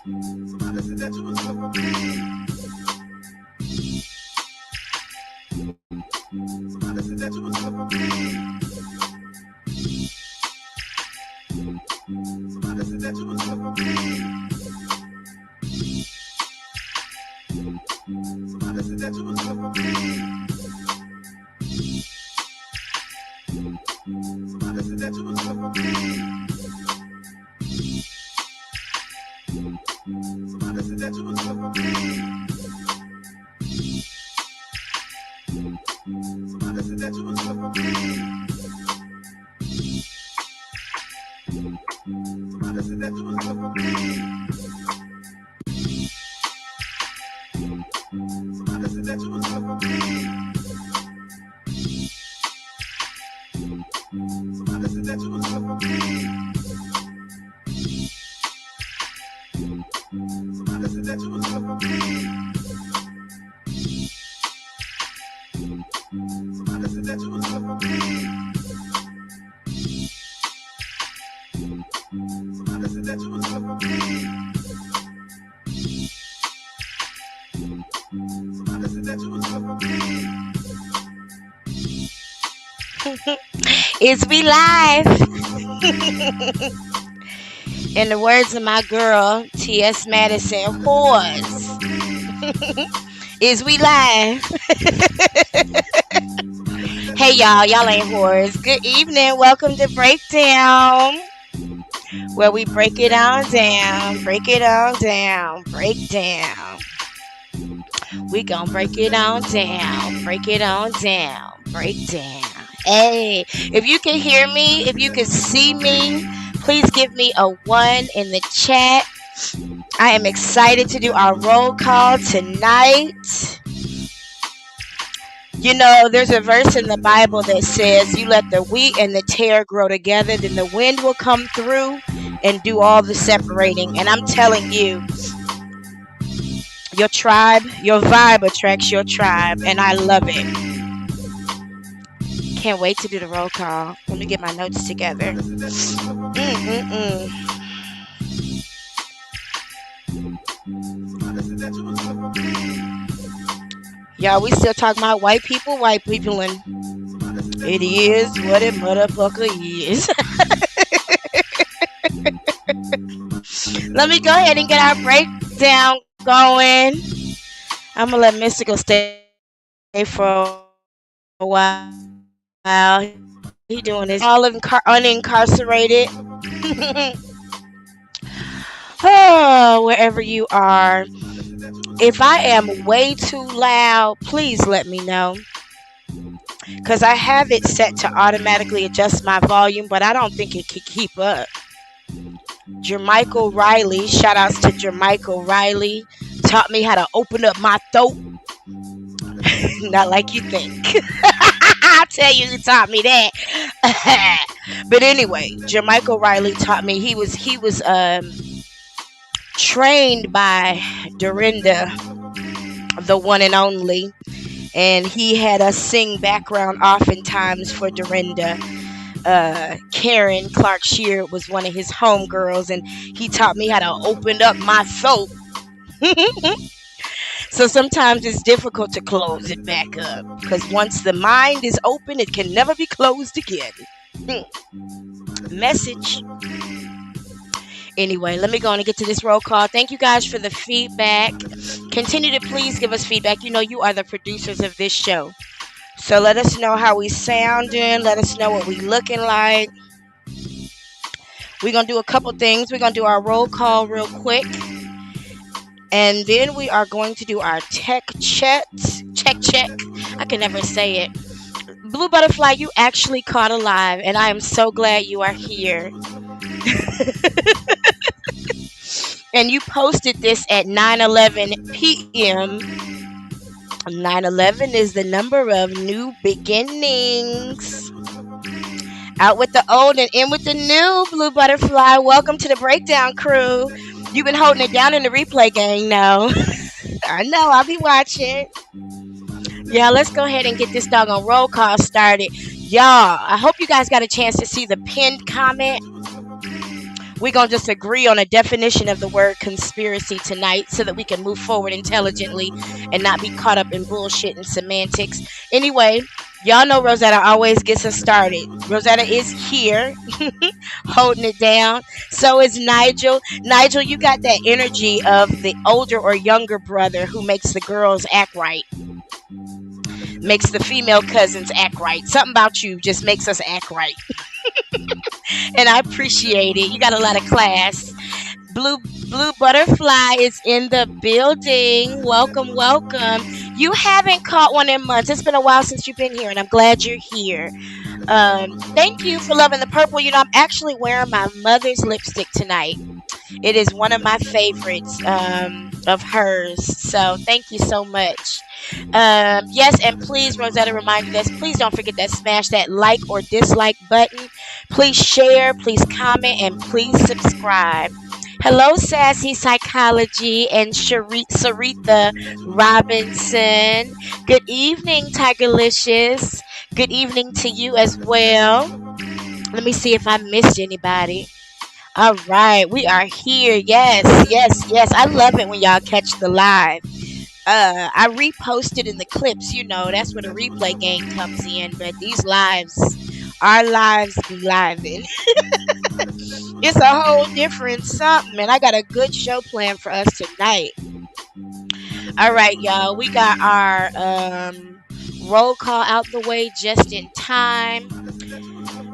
Somebody said that you was good for me. Somebody said that you was good for me. Somebody said that you was good for me. Somebody said that you was good for me. Somebody said that you was good for me. Somebody said that you was good for me. Somebody said that you was good for me. Somebody said that you was good for me. Somebody said that you was good for me. Somebody said that you was good for me. Somebody said that you was good for me. Somebody said that you was good for me. Somebody said that you was good for me. Somebody said that you was good for me. Is we live? In the words of my girl, T.S. Madison, whores. Is we live? Hey y'all ain't whores. Good evening. Welcome to Breakdown, where we break it on down, break it on down, break down. We gon' break it on down, break it on down, break down. Hey, if you can hear me, if you can see me, please give me a 1 in the chat. I am excited to do our roll call tonight. You know, there's a verse in the Bible that says, you let the wheat and the tare grow together, then the wind will come through and do all the separating. And I'm telling you, your tribe, your vibe attracts your tribe, and I love it. Can't wait to do the roll call. Let me get my notes together. Y'all, we still talking about white people, and it is what it motherfucker is. Let me go ahead and get our breakdown going. I'm gonna let Mystical stay for a while. He doing his all unincarcerated. Oh, wherever you are. If I am way too loud, please let me know. Because I have it set to automatically adjust my volume, but I don't think it can keep up. Jermichael Riley, shout outs to Jermichael Riley, taught me how to open up my throat. Not like you think. I'll tell you who taught me that. But anyway, Jermichael Riley taught me. He was trained by Dorinda, the one and only, and he had us sing background oftentimes for Dorinda. Karen Clark Shear was one of his homegirls, and he taught me how to open up my throat. So sometimes it's difficult to close it back up, because once the mind is open, it can never be closed again. Message. Anyway, let me go on and get to this roll call. Thank you guys for the feedback. Continue to please give us feedback. You know you are the producers of this show. So let us know how we sounding. Let us know what we looking like. We're going to do a couple things. We're going to do our roll call real quick. And then we are going to do our tech check. I can never say it. Blue Butterfly, you actually caught alive, and I am so glad you are here. And you posted this at 9:11 p.m. 9/11 is the number of new beginnings. Out with the old and in with the new, Blue Butterfly. Welcome to the Breakdown crew. You've been holding it down in the replay gang now. I know, I'll be watching. Yeah, let's go ahead and get this doggone roll call started. Y'all, I hope you guys got a chance to see the pinned comment We're going to just agree on a definition of the word conspiracy tonight so that we can move forward intelligently and not be caught up in bullshit and semantics. Anyway, y'all know Rosetta always gets us started. Rosetta is here holding it down. So is Nigel. Nigel, you got that energy of the older or younger brother who makes the girls act right, makes the female cousins act right. Something about you just makes us act right. And I appreciate it. You got a lot of class. Blue Butterfly is in the building. Welcome, welcome. You haven't caught one in months. It's been a while since you've been here, and I'm glad you're here. Thank you for loving the purple. You know, I'm actually wearing my mother's lipstick tonight. It is one of my favorites of hers. So thank you so much. Yes, and please, Rosetta reminded us, please don't forget that smash that like or dislike button. Please share, please comment, and please subscribe. Hello, Sassy Psychology and Saritha Robinson. Good evening, Tigerlicious. Good evening to you as well. Let me see if I missed anybody. All right, we are here. Yes, yes, yes. I love it when y'all catch the live. I reposted in the clips, you know, that's where the replay game comes in. But these lives, our lives be living. It's a whole different something, and I got a good show planned for us tonight. All right, y'all, we got our roll call out the way just in time.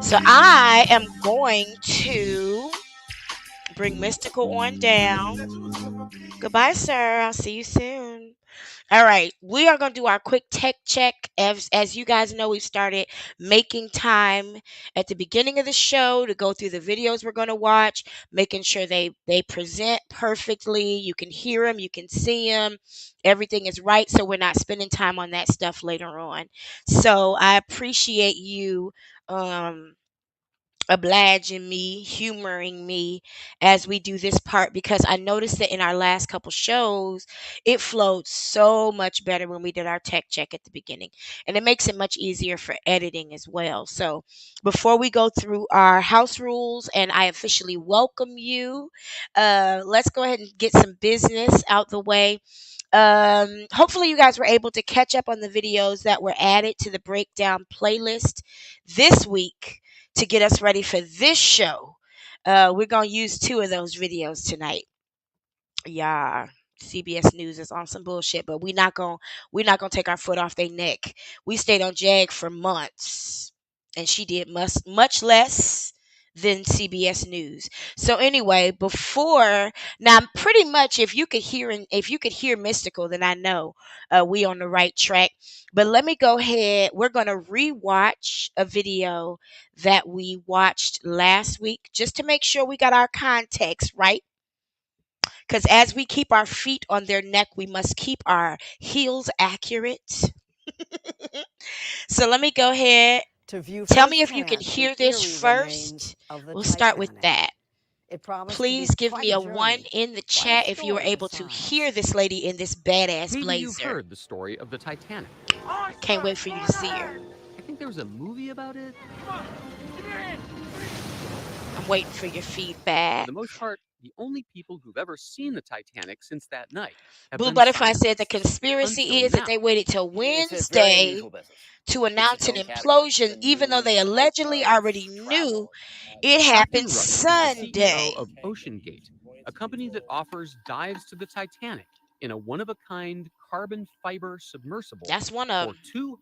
So I am going to bring Mystical on down. Goodbye, sir. I'll see you soon. All right, we are going to do our quick tech check. As you guys know, we started making time at the beginning of the show to go through the videos we're going to watch, making sure they present perfectly. You can hear them, you can see them. Everything is right, so we're not spending time on that stuff later on. So I appreciate you obliging me, humoring me as we do this part, because I noticed that in our last couple shows, it flowed so much better when we did our tech check at the beginning. And it makes it much easier for editing as well. So before we go through our house rules and I officially welcome you, let's go ahead and get some business out the way. Hopefully you guys were able to catch up on the videos that were added to the breakdown playlist this week to get us ready for this show. We're gonna use 2 of those videos tonight. Yeah, CBS News is on some bullshit, but we're not gonna take our foot off their neck. We stayed on Jag for months, and she did much less than CBS News. So anyway, before now, pretty much if you could hear Mystical, then I know we on the right track. But let me go ahead. We're gonna rewatch a video that we watched last week just to make sure we got our context right. Because as we keep our feet on their neck, we must keep our heels accurate. So let me go ahead. Tell me if you can hear this first. We'll start with that. Please give me a 1 in the chat if you are able to hear this lady in this badass Maybe you've blazer. heard the story of the Titanic. Can't wait for you to see her. I think there was a movie about it. I'm waiting for your For feedback. the most part, the only people who've ever seen the Titanic since that night have Blue been Butterfly said the scientists. conspiracy Until is that they now. waited till It's a very Wednesday unusual business. to announce an its own category. implosion, The even though they news, the hype allegedly of already knew travel. it Captain happened Rush is Sunday. the CEO of OceanGate, a company that offers dives to the Titanic in a one-of-a-kind carbon fiber submersible That's one of for them.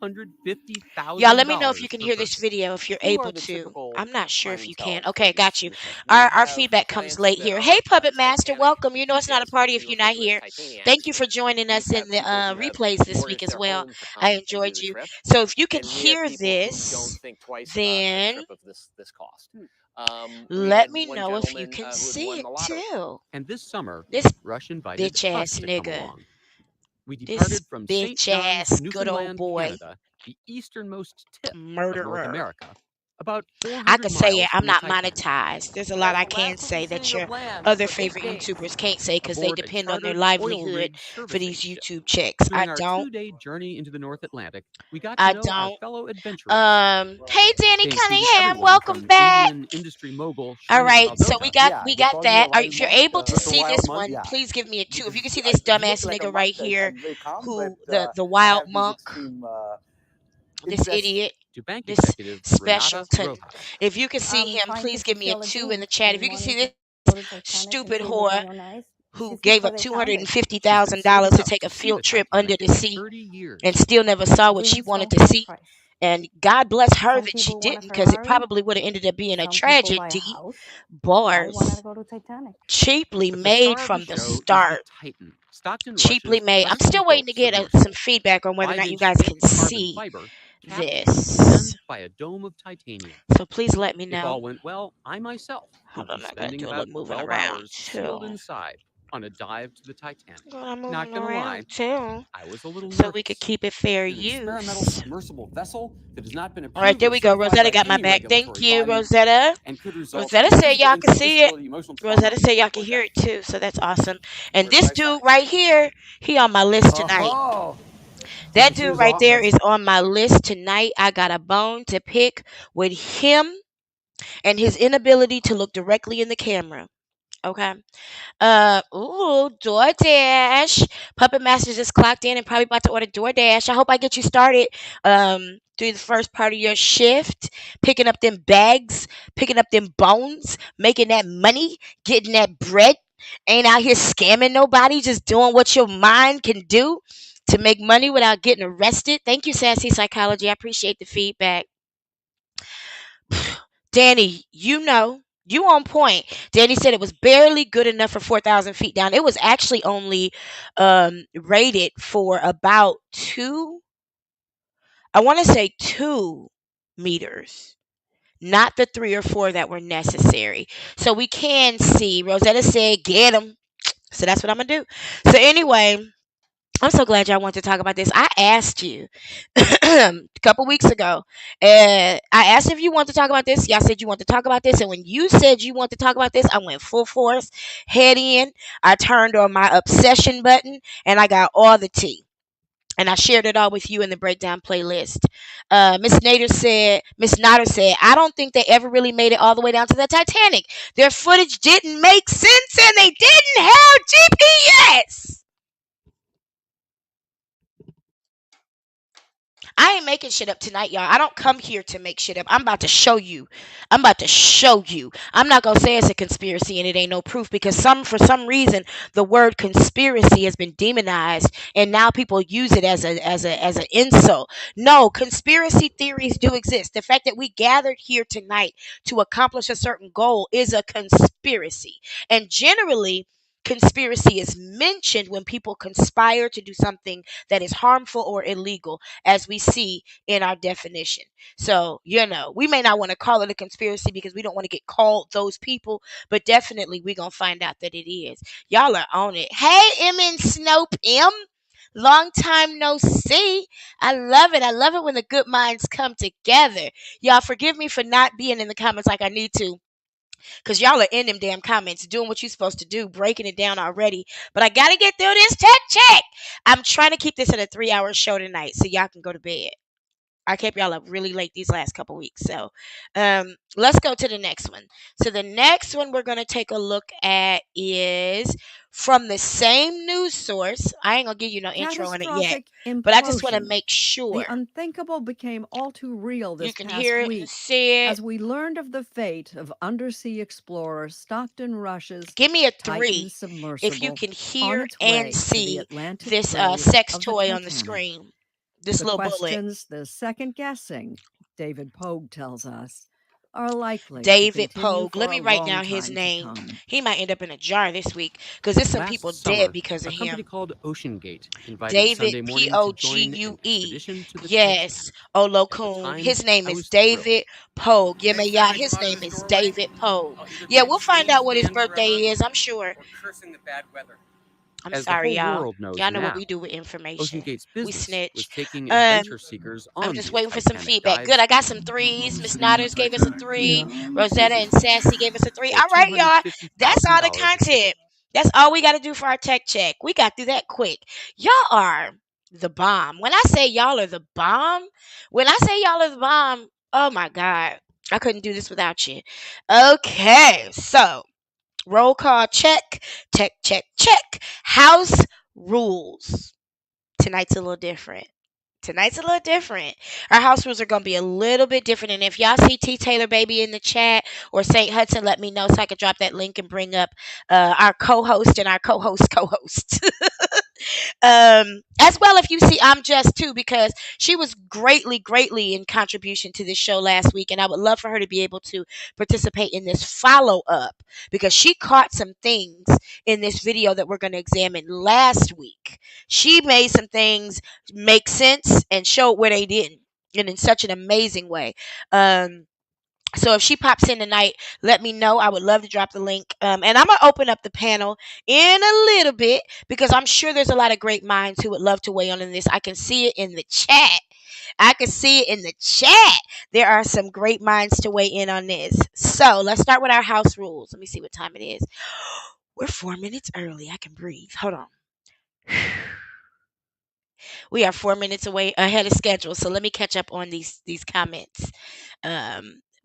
$250,000 Y'all, let me know if you can per hear this person. video, if you're Who are able the to. typical I'm not sure if you can. clientele Okay, for got you. this company? We Our have feedback comes clients late that here. are Hey, Puppet Master, Titanic welcome. You know it's not a enthusiasts party because if we you're refer not to as here. Titaniacs. Thank you for joining us We've in had the people who have replays this week mortgaged as their well. home to I come and do enjoyed the you. trip. So if you can And we have hear people who don't this, think twice about a then trip of this cost. We let had me one know if you gentleman can who had see won it the lottery. too. And this summer, This Rush invited bitch us ass to come nigga. along. We This departed from St. bitch John's, ass good old Newfoundland, boy Canada, the easternmost tip of North murderer. America, about I 400 could say it. miles I'm from the not Titanic. monetized. There's a lot I can say that your other favorite YouTubers can't say because they Aboard a depend on their chartered oil livelihood rig for servicing these ship. YouTube checks. I During our don't. 2-day journey into the North Atlantic, we got to I know our don't. fellow adventurers. Hey Danny They included Cunningham, everyone welcome from back. Indian industry mogul All Shamit right, so we Baldota. got Yeah, we they got call me a that. wild If you're monk. able to The see wild this monk, one, yeah. please give me a 2. If you can see I this look dumbass like a nigga monk. right here, I'm very calm, who but the I wild have these monk, extreme this interests. idiot, To bank this executive special Renata ton. Rojas. If you can see him, Trying please to give me a fulfill a 2 in dream the chat. If you can see this stupid whore who gave up $250,000 to take a field trip under the sea 30 years. and still never saw what she wanted to see. And God bless her Some that she people want a didn't, because it Ferrari, probably would have ended up being a some people buy a tragedy. house. I Bars. wanted to go to Titanic. Cheaply But the made star of from the the show is start. the Titan, Stockton Cheaply Rush's made. I'm still waiting to get custom-built some feedback on whether or not you 5-inch guys thick can carbon see fiber, capped this. and by a dome of titanium. So please let me If all know. went well, I myself Hold would on, be I gotta spending do a about little moving 12 around hours sealed too. inside on a dive to the Titanic. I'm Not moving gonna lie, around too, I was a little so nervous. we could keep it fair An experimental use. submersible vessel that has not been All right, approved there or we go. certified Rosetta by got my any back. Thank regulatory you, body Rosetta. and could result Rosetta in said physical y'all injury, can see it. disability, emotional trauma, Rosetta said y'all can or hear death. it too, so that's awesome. And We're this right dude side. right here, he on my list tonight. Oh, That dude right there is on my list tonight. I got a bone to pick with him and his inability to look directly in the camera. Okay. DoorDash. Puppet Master just clocked in and probably about to order DoorDash. I hope I get you started through the first part of your shift, picking up them bags, picking up them bones, making that money, getting that bread. Ain't out here scamming nobody, just doing what your mind can do to make money without getting arrested. Thank you, Sassy Psychology. I appreciate the feedback. Danny, you on point. Danny said it was barely good enough for 4,000 feet down. It was actually only rated for about I want to say 2 meters, not the 3 or 4 that were necessary. So we can see. Rosetta said, get them. So that's what I'm going to do. So anyway, I'm so glad y'all want to talk about this. I asked you a couple weeks ago. I asked if you want to talk about this. Y'all said you want to talk about this. And when you said you want to talk about this, I went full force, head in. I turned on my obsession button and I got all the tea. And I shared it all with you in the breakdown playlist. Miss Nader said, I don't think they ever really made it all the way down to the Titanic. Their footage didn't make sense and they didn't have GPS. I ain't making shit up tonight, y'all. I don't come here to make shit up. I'm about to show you. I'm about to show you. I'm not gonna say it's a conspiracy and it ain't no proof because for some reason the word conspiracy has been demonized and now people use it as an insult. No, conspiracy theories do exist. The fact that we gathered here tonight to accomplish a certain goal is a conspiracy. And generally conspiracy is mentioned when people conspire to do something that is harmful or illegal, as we see in our definition. So, we may not want to call it a conspiracy because we don't want to get called those people, but definitely we're going to find out that it is. Y'all are on it. Hey, M and Snope M. Long time no see. I love it. I love it when the good minds come together. Y'all forgive me for not being in the comments like I need to. Because y'all are in them damn comments doing what you're supposed to do, breaking it down already. But I got to get through this tech check. I'm trying to keep this at a 3-hour show tonight so y'all can go to bed. I kept y'all up really late these last couple weeks. So let's go to the next one. So the next one we're going to take a look at is from the same news source. I ain't going to give you no intro on it yet. But I just want to make sure. The unthinkable became all too real this you can past hear it week and see it. as we learned of the fate of undersea explorer Stockton Rush's Give me a Titan 3 submersible if you can on hear its way and to the see Atlantic this grave sex of the toy on the Titanic. screen. This The little bullet. questions, the second guessing, David Pogue tells us, are likely David to continue Pogue. for Let a me write long down his time to name. come. He might end up in a jar this week because there's some Last people summer, dead because a of company him. called OceanGate invited David Sunday morning to join an Pogue. expedition to the Yes, Titanic. At the Olokun. time, His name I is was thrilled. David Pogue. Yeah, Next yeah, time I his go out name of this is doorway, David Pogue. I'll either be Yeah, a we'll find changed out what his man birthday forever is, I'm sure. or cursing the bad weather. I'm As the sorry, whole y'all. world knows Y'all know what now, we do with Ocean information. Gate's We business snitch. was taking Um, adventure seekers I'm on just these waiting for some Titanic feedback. Good. dives. I got some threes. Miss Nodders gave us a 3. Rosetta and Sassy gave us a 3. For All right, y'all. That's all the $250,000 content. That's all we got to do for our tech check. We got through that quick. Y'all are the bomb. When I say y'all are the bomb, oh my God. I couldn't do this without you. Okay, so roll call check. Tech check check. House rules. Tonight's a little different. Our house rules are going to be a little bit different. And if y'all see T. Taylor Baby in the chat or St. Hudson, let me know so I can drop that link and bring up our co-host and our co-host. As well, if you see I'm Just too, because she was greatly in contribution to this show last week, and I would love for her to be able to participate in this follow-up because she caught some things in this video that we're going to examine last week. She made some things make sense and showed where they didn't, and in such an amazing way. So if she pops in tonight, let me know. I would love to drop the link. And I'm going to open up the panel in a little bit because I'm sure there's a lot of great minds who would love to weigh in this. I can see it in the chat. There are some great minds to weigh in on this. So let's start with our house rules. Let me see what time it is. We're 4 minutes early. I can breathe. Hold on. We are 4 minutes away ahead of schedule. So let me catch up on these comments.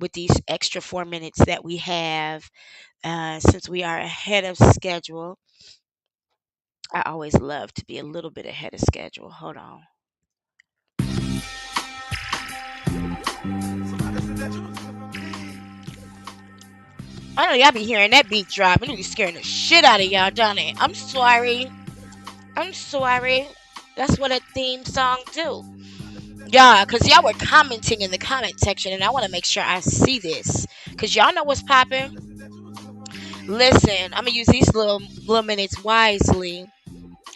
With these extra 4 minutes that we have, since we are ahead of schedule. I always love to be a little bit ahead of schedule. Hold on. I know y'all be hearing that beat drop. It be scaring the shit out of y'all, don't it? I'm sorry. That's what a theme song do. Yeah, because y'all were commenting in the comment section, and I want to make sure I see this. Because y'all know what's popping. Listen, I'm going to use these little minutes wisely.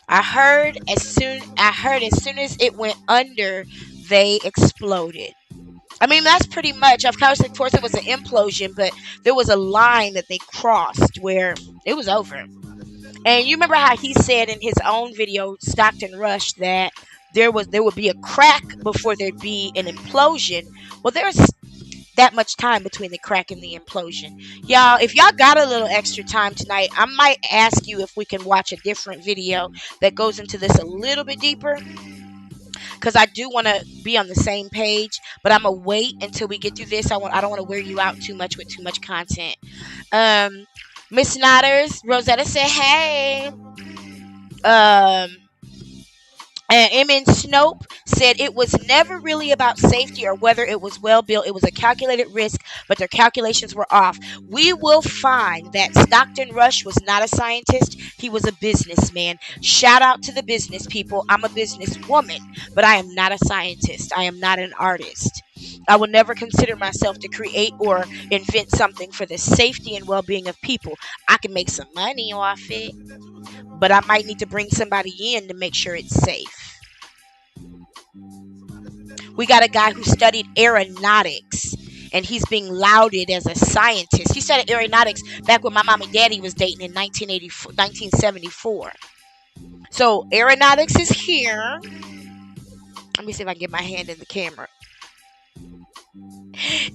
I heard as soon as it went under, they exploded. I mean, that's pretty much, of course, it was an implosion, but there was a line that they crossed where it was over. And you remember how he said in his own video, Stockton Rush, that there would be a crack before there'd be an implosion. Well, there's that much time between the crack and the implosion. Y'all, if y'all got a little extra time tonight, I might ask you if we can watch a different video that goes into this a little bit deeper, because I do want to be on the same page, but I'm going to wait until we get through this. I don't want to wear you out too much with too much content. Miss Nodders, Rosetta said, hey. And MN Snope said it was never really about safety or whether it was well built. It was a calculated risk, but their calculations were off. We will find that Stockton Rush was not a scientist. He was a businessman. Shout out to the business people. I'm a businesswoman, but I am not a scientist. I am not an artist. I will never consider myself to create or invent something for the safety and well-being of people. I can make some money off it, but I might need to bring somebody in to make sure it's safe. We got a guy who studied aeronautics, and he's being lauded as a scientist. He studied aeronautics back when my mom and daddy was dating in 1974. So aeronautics is here. Let me see if I can get my hand in the camera.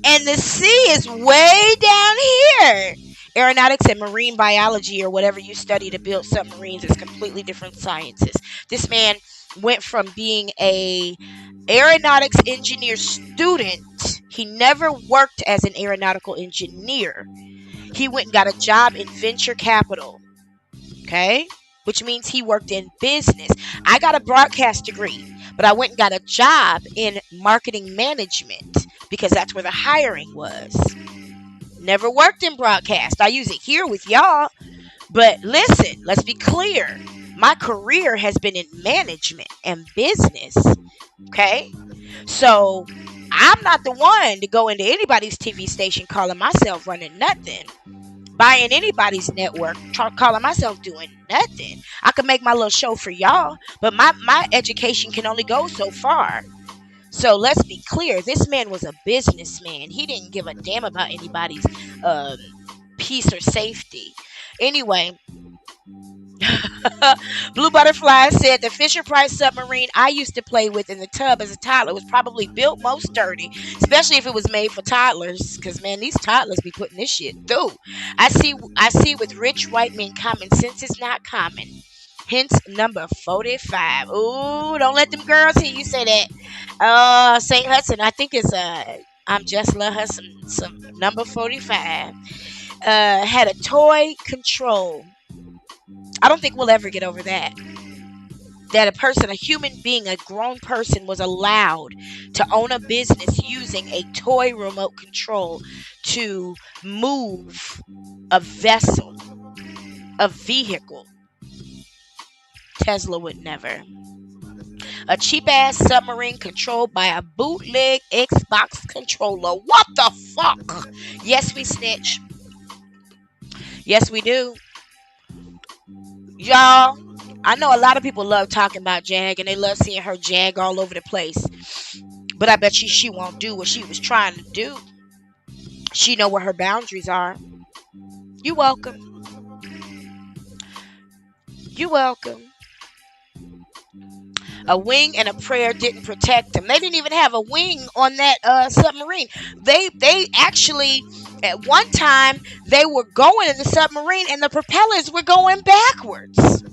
And the sea is way down here. Aeronautics and marine biology, or whatever you study to build submarines, is completely different sciences. This man went from being a aeronautics engineer student. He never worked as an aeronautical engineer. He went and got a job in venture capital. Okay? Which means he worked in business. I got a broadcast degree, but I went and got a job in marketing management because that's where the hiring was. Never worked in broadcast. I use it here with y'all. But listen, let's be clear. My career has been in management and business. Okay? So I'm not the one to go into anybody's TV station calling myself running nothing. Buying anybody's network, calling myself doing nothing. I could make my little show for y'all, but my education can only go so far. So let's be clear. This man was a businessman. He didn't give a damn about anybody's peace or safety. Anyway, Blue Butterfly said the Fisher Price submarine I used to play with in the tub as a toddler was probably built most sturdy, especially if it was made for toddlers. Cause man, these toddlers be putting this shit through. I see. With rich white men, common sense is not common. Hence number 45. Ooh, don't let them girls hear you say that. St. Hudson, I think it's I'm just love her some number 45. Had a toy control. I don't think we'll ever get over that. That a human being, a grown person, was allowed to own a business using a toy remote control to move a vessel, a vehicle. Tesla would never. A cheap ass submarine controlled by a bootleg Xbox controller. What the fuck? Yes, we snitch. Yes, we do. Y'all, I know a lot of people love talking about Jag and they love seeing her jag all over the place. But I bet she won't do what she was trying to do. She know where her boundaries are. You welcome. You welcome. A wing and a prayer didn't protect them. They didn't even have a wing on that submarine. They actually, at one time, they were going in the submarine and the propellers were going backwards.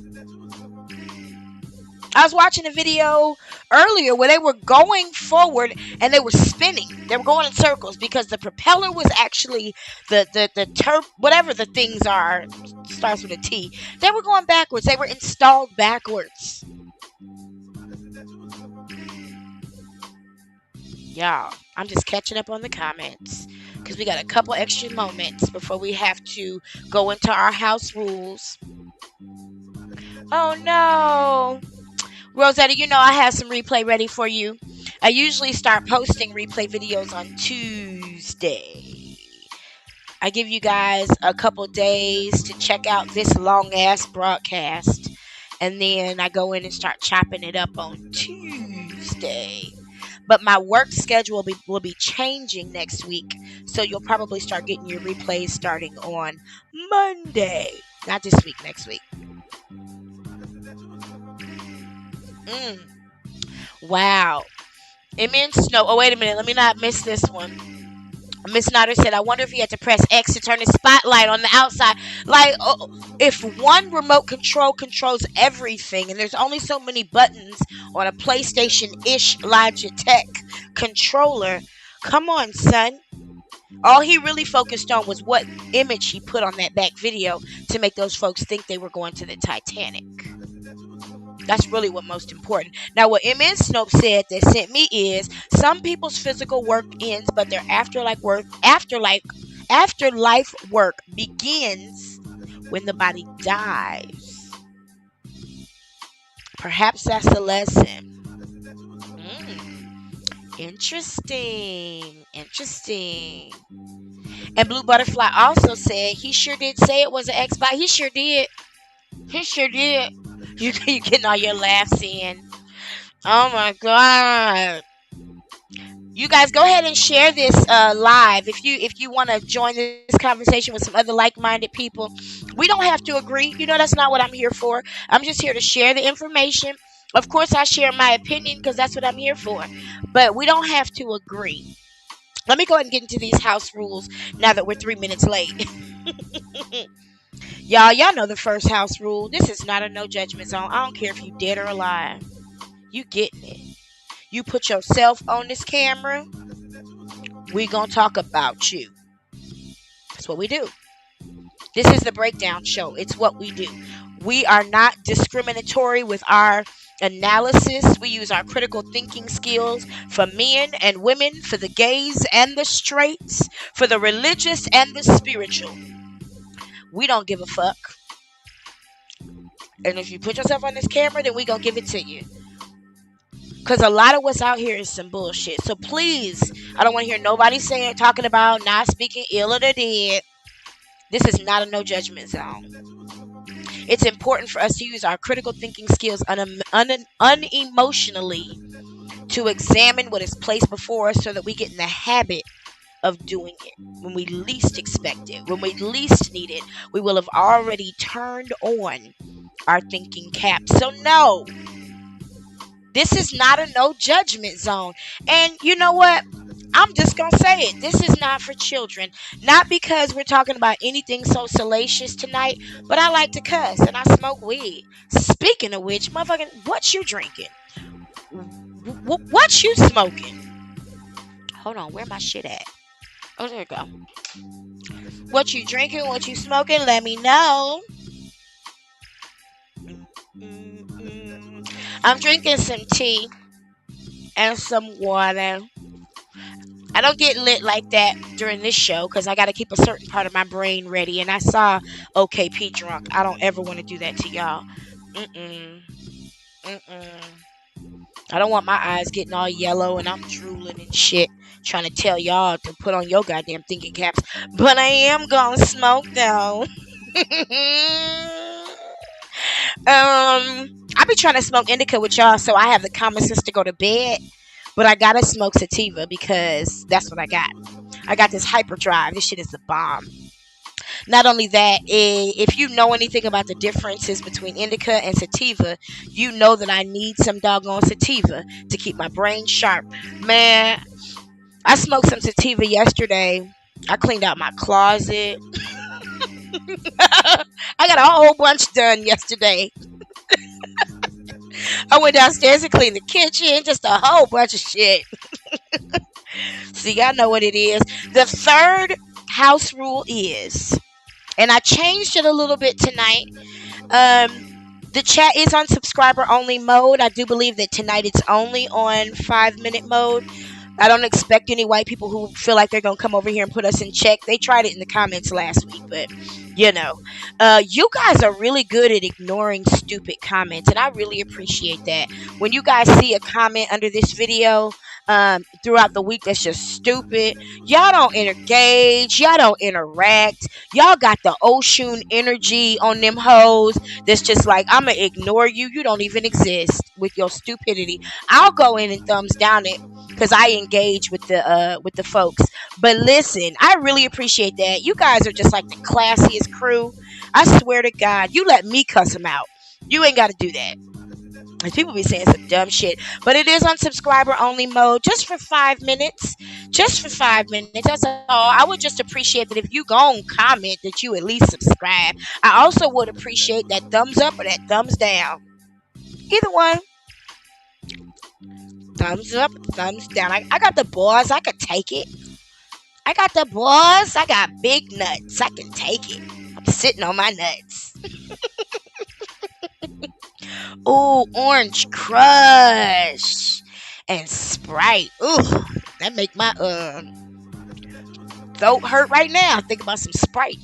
I was watching a video earlier where they were going forward and they were spinning. They were going in circles because the propeller was actually the whatever the things are, starts with a T. They were going backwards. They were installed backwards. Y'all, I'm just catching up on the comments because we got a couple extra moments before we have to go into our house rules. Oh no. Rosetta, you know I have some replay ready for you. I usually start posting replay videos on Tuesday. I give you guys a couple days to check out this long ass broadcast. And then I go in and start chopping it up on Tuesday. But my work schedule will be changing next week. So you'll probably start getting your replays starting on Monday. Not this week, next week. Wow. Immense snow. Oh, wait a minute. Let me not miss this one. Miss Notter said, I wonder if he had to press X to turn the spotlight on the outside. Like, if one remote control controls everything, and there's only so many buttons on a PlayStation-ish Logitech controller, come on, son. All he really focused on was what image he put on that back video to make those folks think they were going to the Titanic. That's really what most important. Now, what M.N. Snope said that sent me is some people's physical work ends, but their afterlife work begins when the body dies. Perhaps that's the lesson. Interesting. And Blue Butterfly also said he sure did say it was an Xbox. He sure did. You getting all your laughs in. Oh my God. You guys go ahead and share this live if you want to join this conversation with some other like-minded people. We don't have to agree. You know, that's not what I'm here for. I'm just here to share the information. Of course, I share my opinion because that's what I'm here for. But we don't have to agree. Let me go ahead and get into these house rules now that we're 3 minutes late. Y'all know the first house rule. This is not a no judgment zone. I don't care if you dead or alive. You getting it. You put yourself on this camera, we gonna talk about you. That's what we do. This is the breakdown show. It's what we do. We are not discriminatory with our analysis. We use our critical thinking skills for men and women, for the gays and the straights, for the religious and the spiritual. We don't give a fuck. And if you put yourself on this camera, then we gonna give it to you. Because a lot of what's out here is some bullshit. So please, I don't want to hear nobody talking about not speaking ill of the dead. This is not a no judgment zone. It's important for us to use our critical thinking skills unemotionally to examine what is placed before us so that we get in the habit of doing it when we least expect it, when we least need it. We will have already turned on are thinking cap. So no, this is not a no judgment zone. And you know what? I'm just going to say it. This is not for children. Not because we're talking about anything so salacious tonight, but I like to cuss and I smoke weed. Speaking of which, motherfucking, what you drinking? What you smoking? Hold on, where my shit at? Oh, there you go. What you drinking? What you smoking? Let me know. I'm drinking some tea and some water. I don't get lit like that during this show because I got to keep a certain part of my brain ready. And I saw OKP drunk. I don't ever want to do that to y'all. I don't want my eyes getting all yellow and I'm drooling and shit, trying to tell y'all to put on your goddamn thinking caps. But I am gonna smoke though. I be trying to smoke indica with y'all so I have the common sense to go to bed. But I gotta smoke sativa because that's what I got. I got this hyperdrive. This shit is the bomb. Not only that, if you know anything about the differences between indica and sativa, you know that I need some doggone sativa to keep my brain sharp. Man, I smoked some sativa yesterday. I cleaned out my closet. I got a whole bunch done yesterday. I went downstairs and cleaned the kitchen. Just a whole bunch of shit. See, y'all know what it is. The third house rule is, and I changed it a little bit tonight. The chat is on subscriber only mode. I do believe that tonight it's only on 5-minute mode. I don't expect any white people who feel like they're going to come over here and put us in check. They tried it in the comments last week, but you know, you guys are really good at ignoring stupid comments, and I really appreciate that. When you guys see a comment under this video throughout the week that's just stupid, y'all don't engage, y'all don't interact, y'all got the Oshun energy on them hoes that's just like, I'm gonna ignore you, you don't even exist with your stupidity. I'll go in and thumbs down it because I engage with the folks. But listen, I really appreciate that. You guys are just like the classiest crew. I swear to God, you let me cuss them out. You ain't got to do that. And people be saying some dumb shit. But it is on subscriber only mode just for 5 minutes. Just for 5 minutes. That's all. I would just appreciate that if you go and comment that you at least subscribe. I also would appreciate that thumbs up or that thumbs down. Either one. Thumbs up, thumbs down. I got the balls. I could take it. I got the balls. I got big nuts. I can take it. I'm sitting on my nuts. Ooh, Orange Crush and Sprite. Ooh, that make my throat hurt right now. Think about some Sprite.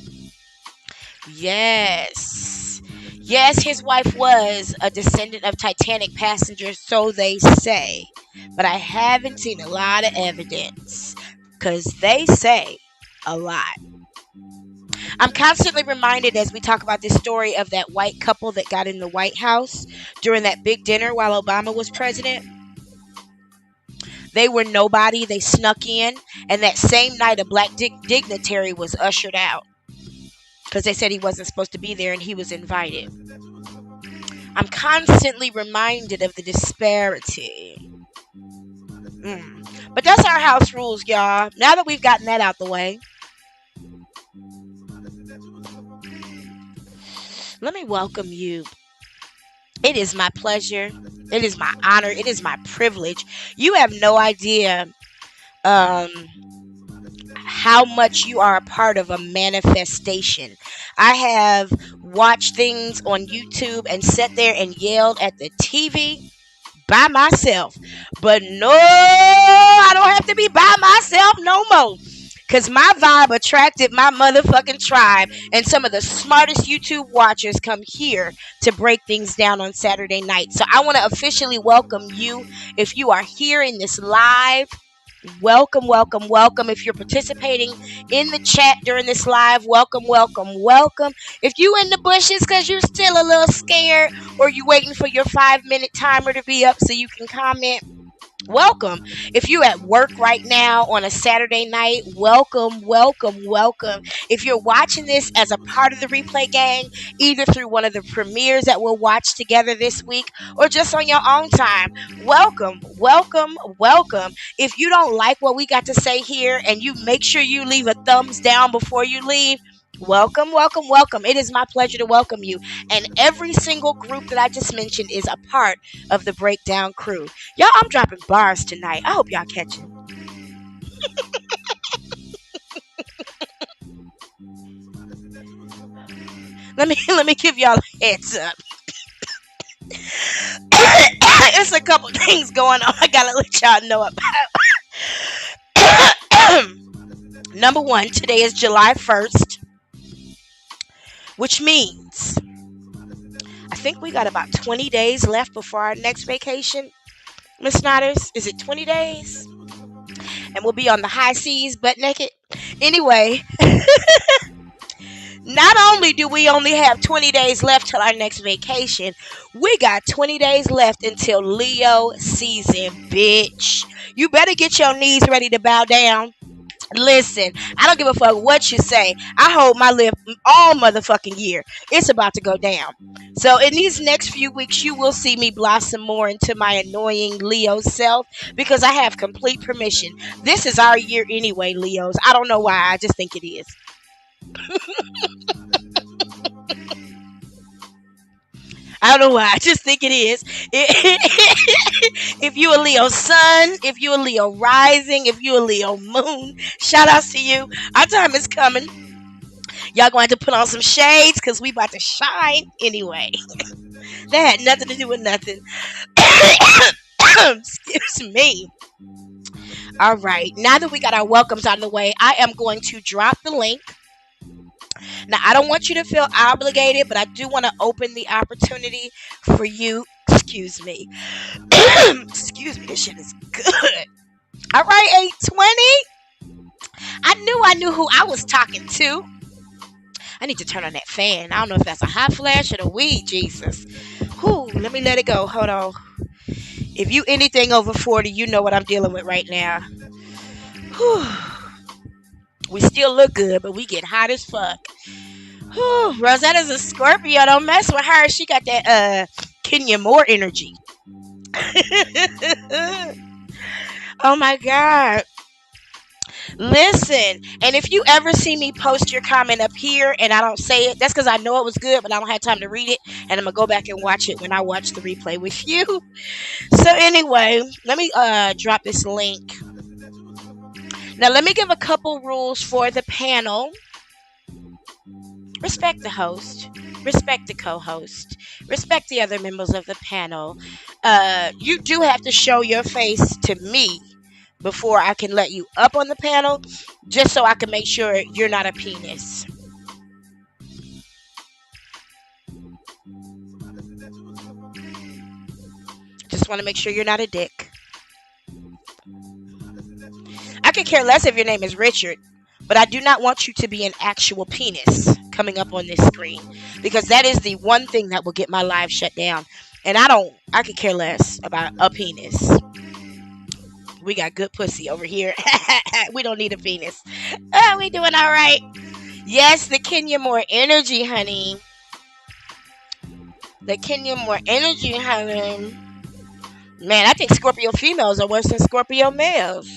Yes. Yes, his wife was a descendant of Titanic passengers, so they say. But I haven't seen a lot of evidence. Because they say a lot. I'm constantly reminded as we talk about this story of that white couple that got in the White House during that big dinner while Obama was president. They were nobody. They snuck in. And that same night, a black dignitary was ushered out. Because they said he wasn't supposed to be there and he was invited. I'm constantly reminded of the disparity. But that's our house rules, y'all. Now that we've gotten that out the way, let me welcome you. It is my pleasure. It is my honor. It is my privilege. You have no idea how much you are a part of a manifestation. I have watched things on YouTube and sat there and yelled at the TV by myself. But no, I don't have to be by myself no more. Because my vibe attracted my motherfucking tribe. And some of the smartest YouTube watchers come here to break things down on Saturday night. So I want to officially welcome you. If you are here in this live, welcome, welcome, welcome. If you're participating in the chat during this live, welcome, welcome, welcome. If you in the bushes because you're still a little scared or you waiting for your 5-minute timer to be up so you can comment, Welcome. If you're at work right now on a Saturday night, welcome, welcome, welcome. If you're watching this as a part of the replay gang, either through one of the premieres that we'll watch together this week or just on your own time, welcome, welcome, welcome. If you don't like what we got to say here and you make sure you leave a thumbs down before you leave, welcome, welcome, welcome. It is my pleasure to welcome you. And every single group that I just mentioned is a part of the Breakdown crew. Y'all, I'm dropping bars tonight. I hope y'all catch it. Let me give y'all a heads up. There's a couple things going on I gotta let y'all know about. Number one, today is July 1st, which means I think we got about 20 days left before our next vacation. Miss Snotters, is it 20 days? And we'll be on the high seas butt naked. Anyway, not only do we only have 20 days left till our next vacation, we got 20 days left until Leo season, bitch. You better get your knees ready to bow down. Listen, I don't give a fuck what you say. I hold my lip all motherfucking year. It's about to go down. So in these next few weeks, you will see me blossom more into my annoying Leo self because I have complete permission. This is our year anyway, Leos. I don't know why. I just think it is. I don't know why. I just think it is. If you a Leo sun, if you a Leo rising, if you a Leo moon, shout outs to you. Our time is coming. Y'all going to put on some shades because we about to shine anyway. That had nothing to do with nothing. Excuse me. All right. Now that we got our welcomes out of the way, I am going to drop the link. Now, I don't want you to feel obligated, but I do want to open the opportunity for you. Excuse me. Excuse me. This shit is good. All right, 820. I knew who I was talking to. I need to turn on that fan. I don't know if that's a hot flash or the weed, Jesus. Whew, let me let it go. Hold on. If you anything over 40, you know what I'm dealing with right now. Whew. We still look good, but we get hot as fuck. Whew, Rosetta's a Scorpio. Don't mess with her. She got that Kenya Moore energy. Oh my God. Listen, and if you ever see me post your comment up here and I don't say it, that's because I know it was good, but I don't have time to read it, and I'm going to go back and watch it when I watch the replay with you. So anyway, let me drop this link. Now, let me give a couple rules for the panel. Respect the host. Respect the co-host. Respect the other members of the panel. You do have to show your face to me before I can let you up on the panel, just so I can make sure you're not a penis. Just want to make sure you're not a dick. I could care less if your name is Richard, but I do not want you to be an actual penis coming up on this screen, because that is the one thing that will get my live shut down. And I could care less about a penis. We got good pussy over here. We don't need a penis. We doing all right. Yes, the Kenya Moore energy, honey. The Kenya Moore energy, honey. Man, I think Scorpio females are worse than Scorpio males.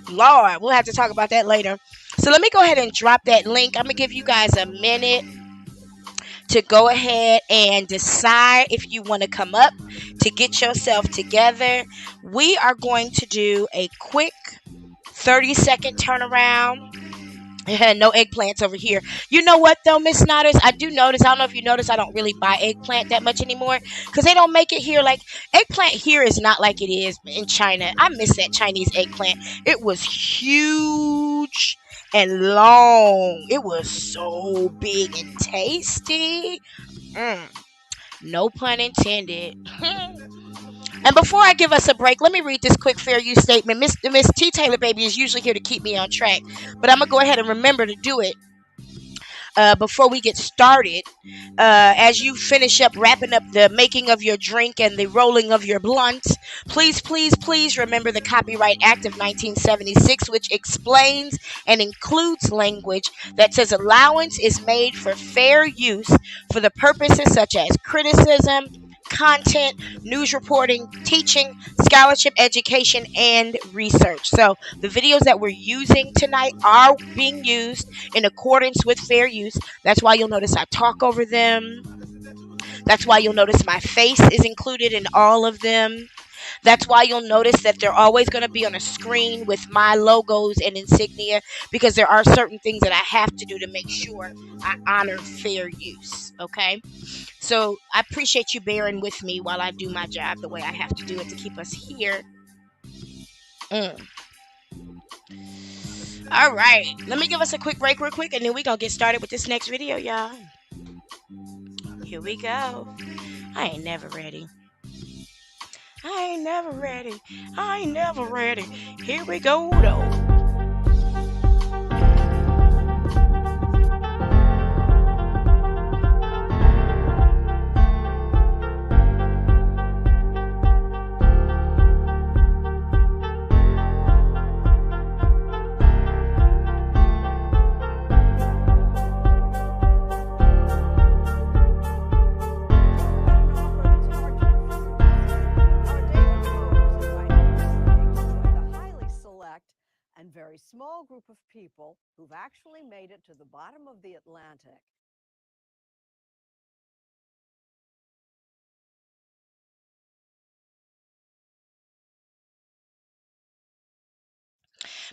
Lord, we'll have to talk about that later. So let me go ahead and drop that link. I'm going to give you guys a minute to go ahead and decide if you want to come up to get yourself together. We are going to do a quick 30-second turnaround. No eggplants over here. You know what though, Miss Snotters? I do notice, I don't know if you notice, I don't really buy eggplant that much anymore because they don't make it here. Like, eggplant here is not like it is in China. I miss that Chinese eggplant. It was huge and long. It was so big and tasty. No pun intended. And before I give us a break, let me read this quick fair use statement. Miss T. Taylor Baby is usually here to keep me on track, but I'm going to go ahead and remember to do it. before we get started, as you finish up wrapping up the making of your drink and the rolling of your blunts, please, please, please remember the Copyright Act of 1976, which explains and includes language that says allowance is made for fair use for the purposes such as criticism, content, news reporting, teaching, scholarship, education, and research. So the videos that we're using tonight are being used in accordance with fair use. That's why you'll notice I talk over them. That's why you'll notice my face is included in all of them. That's why you'll notice that they're always going to be on a screen with my logos and insignia, because there are certain things that I have to do to make sure I honor fair use. Okay? So I appreciate you bearing with me while I do my job the way I have to do it to keep us here. All right. Let me give us a quick break real quick, and then we're going to get started with this next video, y'all. Here we go. I ain't never ready. I ain't never ready. I ain't never ready. Here we go, though. And very small group of people who've actually made it to the bottom of the Atlantic.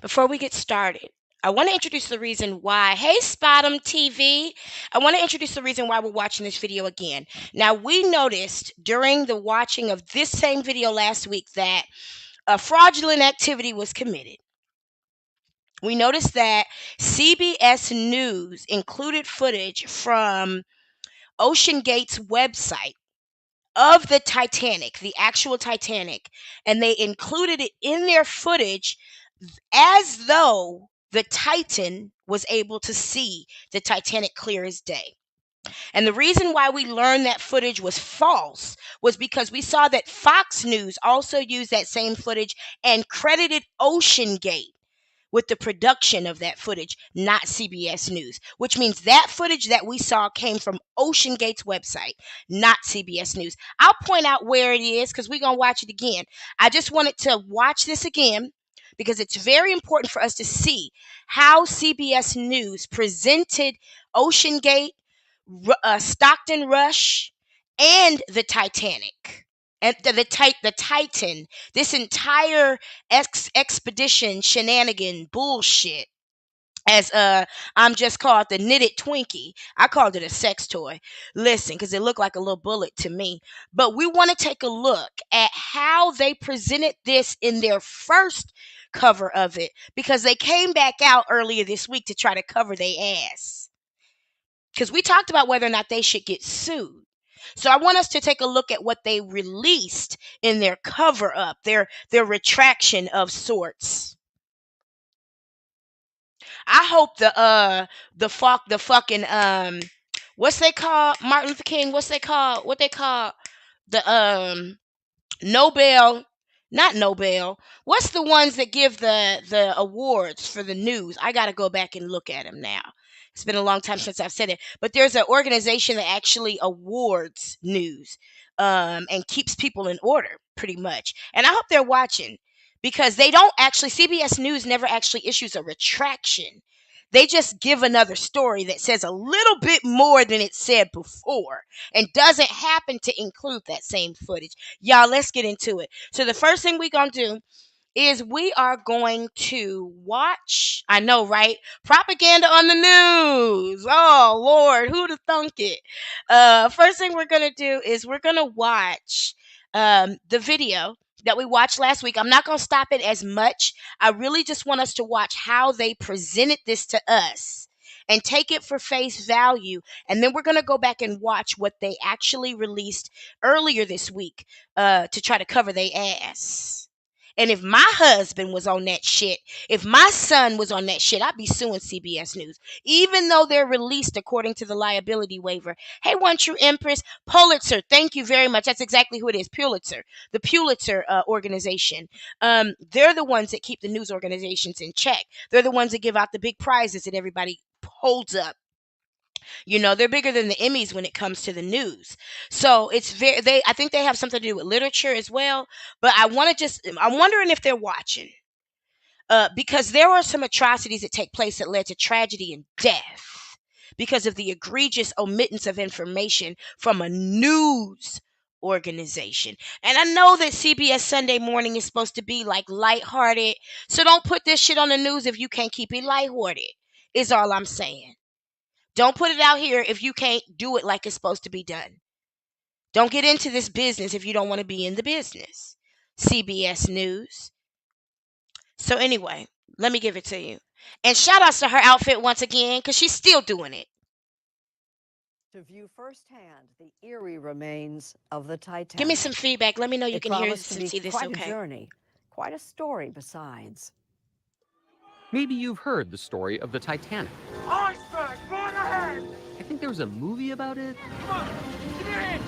Before we get started, I want to introduce the reason why. Hey, Spotum TV. I want to introduce the reason why we're watching this video again. Now, we noticed during the watching of this same video last week that a fraudulent activity was committed. We noticed that CBS News included footage from OceanGate's website of the Titanic, the actual Titanic, and they included it in their footage as though the Titan was able to see the Titanic clear as day. And the reason why we learned that footage was false was because we saw that Fox News also used that same footage and credited OceanGate with the production of that footage, not CBS News, which means that footage that we saw came from OceanGate's website, not CBS News. I'll point out where it is because we're going to watch it again. I just wanted to watch this again because it's very important for us to see how CBS News presented OceanGate, Stockton Rush, and the Titanic. And the Titan, this entire expedition shenanigan bullshit, as I'm just called the knitted Twinkie. I called it a sex toy. Listen, because it looked like a little bullet to me. But we want to take a look at how they presented this in their first cover of it, because they came back out earlier this week to try to cover their ass. Because we talked about whether or not they should get sued. So I want us to take a look at what they released in their cover up, their retraction of sorts. I hope the fucking what's they call Martin Luther King? What's they call? What they call the Nobel? Not Nobel. What's the ones that give the awards for the news? I got to go back and look at them now. It's been a long time since I've said it, but there's an organization that actually awards news and keeps people in order, pretty much. And I hope they're watching, because they don't actually, CBS News never actually issues a retraction. They just give another story that says a little bit more than it said before and doesn't happen to include that same footage. Y'all, let's get into it. So the first thing we're going to do is we are going to watch, I know, right? Propaganda on the news. Oh, Lord, who'd have thunk it? First thing we're going to do is we're going to watch the video that we watched last week. I'm not going to stop it as much. I really just want us to watch how they presented this to us and take it for face value. And then we're going to go back and watch what they actually released earlier this week to try to cover their ass. And if my husband was on that shit, if my son was on that shit, I'd be suing CBS News, even though they're released according to the liability waiver. Hey, one true Empress, Pulitzer, thank you very much. That's exactly who it is, Pulitzer, the Pulitzer organization. They're the ones that keep the news organizations in check. They're the ones that give out the big prizes that everybody holds up. You know, they're bigger than the Emmys when it comes to the news. So it's very I think they have something to do with literature as well. But I'm wondering if they're watching. Because there are some atrocities that take place that led to tragedy and death because of the egregious omittance of information from a news organization. And I know that CBS Sunday Morning is supposed to be like lighthearted. So don't put this shit on the news if you can't keep it lighthearted, is all I'm saying. Don't put it out here if you can't do it like it's supposed to be done. Don't get into this business if you don't want to be in the business. CBS News. So anyway, let me give it to you. And shout outs to her outfit once again, because she's still doing it. To view firsthand the eerie remains of the Titanic. Give me some feedback. Let me know you It can hear promised this to and be see this quite a okay. journey, quite a story besides. Maybe you've heard the story of the Titanic. Iceberg, right ahead! I think there was a movie about it. Come on, get in!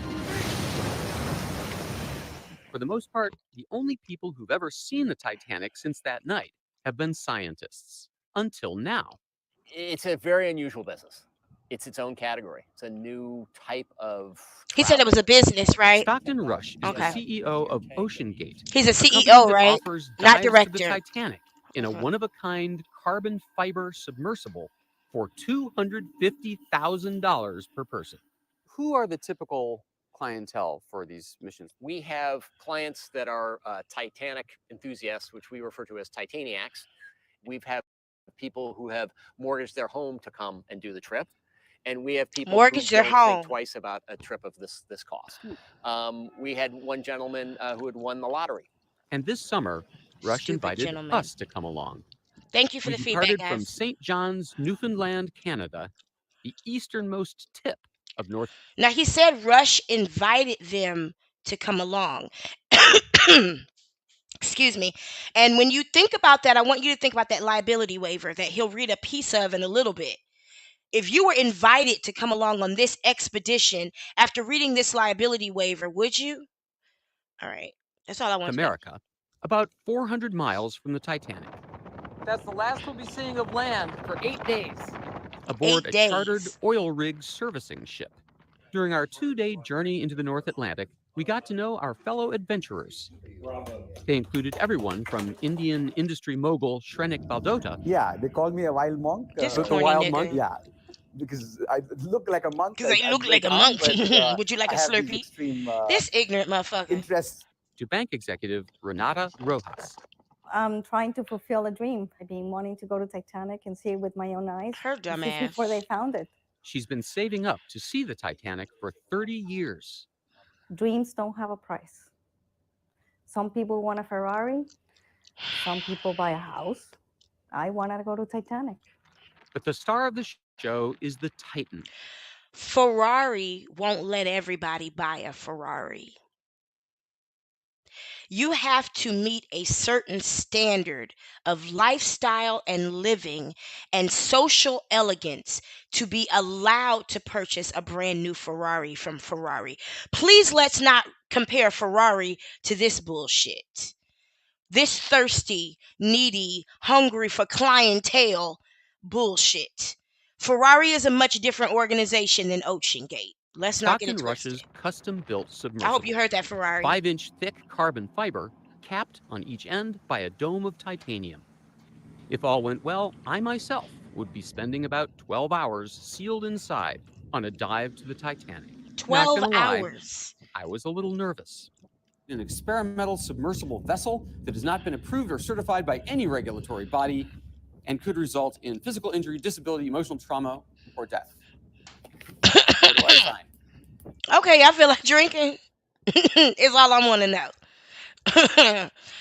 For the most part, the only people who've ever seen the Titanic since that night have been scientists. Until now. It's a very unusual business. It's its own category. It's a new type of He said it was a business, right? Stockton Rush is Okay. the CEO of OceanGate. He's a company CEO, that right? offers Not dives to the director. Titanic in a one-of-a-kind carbon fiber submersible for $250,000 per person. Who are the typical clientele for these missions? We have clients that are Titanic enthusiasts, which we refer to as Titaniacs. We've had people who have mortgaged their home to come and do the trip. And we have people Mortgage who their don't home. think twice about a trip of this cost. We had one gentleman who had won the lottery. And this summer, Rush Stupid invited gentleman. us to come along. Thank you for We the feedback, departed from guys. St. John's, Newfoundland, Canada, the easternmost tip of North. Now, he said Rush invited them to come along. Excuse me. And when you think about that, I want you to think about that liability waiver that he'll read a piece of in a little bit. If you were invited to come along on this expedition after reading this liability waiver, would you? All right. That's all I want to know. America, about 400 miles from the Titanic, That's the last we'll be seeing of land for 8 days. aboard 8 a chartered days. oil rig servicing ship. During our 2-day journey into the North Atlantic, we got to know our fellow adventurers. They included everyone from Indian industry mogul Shrenik Baldota Yeah, they call me a wild monk. This The corny wild nigga. monk? Yeah, because I look like a monk. Because I look like a monk. Would you like I a have these Slurpee? extreme This ignorant motherfucker. interests. to bank executive Renata Rojas. I'm trying to fulfill a dream. I've been wanting to go to Titanic and see it with my own eyes. Her This dumb is before they ass. found it. She's been saving up to see the Titanic for 30 years. Dreams don't have a price. Some people want a Ferrari. Some people buy a house. I wanted to go to Titanic. But the star of the show is the Titan. Ferrari won't let everybody buy a Ferrari. You have to meet a certain standard of lifestyle and living and social elegance to be allowed to purchase a brand new Ferrari from Ferrari. Please let's not compare Ferrari to this bullshit. This thirsty, needy, hungry for clientele bullshit. Ferrari is a much different organization than OceanGate. Let's not get Stockton it twisted. Rush's custom-built submersible. I hope you heard that, Ferrari. 5-inch thick carbon fiber, capped on each end by a dome of titanium. If all went well, I myself would be spending about 12 hours sealed inside on a dive to the Titanic. 12 Not gonna lie, hours. I was a little nervous. An experimental submersible vessel that has not been approved or certified by any regulatory body and could result in physical injury, disability, emotional trauma, or death. Where do I sign? Okay, I feel like drinking. Is all I want to know.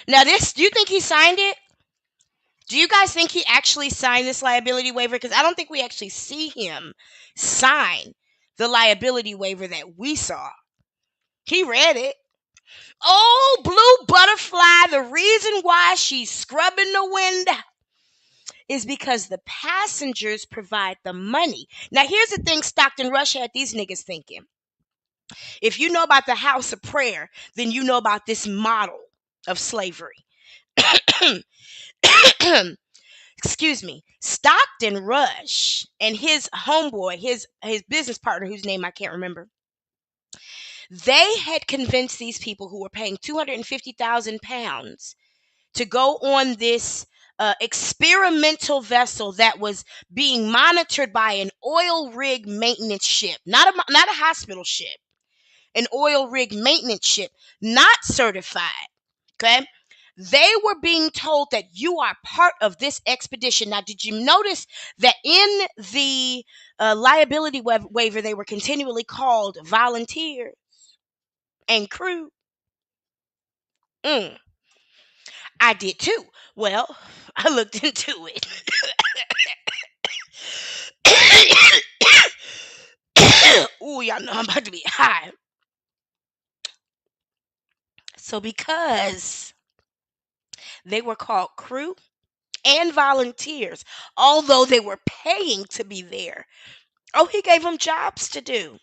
Now, this, do you think he signed it? Do you guys think he actually signed this liability waiver? Because I don't think we actually see him sign the liability waiver that we saw. He read it. Oh, Blue Butterfly, the reason why she's scrubbing the window is because the passengers provide the money. Now, here's the thing Stockton Rush had these niggas thinking. If you know about the house of prayer, then you know about this model of slavery. Excuse me. Stockton Rush and his homeboy, his business partner, whose name I can't remember, they had convinced these people who were paying 250,000 pounds to go on this experimental vessel that was being monitored by an oil rig maintenance ship, not a hospital ship, an oil rig maintenance ship, not certified. Okay. They were being told that you are part of this expedition. Now, did you notice that in the liability waiver, they were continually called volunteers and crew? I did too. Well, I looked into it. Ooh, y'all know I'm about to be high. So, because they were called crew and volunteers, although they were paying to be there, oh, he gave them jobs to do.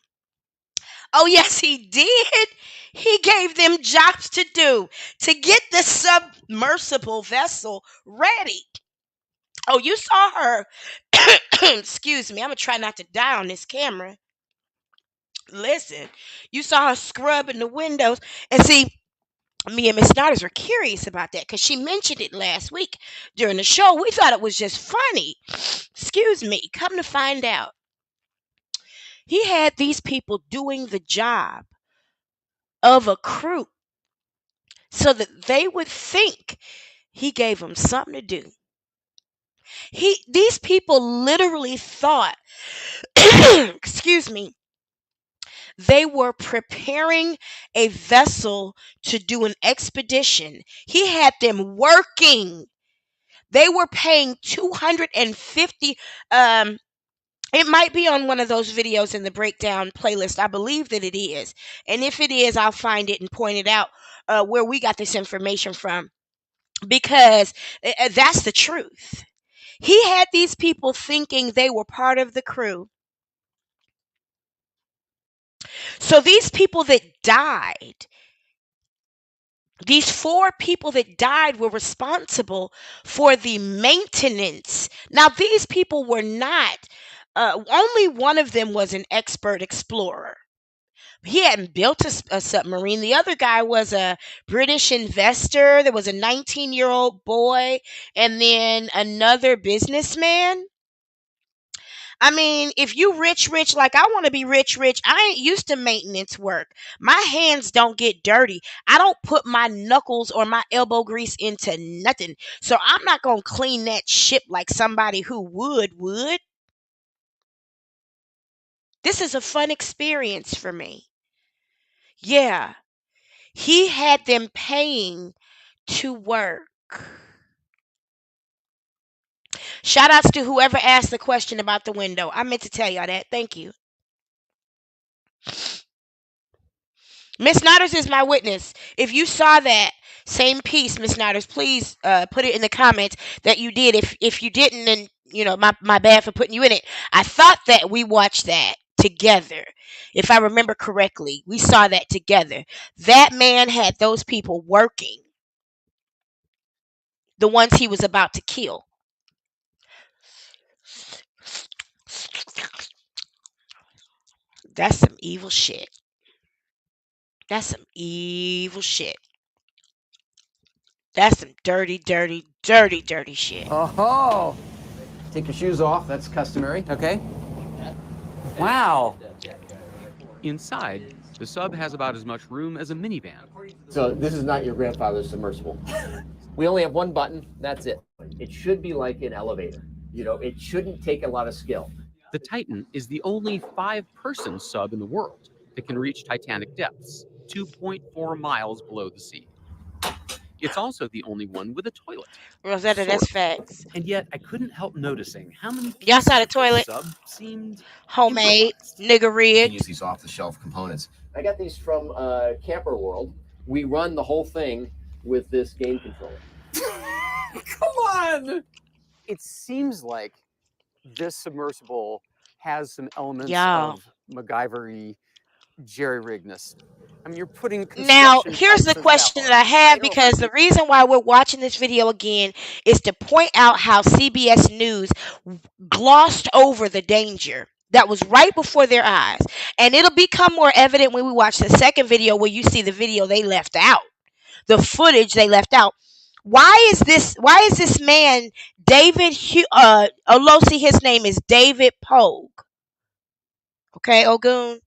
Oh, yes, he did. He gave them jobs to do to get the submersible vessel ready. Oh, you saw her. Excuse me. I'm going to try not to die on this camera. Listen, you saw her scrubbing the windows. And see, me and Miss Snotters were curious about that because she mentioned it last week during the show. We thought it was just funny. Excuse me. Come to find out, he had these people doing the job of a crew so that they would think he gave them something to do. These people literally thought, excuse me, they were preparing a vessel to do an expedition. He had them working. They were paying 250. It might be on one of those videos in the breakdown playlist. I believe that it is. And if it is, I'll find it and point it out where we got this information from. Because that's the truth. He had these people thinking they were part of the crew. So these people that died, these 4 people that died were responsible for the maintenance. Now, these people were not, only one of them was an expert explorer. He hadn't built a submarine. The other guy was a British investor. There was a 19-year-old boy and then another businessman. I mean, if you rich, like I want to be rich, I ain't used to maintenance work. My hands don't get dirty. I don't put my knuckles or my elbow grease into nothing. So I'm not going to clean that ship like somebody who would. This is a fun experience for me. Yeah. He had them paying to work. Shout outs to whoever asked the question about the window. I meant to tell y'all that. Thank you. Miss Nodders is my witness. If you saw that same piece, Miss Nodders, please put it in the comments that you did. If you didn't, then my bad for putting you in it. I thought that we watched that together. If I remember correctly, we saw that together. That man had those people working. The ones he was about to kill. That's some evil shit. That's some evil shit. That's some dirty shit. Oh, take your shoes off. That's customary. Okay. Wow. Inside, the sub has about as much room as a minivan. So this is not your grandfather's submersible. We only have one button. That's it. It should be like an elevator. It shouldn't take a lot of skill. The Titan is the only 5-person sub in the world that can reach Titanic depths, 2.4 miles below the sea. It's also the only one with a toilet. Rosetta, that's facts. And yet, I couldn't help noticing how many Y'all saw the toilet? sub seemed Homemade, nigga You rig. can use these off-the-shelf components. I got these from Camper World. We run the whole thing with this game controller. Come on. It seems like this submersible has some elements Y'all. of MacGyver-y jerry-riggedness. I mean, you're putting Now, construction here's the types of question that valves. I have, don't know if because the reason why we're watching this video again is to point out how CBS News glossed over the danger that was right before their eyes. And it'll become more evident when we watch the second video, where you see the video they left out, the footage they left out. Why is this man David Olosi, his name is David Pogue. Okay, Ogun?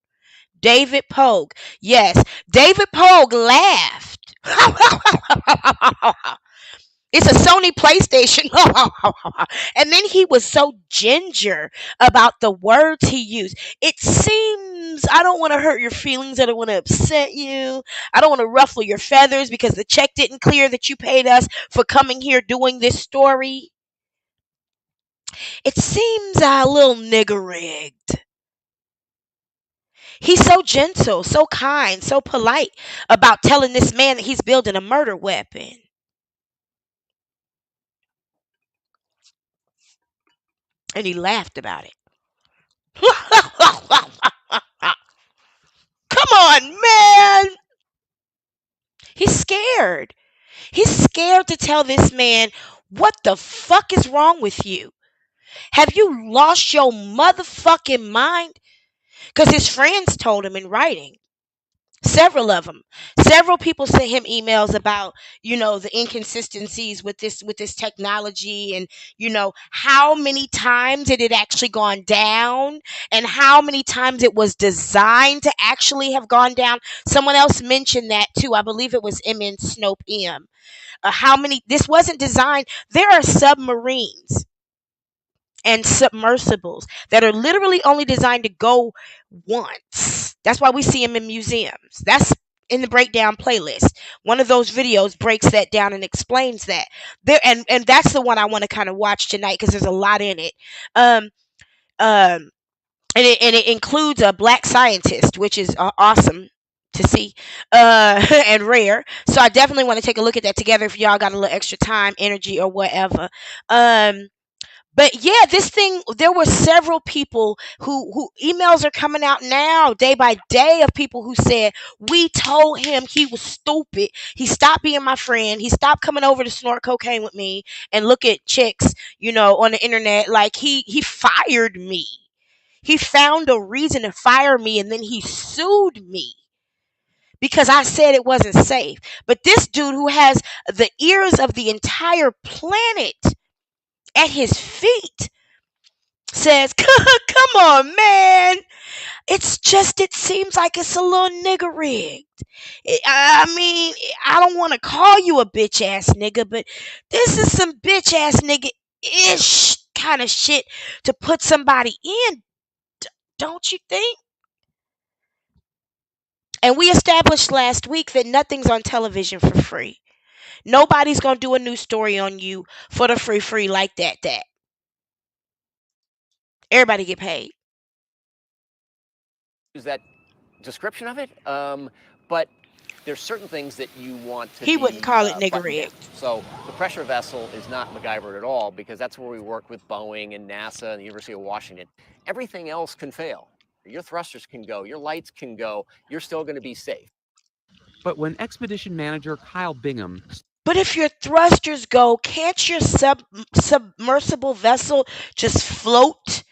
David Pogue. Yes, David Pogue laughed. It's a Sony PlayStation. And then he was so ginger about the words he used. It seems, I don't want to hurt your feelings. I don't want to upset you. I don't want to ruffle your feathers because the check didn't clear that you paid us for coming here doing this story. It seems a little nigger rigged. He's so gentle, so kind, so polite about telling this man that he's building a murder weapon. And he laughed about it. Come on, man. He's scared. He's scared to tell this man, what the fuck is wrong with you? Have you lost your motherfucking mind? Because his friends told him in writing. Several of them. Several people sent him emails about, the inconsistencies with this technology, and, how many times it had actually gone down, and how many times it was designed to actually have gone down. Someone else mentioned that too. I believe it was MN Snope M. How many, this wasn't designed. There are submarines and submersibles that are literally only designed to go once. That's why we see them in museums. That's in the breakdown playlist. One of those videos breaks that down and explains that. There, and that's the one I want to kind of watch tonight, because there's a lot in it. Um, um, and it includes a black scientist, which is awesome to see, and rare. So I definitely want to take a look at that together if y'all got a little extra time, energy, or whatever. But yeah, this thing, there were several people who emails are coming out now, day by day, of people who said, we told him he was stupid. He stopped being my friend. He stopped coming over to snort cocaine with me and look at chicks, on the internet. Like, he fired me. He found a reason to fire me, and then he sued me because I said it wasn't safe. But this dude, who has the ears of the entire planet at his feet, says, come on, man. It seems like it's a little nigger rigged. I mean, I don't want to call you a bitch ass nigga, but this is some bitch ass nigga ish kind of shit to put somebody in, don't you think? And we established last week that nothing's on television for free. Nobody's going to do a new story on you for the free like that. Everybody get paid. use that description of it, but there's certain things that you want to He be, wouldn't call it nigger buttoned down. rigged. So the pressure vessel is not MacGyvered at all, because that's where we work with Boeing and NASA and the University of Washington. Everything else can fail. Your thrusters can go, your lights can go, you're still going to be safe. But when expedition manager Kyle Bingham But if your thrusters go, can't your submersible vessel just float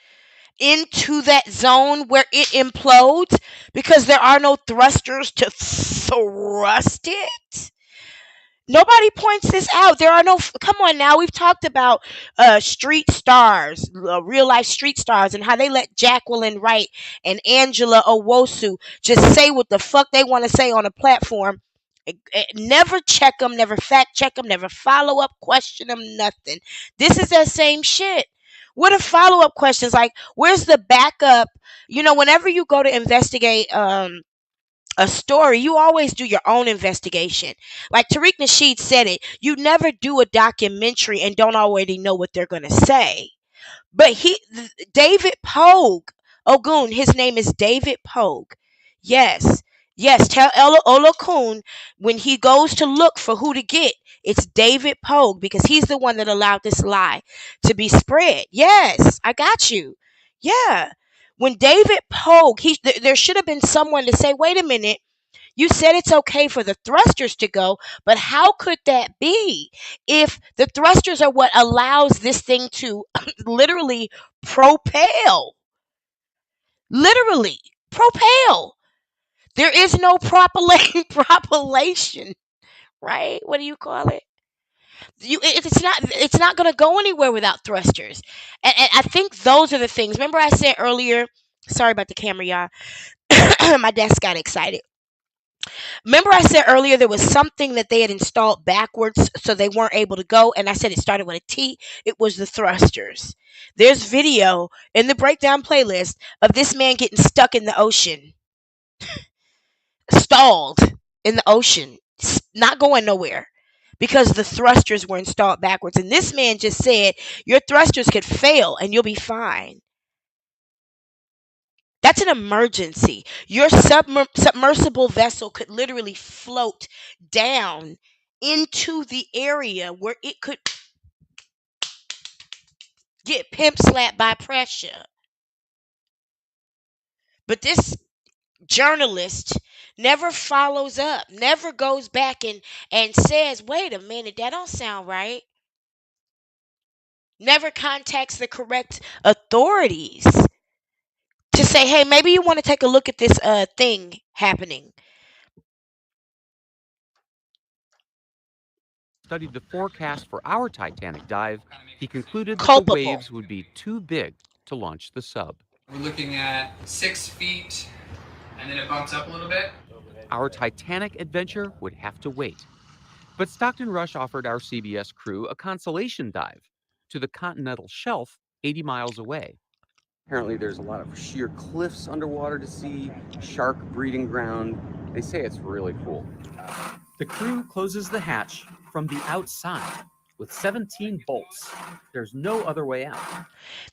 into that zone where it implodes because there are no thrusters to thrust it? Nobody points this out. There are no. Come on now. We've talked about street stars, real life street stars, and how they let Jacqueline Wright and Angela Owosu just say what the fuck they want to say on a platform. Never check them, never fact check them, never follow up question them, nothing. This is that same shit. What are follow up questions like? Where's the backup? Whenever you go to investigate a story, you always do your own investigation. Like Tariq Nasheed said it, you never do a documentary and don't already know what they're going to say. But David Pogue, Ogun, his name is David Pogue. Yes, Yes, tell Ola Kun when he goes to look for who to get, it's David Pogue because he's the one that allowed this lie to be spread. Yes, I got you. Yeah. When David Pogue, there should have been someone to say, wait a minute, you said it's okay for the thrusters to go, but how could that be if the thrusters are what allows this thing to literally propel? Literally propel. There is no propulsion, right? What do you call it? It's not going to go anywhere without thrusters. And I think those are the things. Remember I said earlier, sorry about the camera, y'all. My desk got excited. Remember I said earlier there was something that they had installed backwards so they weren't able to go, and I said it started with a T. It was the thrusters. There's video in the breakdown playlist of this man getting stuck in the ocean, stalled in the ocean, not going nowhere because the thrusters were installed backwards. And this man just said, your thrusters could fail and you'll be fine. That's an emergency. Your submersible vessel could literally float down into the area where it could get pimp slapped by pressure. But this journalist never follows up, never goes back and says, wait a minute, that don't sound right. Never contacts the correct authorities to say, hey, maybe you want to take a look at this thing happening. Studied the forecast for our Titanic dive, he concluded that Culpable. the waves would be too big to launch the sub. We're looking at 6 feet, and then it bumps up a little bit. Our Titanic adventure would have to wait. But Stockton Rush offered our CBS crew a consolation dive to the continental shelf 80 miles away. Apparently there's a lot of sheer cliffs underwater to see, shark breeding ground. They say it's really cool. The crew closes the hatch from the outside with 17 bolts. There's no other way out.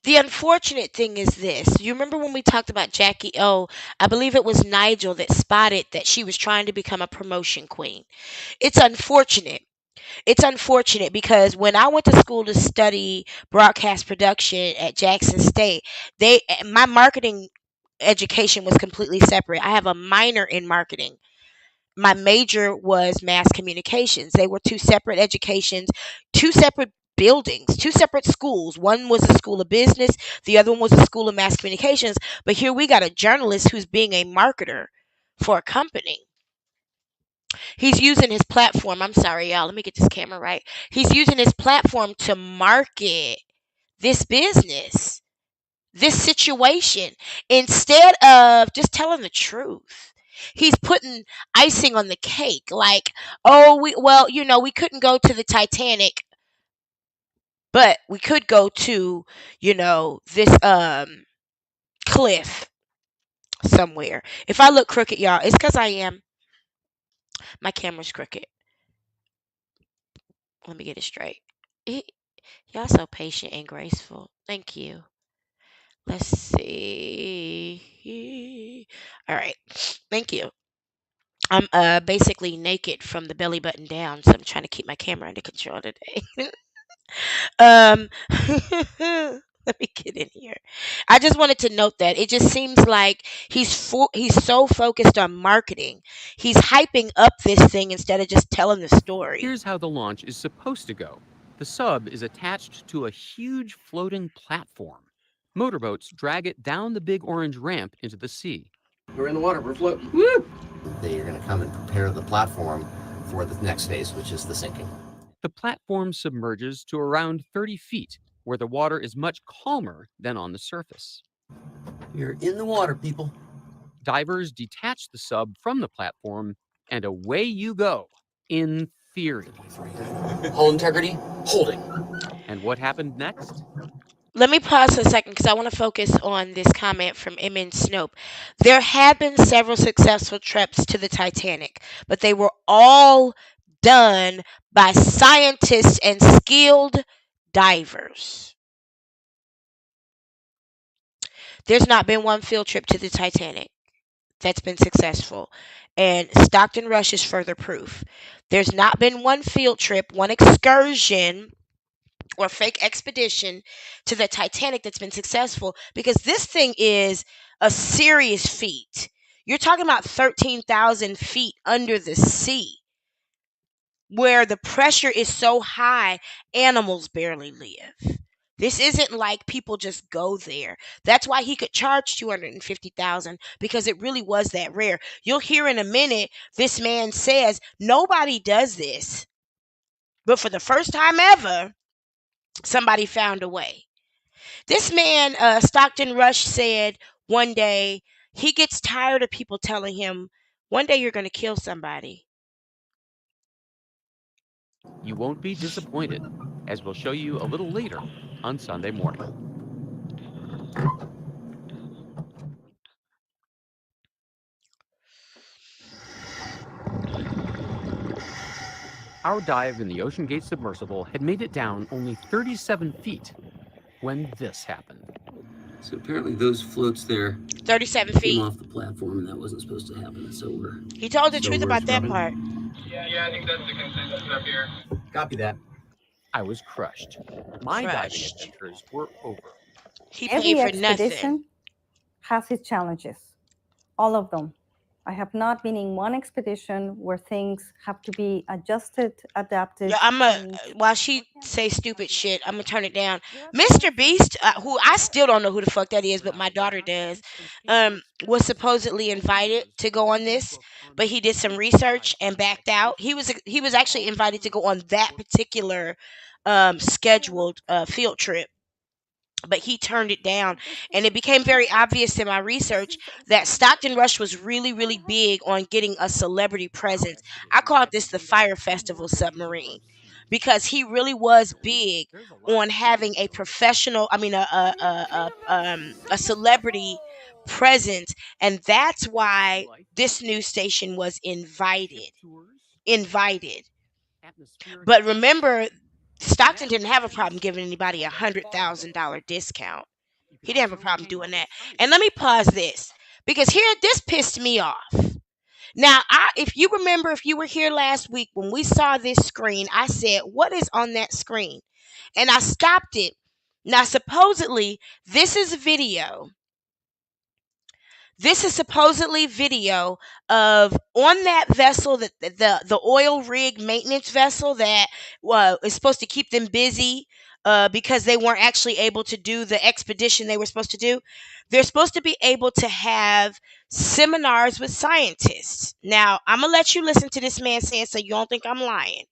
The unfortunate thing is this. You remember when we talked about Jackie O? I believe it was Nigel that spotted that she was trying to become a promotion queen. It's unfortunate. It's unfortunate because when I went to school to study broadcast production at Jackson State, my marketing education was completely separate. I have a minor in marketing. My major was mass communications. They were two separate educations, two separate buildings, two separate schools. One was a school of business, the other one was a school of mass communications. But here we got a journalist who's being a marketer for a company. He's using his platform. I'm sorry, y'all. Let me get this camera right. He's using his platform to market this business, this situation, instead of just telling the truth. He's putting icing on the cake, like, oh, we couldn't go to the Titanic, but we could go to, this cliff somewhere. If I look crooked, y'all, it's because I am. My camera's crooked. Let me get it straight. Y'all so patient and graceful. Thank you. Let's see. All right. Thank you. I'm basically naked from the belly button down, so I'm trying to keep my camera under control today. Let me get in here. I just wanted to note that it just seems like he's so focused on marketing. He's hyping up this thing instead of just telling the story. Here's how the launch is supposed to go. The sub is attached to a huge floating platform. Motorboats drag it down the big orange ramp into the sea. We're in the water, we're floating. Woo! They are going to come and prepare the platform for the next phase, which is the sinking. The platform submerges to around 30 feet, where the water is much calmer than on the surface. You're in the water, people. Divers detach the sub from the platform, and away you go, in theory. Hull integrity, holding. And what happened next? Let me pause for a second because I want to focus on this comment from M.N. Snope. There have been several successful trips to the Titanic, but they were all done by scientists and skilled divers. There's not been one field trip to the Titanic that's been successful. And Stockton Rush is further proof. There's not been one field trip, one excursion, or fake expedition to the Titanic that's been successful, because this thing is a serious feat. You're talking about 13,000 feet under the sea, where the pressure is so high, animals barely live. This isn't like people just go there. That's why he could charge 250,000, because it really was that rare. You'll hear in a minute this man says nobody does this. But for the first time ever, somebody found a way. This man, Stockton Rush, said one day he gets tired of people telling him, one day you're going to kill somebody. You won't be disappointed, as we'll show you a little later on Sunday morning. Our dive in the OceanGate submersible had made it down only 37 feet when this happened. So apparently those floats there 37 came feet. off the platform, and that wasn't supposed to happen. So He told the so truth we're about that scrubbing. part. Yeah, I think that's the consensus up here. Copy that. I was crushed. My diving Crushed. adventures were over. He Every paid for nothing. expedition has its challenges, all of them. I have not been in one expedition where things have to be adjusted, adapted. Yeah, changed, while or she canceled say because stupid of shit, I'm gonna turn it down. There are Mr. some Beast, expeditions who that I have still don't know who the fuck that is, but my daughter does, was supposedly invited to go on this, but he did some research and backed out. He was actually invited to go on that particular scheduled field trip, but he turned it down. And it became very obvious in my research that Stockton Rush was really, really big on getting a celebrity presence. I called this the Fire Festival submarine, because he really was big on having a professional, I mean, a celebrity presence. And that's why this news station was invited. But remember, Stockton didn't have a problem giving anybody $100,000 discount. He didn't have a problem doing that. And let me pause this, because this pissed me off. Now, if you remember, if you were here last week when we saw this screen, I said, "What is on that screen?" And I stopped it. Now, supposedly, this is video. This is supposedly video of on that vessel, that the oil rig maintenance vessel that is supposed to keep them busy, because they weren't actually able to do the expedition they were supposed to do. They're supposed to be able to have seminars with scientists. Now, I'm going to let you listen to this man say it so you don't think I'm lying.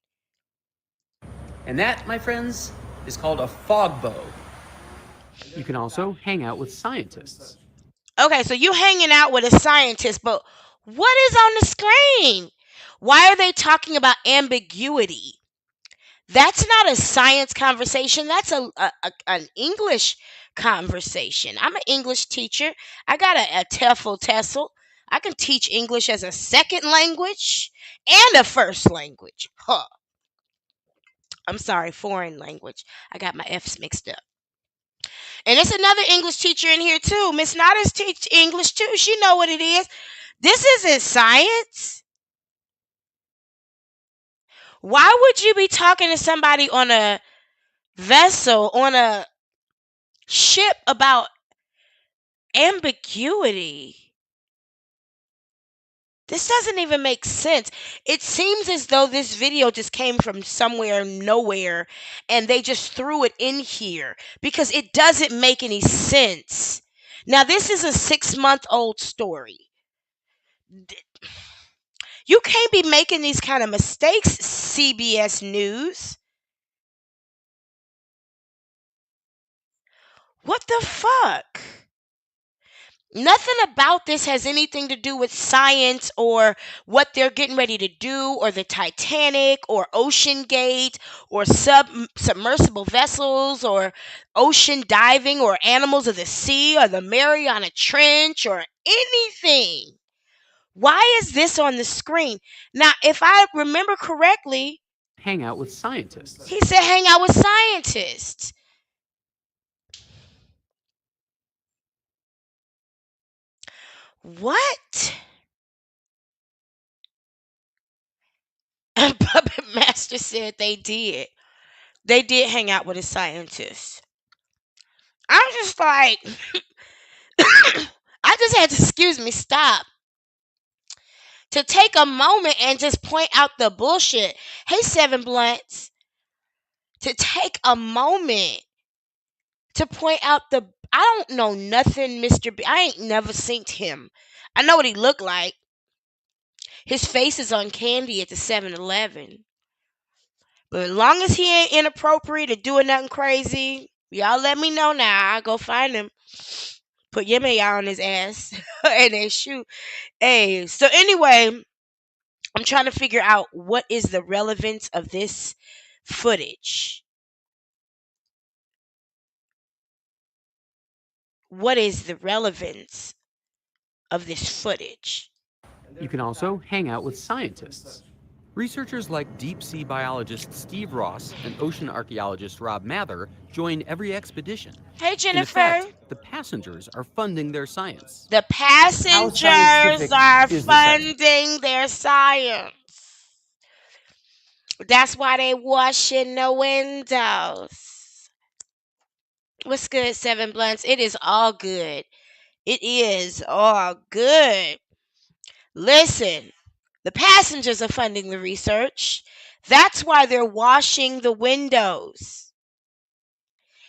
And that, my friends, is called a fog bow. You can also hang out with scientists. Okay, so you hanging out with a scientist, but what is on the screen? Why are they talking about ambiguity? That's not a science conversation. That's an English conversation. I'm an English teacher. I got a TEFL TESOL. I can teach English as a second language and a first language. Huh. I'm sorry, foreign language. I got my F's mixed up. And it's another English teacher in here too. Miss Nada's teach English too. She know what it is. This isn't science. Why would you be talking to somebody on a vessel, on a ship, about ambiguity? This doesn't even make sense. It seems as though this video just came from somewhere, nowhere, and they just threw it in here, because it doesn't make any sense. Now, this is a 6-month-old story. You can't be making these kind of mistakes, CBS News. What the fuck? Nothing about this has anything to do with science or what they're getting ready to do, or the Titanic, or Ocean Gate, or submersible vessels, or ocean diving, or animals of the sea, or the Mariana Trench, or anything. Why is this on the screen? Now, if I remember correctly, Hang out with scientists. he said hang out with scientists. What? Puppet Master said they did. They did hang out with a scientist. I'm just like, I just had to, excuse me, stop to take a moment and just point out the bullshit. Hey, Seven Blunts, to take a moment to point out the. I don't know nothing, Mr. B. I ain't never seen him. I know what he looked like. His face is on candy at the 7-Eleven. But as long as he ain't inappropriate or doing nothing crazy, y'all let me know now. I'll go find him. Put Yeme on his ass and then shoot. Hey, so anyway, I'm trying to figure out what is the relevance of this footage. What is the relevance of this footage? You can also hang out with scientists. Researchers like deep-sea biologist Steve Ross and ocean archaeologist Rob Mather join every expedition. Hey, In Jennifer. effect, the passengers are funding their science. The passengers scientific are is this funding their science. That's why they washing the windows. What's good, Seven Blunts? It is all good. It is all good. Listen, the passengers are funding the research. That's why they're washing the windows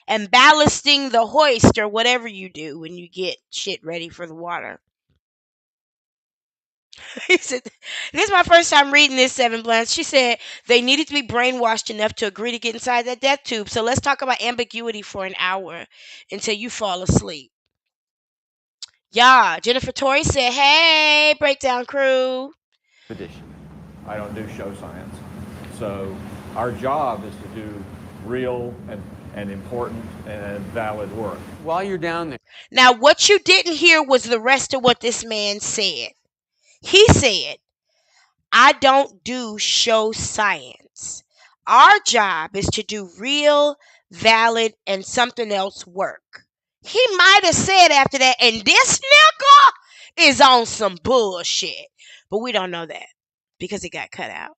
and ballasting the hoist or whatever you do when you get shit ready for the water. He said, this is my first time reading this, Seven Blunts. She said they needed to be brainwashed enough to agree to get inside that death tube. So let's talk about ambiguity for an hour until you fall asleep. Yeah, Jennifer Torrey said, hey, breakdown crew. Expedition. I don't do show science. So our job is to do real and important and valid work. While you're down there. Now, what you didn't hear was the rest of what this man said. He said, I don't do show science. Our job is to do real, valid, and something else work. He might have said after that, and this nigga is on some bullshit. But we don't know that because it got cut out.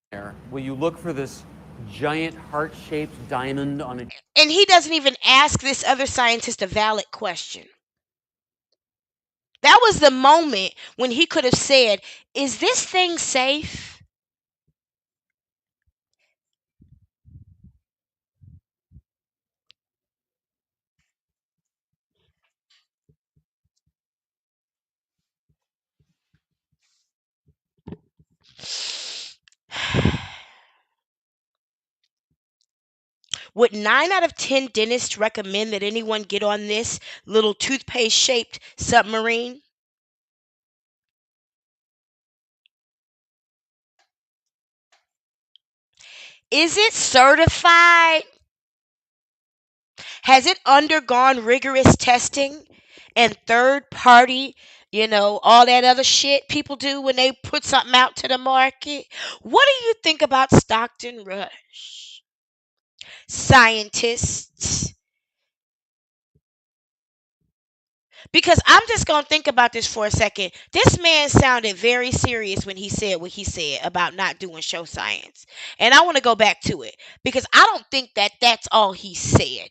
Will you look for this giant heart-shaped diamond on a... And he doesn't even ask this other scientist a valid question. That was the moment when he could have said, is this thing safe? Would 9 out of 10 dentists recommend that anyone get on this little toothpaste-shaped submarine? Is it certified? Has it undergone rigorous testing and third party, all that other shit people do when they put something out to the market? What do you think about Stockton Rush? Scientists. Because I'm just going to think about this for a second. This man sounded very serious when he said what he said about not doing show science. And I want to go back to it because I don't think that that's all he said.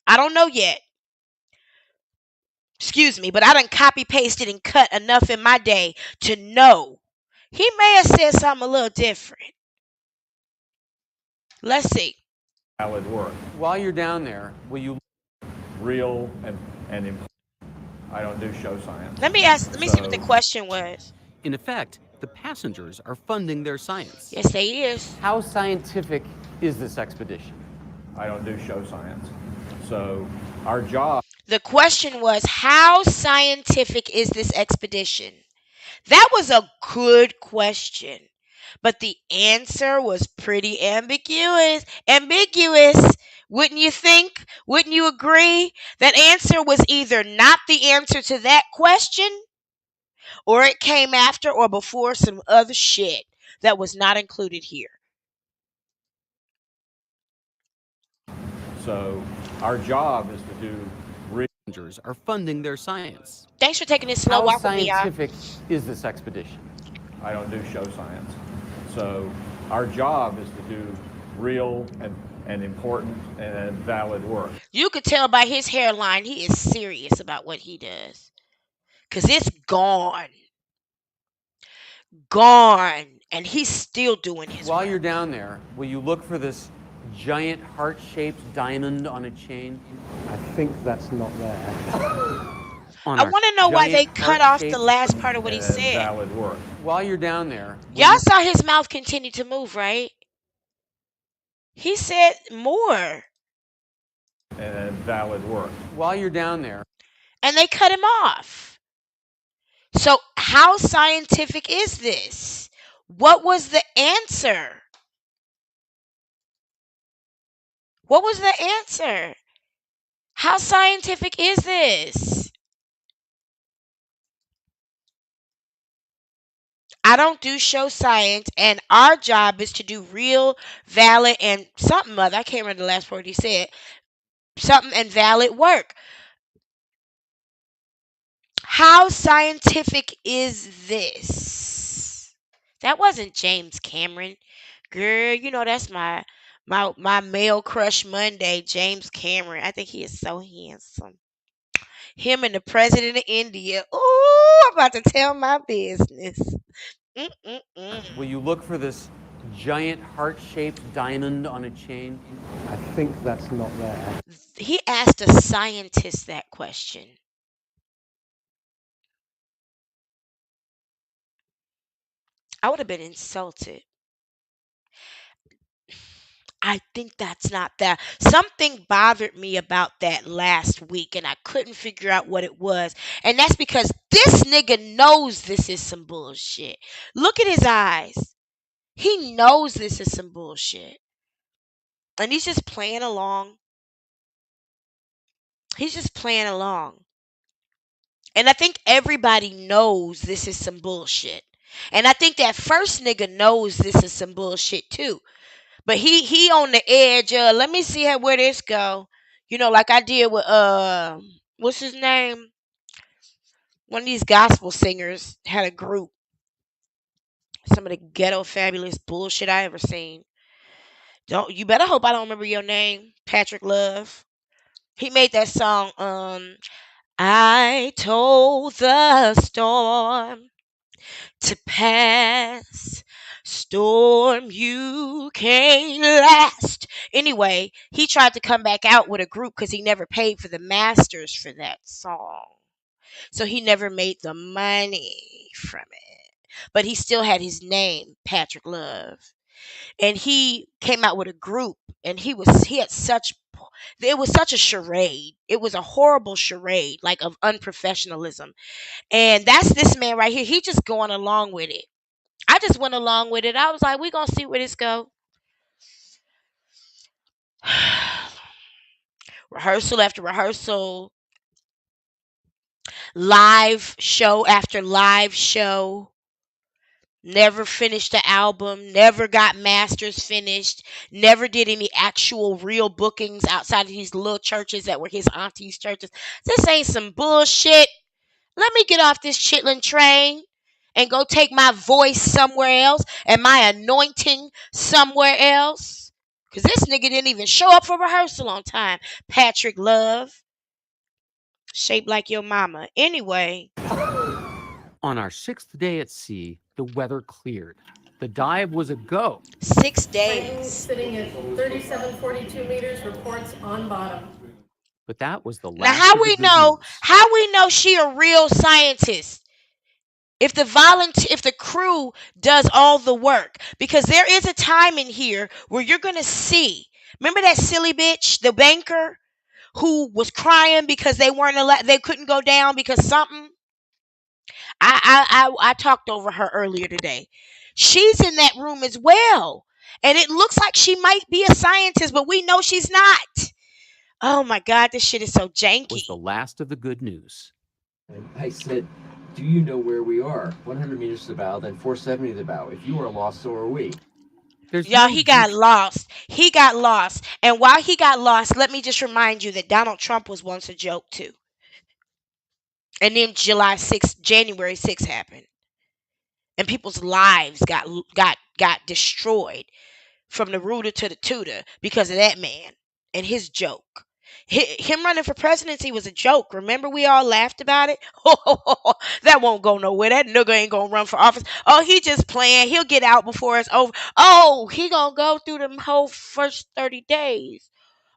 I don't know yet. Excuse me, but I done copy pasted and cut enough in my day to know. He may have said something a little different. Let's see. Valid work. While you're down there, will you... Real and important. I don't do show science. Let me see what the question was. In effect, the passengers are funding their science. Yes, they is. How scientific is this expedition? I don't do show science. So our job... The question was, how scientific is this expedition? That was a good question. But the answer was pretty ambiguous. Wouldn't you think? Wouldn't you agree? That answer was either not the answer to that question, or it came after or before some other shit that was not included here. So our job is to do Passengers are funding their science. Thanks for taking this slow walk with me, y'all. How scientific is this expedition? I don't do show science. So our job is to do real and important and valid work. You could tell by his hairline he is serious about what he does. Because it's gone. Gone. And he's still doing his While work. you're down there, will you look for this giant heart-shaped diamond on a chain? I think that's not there. I want to know why they cut off the last part of what he said. Valid work. While you're down there, Y'all saw his mouth continue to move, right? He said more. And valid work. While you're down there. And they cut him off. So how scientific is this? What was the answer? What was the answer? How scientific is this? I don't do show science, and our job is to do real, valid, and something other. I can't remember the last word he said. Something and valid work. How scientific is this? That wasn't James Cameron. Girl, you know that's my male crush Monday, James Cameron. I think he is so handsome. Him and the president of India. Ooh, I'm about to tell my business. Will you look for this giant heart-shaped diamond on a chain? I think that's not there. He asked a scientist that question. I would have been insulted. I think that's not that. Something bothered me about that last week, and I couldn't figure out what it was. And that's because this nigga knows this is some bullshit. Look at his eyes. He knows this is some bullshit. And he's just playing along. He's just playing along. And I think everybody knows this is some bullshit. And I think that first nigga knows this is some bullshit too. But he on the edge. Let me see where this go. You know, like I did with what's his name? One of these gospel singers had a group. Some of the ghetto fabulous bullshit I ever seen. You better hope I don't remember your name, Patrick Love. He made that song. I told the storm to pass. Storm, you can't last. Anyway, he tried to come back out with a group because he never paid for the masters for that song. So he never made the money from it. But he still had his name, Patrick Love. And he came out with a group, and it was such a charade. It was a horrible charade, like of unprofessionalism. And that's this man right here. He just going along with it. I just went along with it. I was like, we gonna see where this go. Rehearsal after rehearsal. Live show after live show. Never finished the album. Never got masters finished. Never did any actual real bookings outside of these little churches that were his auntie's churches. This ain't some bullshit. Let me get off this chitlin train and go take my voice somewhere else and my anointing somewhere else. Because this nigga didn't even show up for rehearsal on time. Patrick Love. Shaped like your mama. Anyway. On our 6th day at sea, the weather cleared. The dive was a go. 6 days. Sitting at 3742 meters, reports on bottom. But that was the last. Now how we know she a real scientist? If the crew does all the work, because there is a time in here where you're gonna see. Remember that silly bitch, the banker, who was crying because they couldn't go down because something. I talked over her earlier today. She's in that room as well, and it looks like she might be a scientist, but we know she's not. Oh my God, this shit is so janky. Was the last of the good news. I said, do you know where we are? 100 meters to the bow, then 470 to the bow. If you are lost, so are we. He got lost. He got lost. And while he got lost, let me just remind you that Donald Trump was once a joke too. And then January 6th happened. And people's lives got got destroyed from the rooter to the tutor because of that man and his joke. Him running for presidency was a joke. Remember, we all laughed about it. That won't go nowhere. That nigga ain't gonna run for office. Oh, he just playing. He'll get out before it's over. Oh, he gonna go through the whole first 30 days.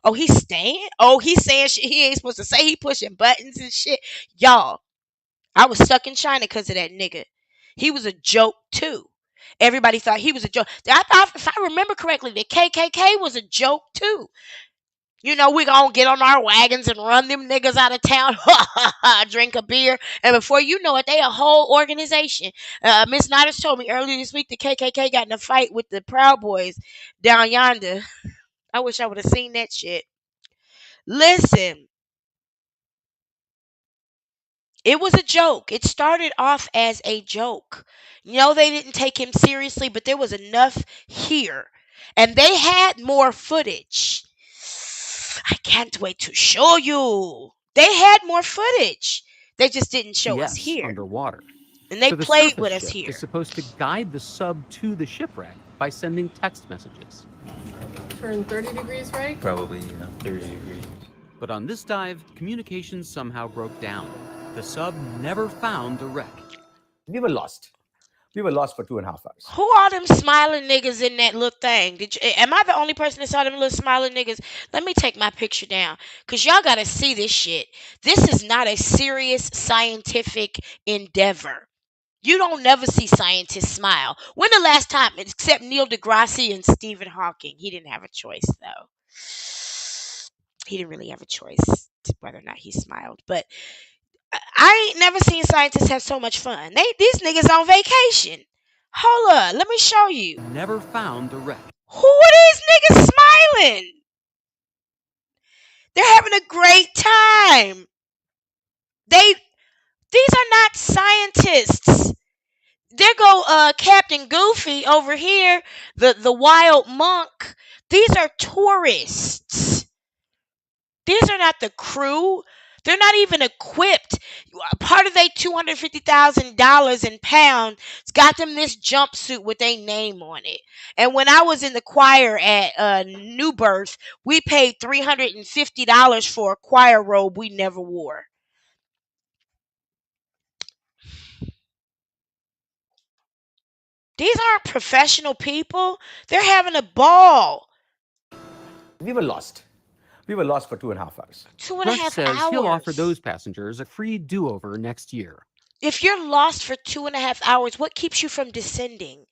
Oh, he's staying. Oh, he's saying shit he ain't supposed to say. He pushing buttons and shit. Y'all, I was stuck in China because of that nigga. He was a joke too. Everybody thought he was a joke. If I remember correctly, the KKK was a joke too. You know, we gonna get on our wagons and run them niggas out of town, drink a beer, and before you know it, they a whole organization. Miss Niders told me earlier this week the KKK got in a fight with the Proud Boys down yonder. I wish I would have seen that shit. Listen, it was a joke. It started off as a joke. You know, they didn't take him seriously, but there was enough here. And they had more footage. I can't wait to show you. They had more footage. They just didn't show us here. Underwater. And they So the played surface with us ship here. is supposed to guide the sub to the shipwreck by sending text messages. Turn 30 degrees right? Probably, 30 degrees. But on this dive, communications somehow broke down. The sub never found the wreck. We were lost. We were lost for 2.5 hours. Who are them smiling niggas in that little thing? Am I the only person that saw them little smiling niggas? Let me take my picture down, because y'all got to see this shit. This is not a serious scientific endeavor. You don't never see scientists smile. When the last time, except Neil deGrasse and Stephen Hawking? He didn't have a choice, though. He didn't really have a choice whether or not he smiled. But I ain't never seen scientists have so much fun. These niggas on vacation. Hold up, let me show you. Never found the wreck. Who are these niggas smiling? They're having a great time. These are not scientists. There go Captain Goofy over here, the wild monk. These are tourists. These are not the crew. They're not even equipped. Part of their $250,000 in pounds got them this jumpsuit with their name on it. And when I was in the choir at New Birth, we paid $350 for a choir robe we never wore. These aren't professional people. They're having a ball. We were lost. We were lost for 2.5 hours. 2.5 Rush says hours. he'll offer those passengers a free do-over next year. If you're lost for 2.5 hours, what keeps you from descending?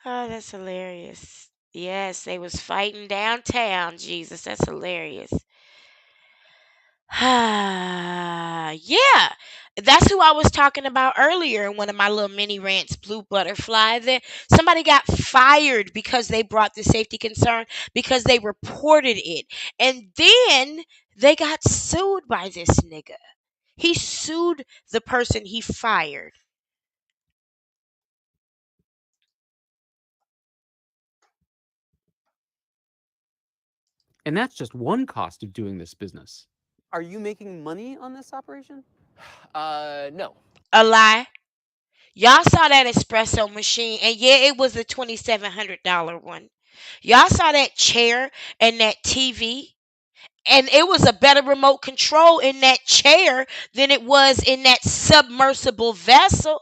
Oh, that's hilarious. Yes, they was fighting downtown, Jesus. That's hilarious. Yeah, that's who I was talking about earlier in one of my little mini rants, Blue Butterfly. That somebody got fired because they brought the safety concern because they reported it. And then they got sued by this nigga. He sued the person he fired. And that's just one cost of doing this business. Are you making money on this operation? No. A lie. Y'all saw that espresso machine, and yeah, it was the $2,700 one. Y'all saw that chair and that TV, and it was a better remote control in that chair than it was in that submersible vessel.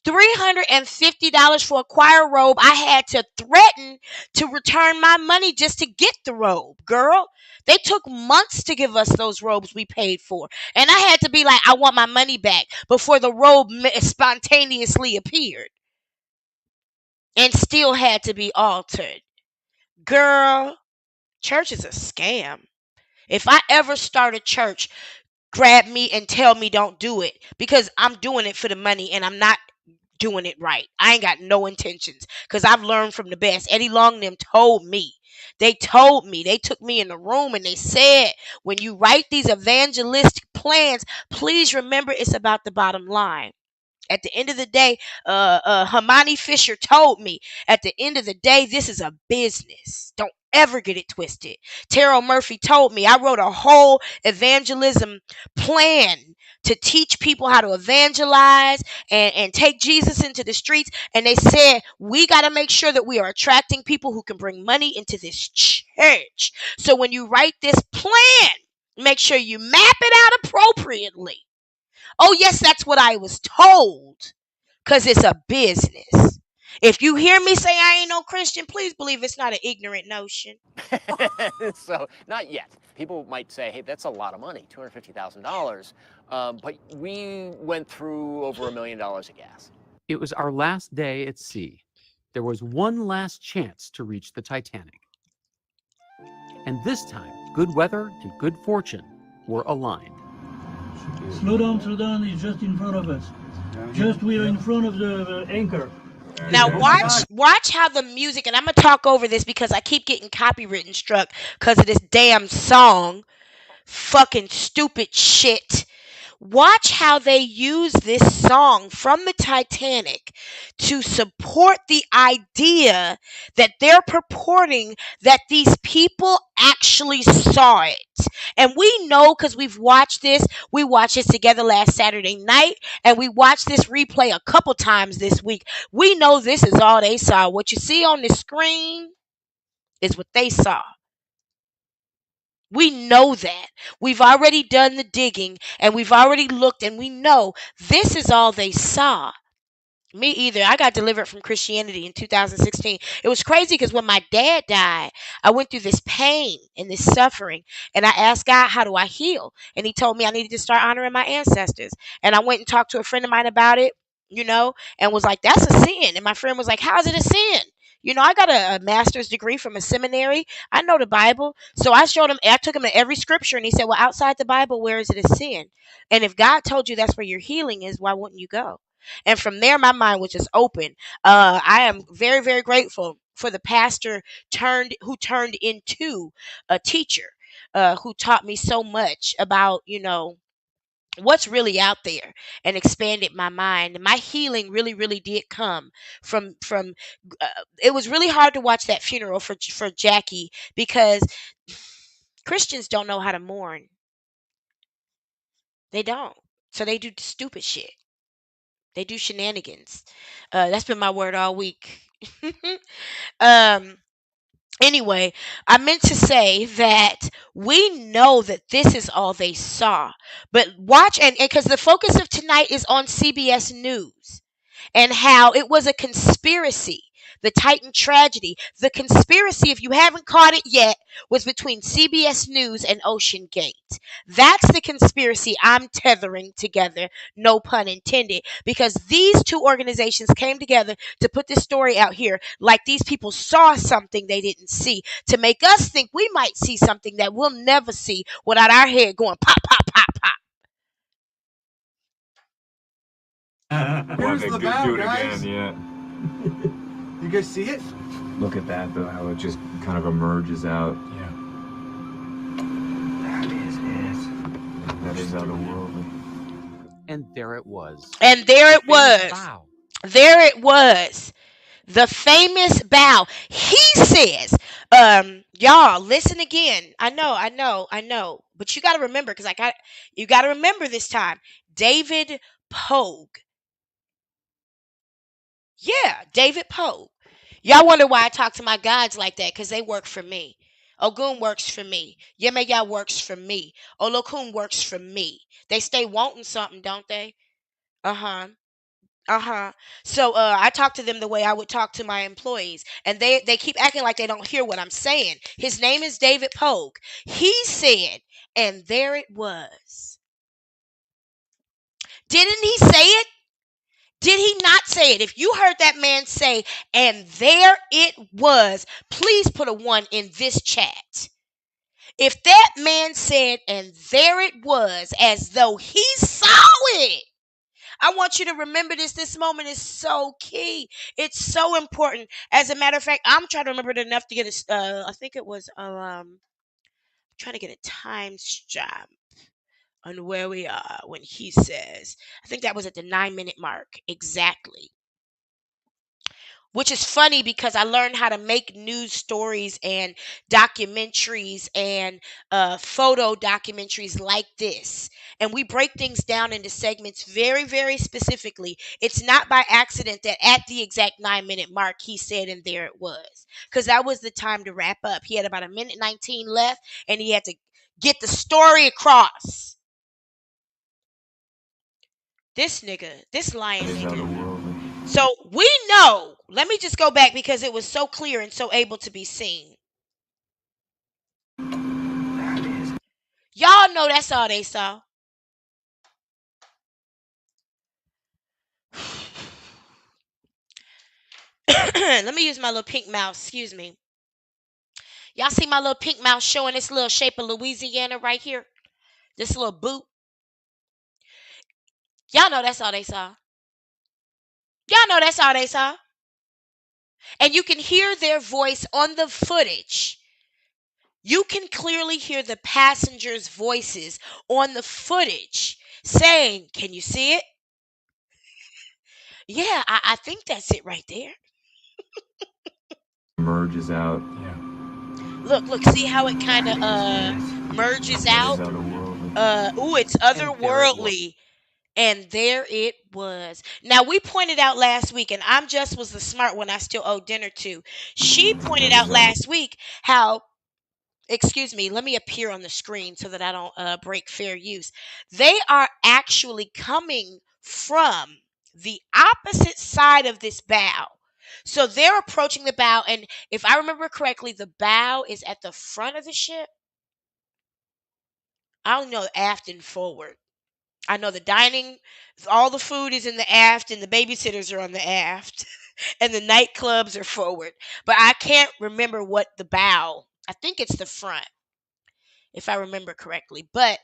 $350 for a choir robe. I had to threaten to return my money just to get the robe, girl. They took months to give us those robes we paid for. And I had to be like, I want my money back before the robe spontaneously appeared. And still had to be altered. Girl, church is a scam. If I ever start a church, grab me and tell me don't do it, because I'm doing it for the money and I'm not doing it right. I ain't got no intentions, because I've learned from the best. Eddie Long them told me. They told me. They took me in the room and they said, when you write these evangelistic plans, please remember it's about the bottom line. At the end of the day, Hermione Fisher told me, at the end of the day, this is a business. Don't ever get it twisted. Terrell Murphy told me I wrote a whole evangelism plan to teach people how to evangelize and take Jesus into the streets. And they said, we got to make sure that we are attracting people who can bring money into this church. So when you write this plan, make sure you map it out appropriately. Oh, yes, that's what I was told, because it's a business. If you hear me say I ain't no Christian, please believe it's not an ignorant notion. So, not yet. People might say, hey, that's a lot of money, $250,000. But we went through over $1 million of gas. It was our last day at sea. There was one last chance to reach the Titanic. And this time, good weather and good fortune were aligned. Slow down, it's just in front of us. Just we are in front of the anchor. Now watch how the music, and I'm gonna talk over this because I keep getting copywritten struck because of this damn song. Fucking stupid shit. Watch how they use this song from the Titanic to support the idea that they're purporting that these people actually saw it. And we know, because we've watched this. We watched this together last Saturday night, and we watched this replay a couple times this week. We know this is all they saw. What you see on the screen is what they saw. We know that. We've already done the digging, and we've already looked, and we know this is all they saw. Me either. I got delivered from Christianity in 2016. It was crazy because when my dad died, I went through this pain and this suffering, and I asked God, how do I heal? And he told me I needed to start honoring my ancestors. And I went and talked to a friend of mine about it, and was like, that's a sin. And my friend was like, how is it a sin? I got a master's degree from a seminary. I know the Bible. So I took him to every scripture, and he said, well, outside the Bible, where is it a sin? And if God told you that's where your healing is, why wouldn't you go? And from there, my mind was just open. I am very, very grateful for the pastor who turned into a teacher, who taught me so much about, what's really out there, and expanded my mind. My healing really, really did come from. It was really hard to watch that funeral for Jackie, because Christians don't know how to mourn. They don't. So they do stupid shit. They do shenanigans. That's been my word all week. Anyway, I meant to say that we know that this is all they saw. But watch, and because the focus of tonight is on CBS News and how it was a conspiracy. The Titan tragedy. The conspiracy, if you haven't caught it yet, was between CBS News and Ocean Gate. That's the conspiracy I'm tethering together, no pun intended, because these two organizations came together to put this story out here like these people saw something they didn't see, to make us think we might see something that we'll never see without our head going pop, pop, pop, pop. Here's the bow, guys. Yeah. You guys see it? Look at that, though, how it just kind of emerges out. Yeah. That is it. That is otherworldly. And there it was. And there it was. Wow. There it was. The famous bow. He says, y'all, listen again. I know. But you got to remember, because you got to remember this time. David Pogue. Yeah, David Pogue. Y'all wonder why I talk to my guides like that, because they work for me. Ogun works for me. Yemeya works for me. Olokun works for me. They stay wanting something, don't they? Uh-huh. So I talk to them the way I would talk to my employees, and they keep acting like they don't hear what I'm saying. His name is David Pogue. He said, and there it was. Didn't he say it? Did he not say it? If you heard that man say, and there it was, please put a 1 in this chat. If that man said, and there it was, as though he saw it, I want you to remember this. This moment is so key. It's so important. As a matter of fact, I'm trying to remember it enough to get I think it was, trying to get a time stamp on where we are when he says, I think that was at the 9-minute mark. Exactly. which is funny because I learned how to make news stories and documentaries and photo documentaries like this. And we break things down into segments very, very specifically. It's not by accident that at the exact 9-minute mark, he said, and there it was. Because that was the time to wrap up. He had about a minute 19 left, and he had to get the story across. This nigga, this lion nigga. So we know, let me just go back because it was so clear and so able to be seen. Y'all know that's all they saw. Let me use my little pink mouse. Excuse me. Y'all see my little pink mouse showing this little shape of Louisiana right here? This little boot. Y'all know that's all they saw. Y'all know that's all they saw. And you can hear their voice on the footage. You can clearly hear the passengers' voices on the footage saying, can you see it? Yeah, I think that's it right there. Merges out. Look, see how it kind of merges out? It's otherworldly. And there it was. Now, we pointed out last week, and I'm just was the smart one I still owe dinner to. She pointed out last week how, excuse me, let me appear on the screen so that I don't break fair use. They are actually coming from the opposite side of this bow. So they're approaching the bow, and if I remember correctly, the bow is at the front of the ship. I don't know aft and forward. I know the dining, all the food is in the aft, and the babysitters are on the aft, and the nightclubs are forward. But I can't remember what the bow. I think it's the front, if I remember correctly. But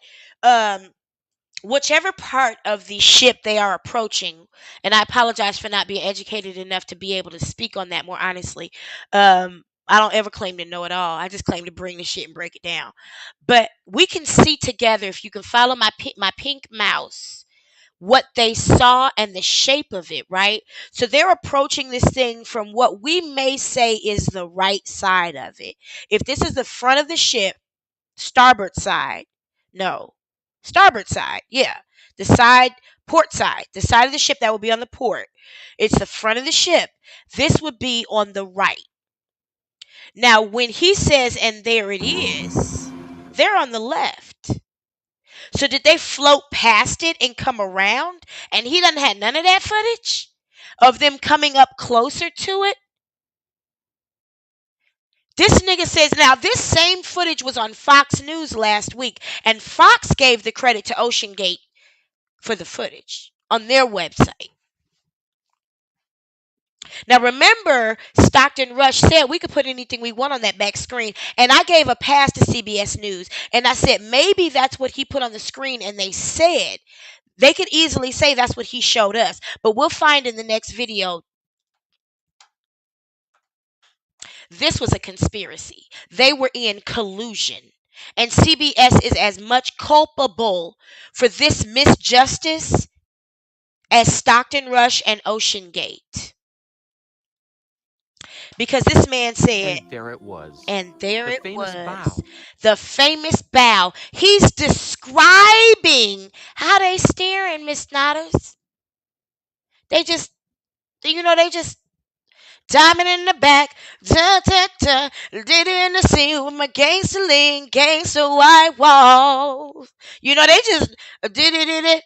whichever part of the ship they are approaching, and I apologize for not being educated enough to be able to speak on that more honestly. I don't ever claim to know it all. I just claim to bring the shit and break it down. But we can see together, if you can follow my pink mouse, what they saw and the shape of it, right? So they're approaching this thing from what we may say is the right side of it. If this is the front of the ship, starboard side, no, starboard side, yeah, the side, port side, the side of the ship that will be on the port, it's the front of the ship. This would be on the right. Now, when he says, and there it is, they're on the left. So did they float past it and come around? And he doesn't have none of that footage of them coming up closer to it? This nigga says, now this same footage was on Fox News last week, and Fox gave the credit to Ocean Gate for the footage on their website. Now remember, Stockton Rush said we could put anything we want on that back screen, and I gave a pass to CBS News, and I said maybe that's what he put on the screen, and they said they could easily say that's what he showed us, but we'll find in the next video. This was a conspiracy. They were in collusion. And CBS is as much culpable for this misjustice as Stockton Rush and Ocean Gate. Because this man said, and there it was. And there The it famous was. bow. The famous bow. He's describing how they staring, Miss Notters. They just, they just diamond in the back, da da da, did it in the scene with my gangster lean, gangster white walls. They just did it.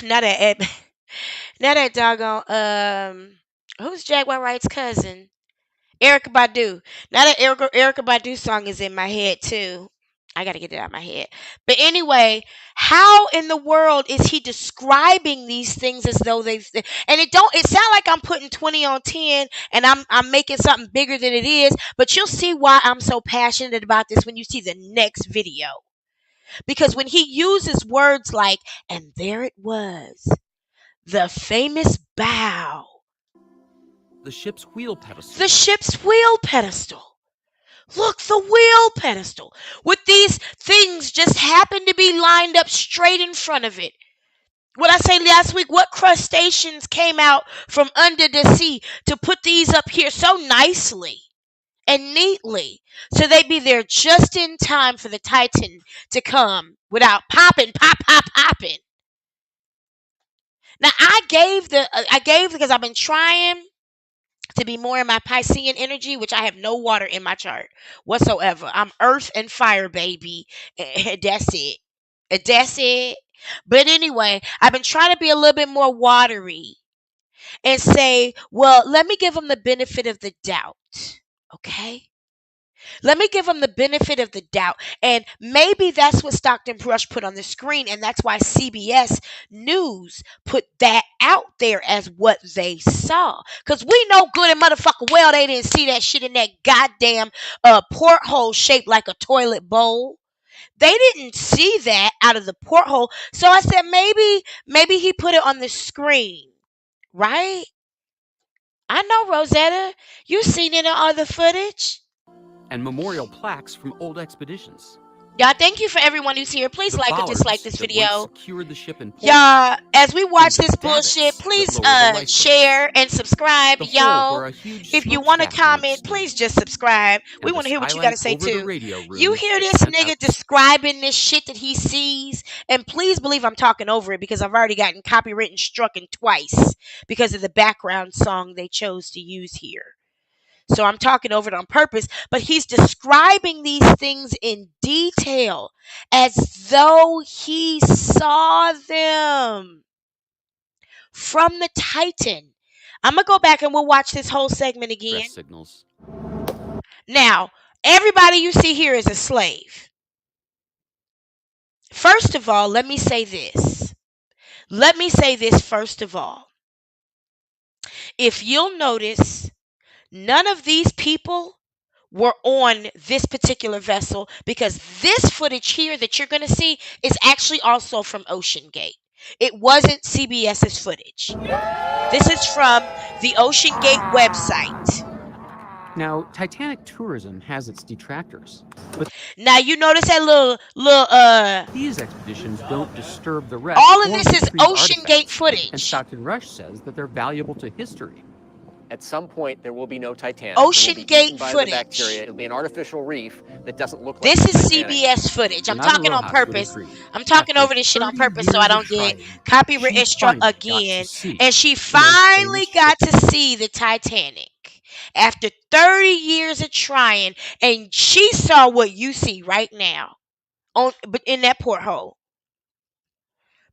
Now that doggone who's Jaguar Wright's cousin? Erica Badu. Now that Erica Badu song is in my head too. I got to get it out of my head. But anyway, how in the world is he describing these things as though they've, and it sound like I'm putting 20 on 10 and I'm making something bigger than it is, but you'll see why I'm so passionate about this when you see the next video. Because when he uses words like, and there it was, the famous bow. The ship's wheel pedestal. The ship's wheel pedestal. Look, the wheel pedestal with these things just happen to be lined up straight in front of it. What I say last week, what crustaceans came out from under the sea to put these up here so nicely and neatly so they'd be there just in time for the Titan to come without popping. Now I gave because I've been trying to be more in my Piscean energy, which I have no water in my chart whatsoever. I'm earth and fire, baby. That's it. That's it. But anyway, I've been trying to be a little bit more watery and say, well, let me give them the benefit of the doubt. Okay? Let me give them the benefit of the doubt. And maybe that's what Stockton Rush put on the screen. And that's why CBS News put that out there as what they saw. Because we know good and motherfucker well they didn't see that shit in that goddamn porthole shaped like a toilet bowl. They didn't see that out of the porthole. So I said, maybe he put it on the screen. Right? I know, Rosetta. You seen it in all the footage. And memorial plaques from old expeditions. Y'all, thank you for everyone who's here. Please The like or dislike bollards this that video. once secured the ship in port, Y'all, as we watch and this the bullshit, davits please that lower the lifeboats. share and subscribe, The hole y'all. where a huge If you smokestack want to once comment, stood. please just subscribe. We And want the to hear what you got to skylight say over the too. radio room You hear that this sent nigga out describing this shit that he sees, and please believe I'm talking over it because I've already gotten copywritten strucken twice because of the background song they chose to use here. So I'm talking over it on purpose, but he's describing these things in detail as though he saw them from the Titan. I'm going to go back and we'll watch this whole segment again. stress signals. Now, everybody you see here is a slave. First of all, let me say this. First of all. If you'll notice, none of these people were on this particular vessel because this footage here that you're going to see is actually also from Ocean Gate. It wasn't CBS's footage. This is from the Ocean Gate website. Now, Titanic tourism has its detractors, but now you notice that little these expeditions don't disturb the wreck. all of or this is retrieve Ocean artifacts. Gate footage. And Stockton Rush says that they're valuable to history. At some point, there will be no Titanic. Ocean Gate by footage. The bacteria. It'll be an artificial reef that doesn't look like this is Titanic. CBS footage. I'm talking on purpose. I'm talking After over this shit on 30 purpose so I years don't of get trying, copyright she struck finally got to again. see And she the most finally famous got to see the Titanic after 30 years of trying, and she saw what you see right now in that porthole.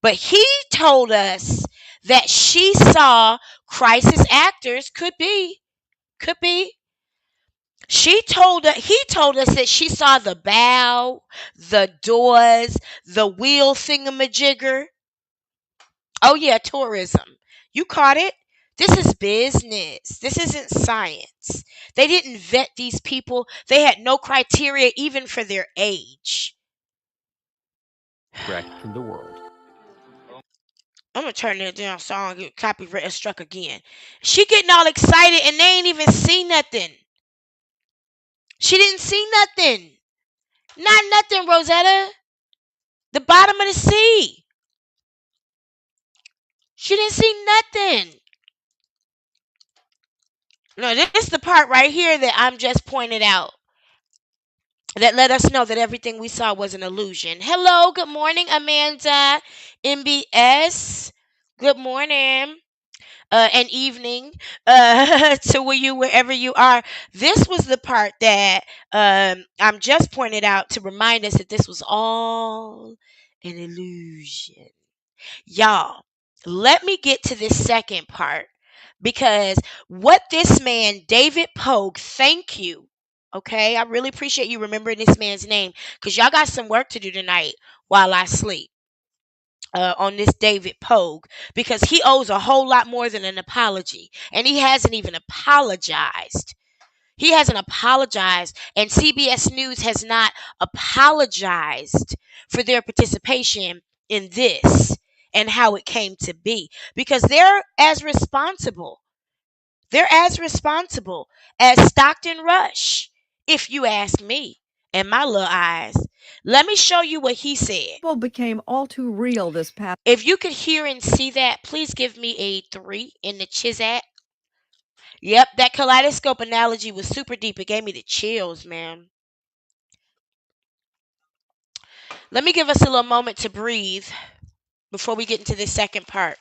But he told us that she saw crisis actors. Could be. He told us that she saw the bow, the doors, the wheel thingamajigger. Oh yeah, tourism. You caught it. This is business. This isn't science. They didn't vet these people. They had no criteria even for their age. wreck in the world. I'm gonna turn it down so I don't get copyright struck again. She getting all excited and they ain't even seen nothing. She didn't see nothing. Not nothing, Rosetta. The bottom of the sea. She didn't see nothing. No, this is the part right here that I'm just pointing out. That let us know that everything we saw was an illusion. Hello, good morning, Amanda. MBS. Good morning. And evening to wherever you are. This was the part that I'm just pointed out to remind us that this was all an illusion. Y'all, let me get to this second part because what this man, David Pogue, thank you. Okay, I really appreciate you remembering this man's name because y'all got some work to do tonight while I sleep. On this David Pogue because he owes a whole lot more than an apology, and he hasn't even apologized. He hasn't apologized, and CBS News has not apologized for their participation in this and how it came to be because they're as responsible. They're as responsible as Stockton Rush if you ask me and my little eyes. Let me show you what he said. People became all too real this past. If you could hear and see that, please give me a 3 in the Chizat. Yep, that kaleidoscope analogy was super deep. It gave me the chills, man. Let me give us a little moment to breathe before we get into the second part.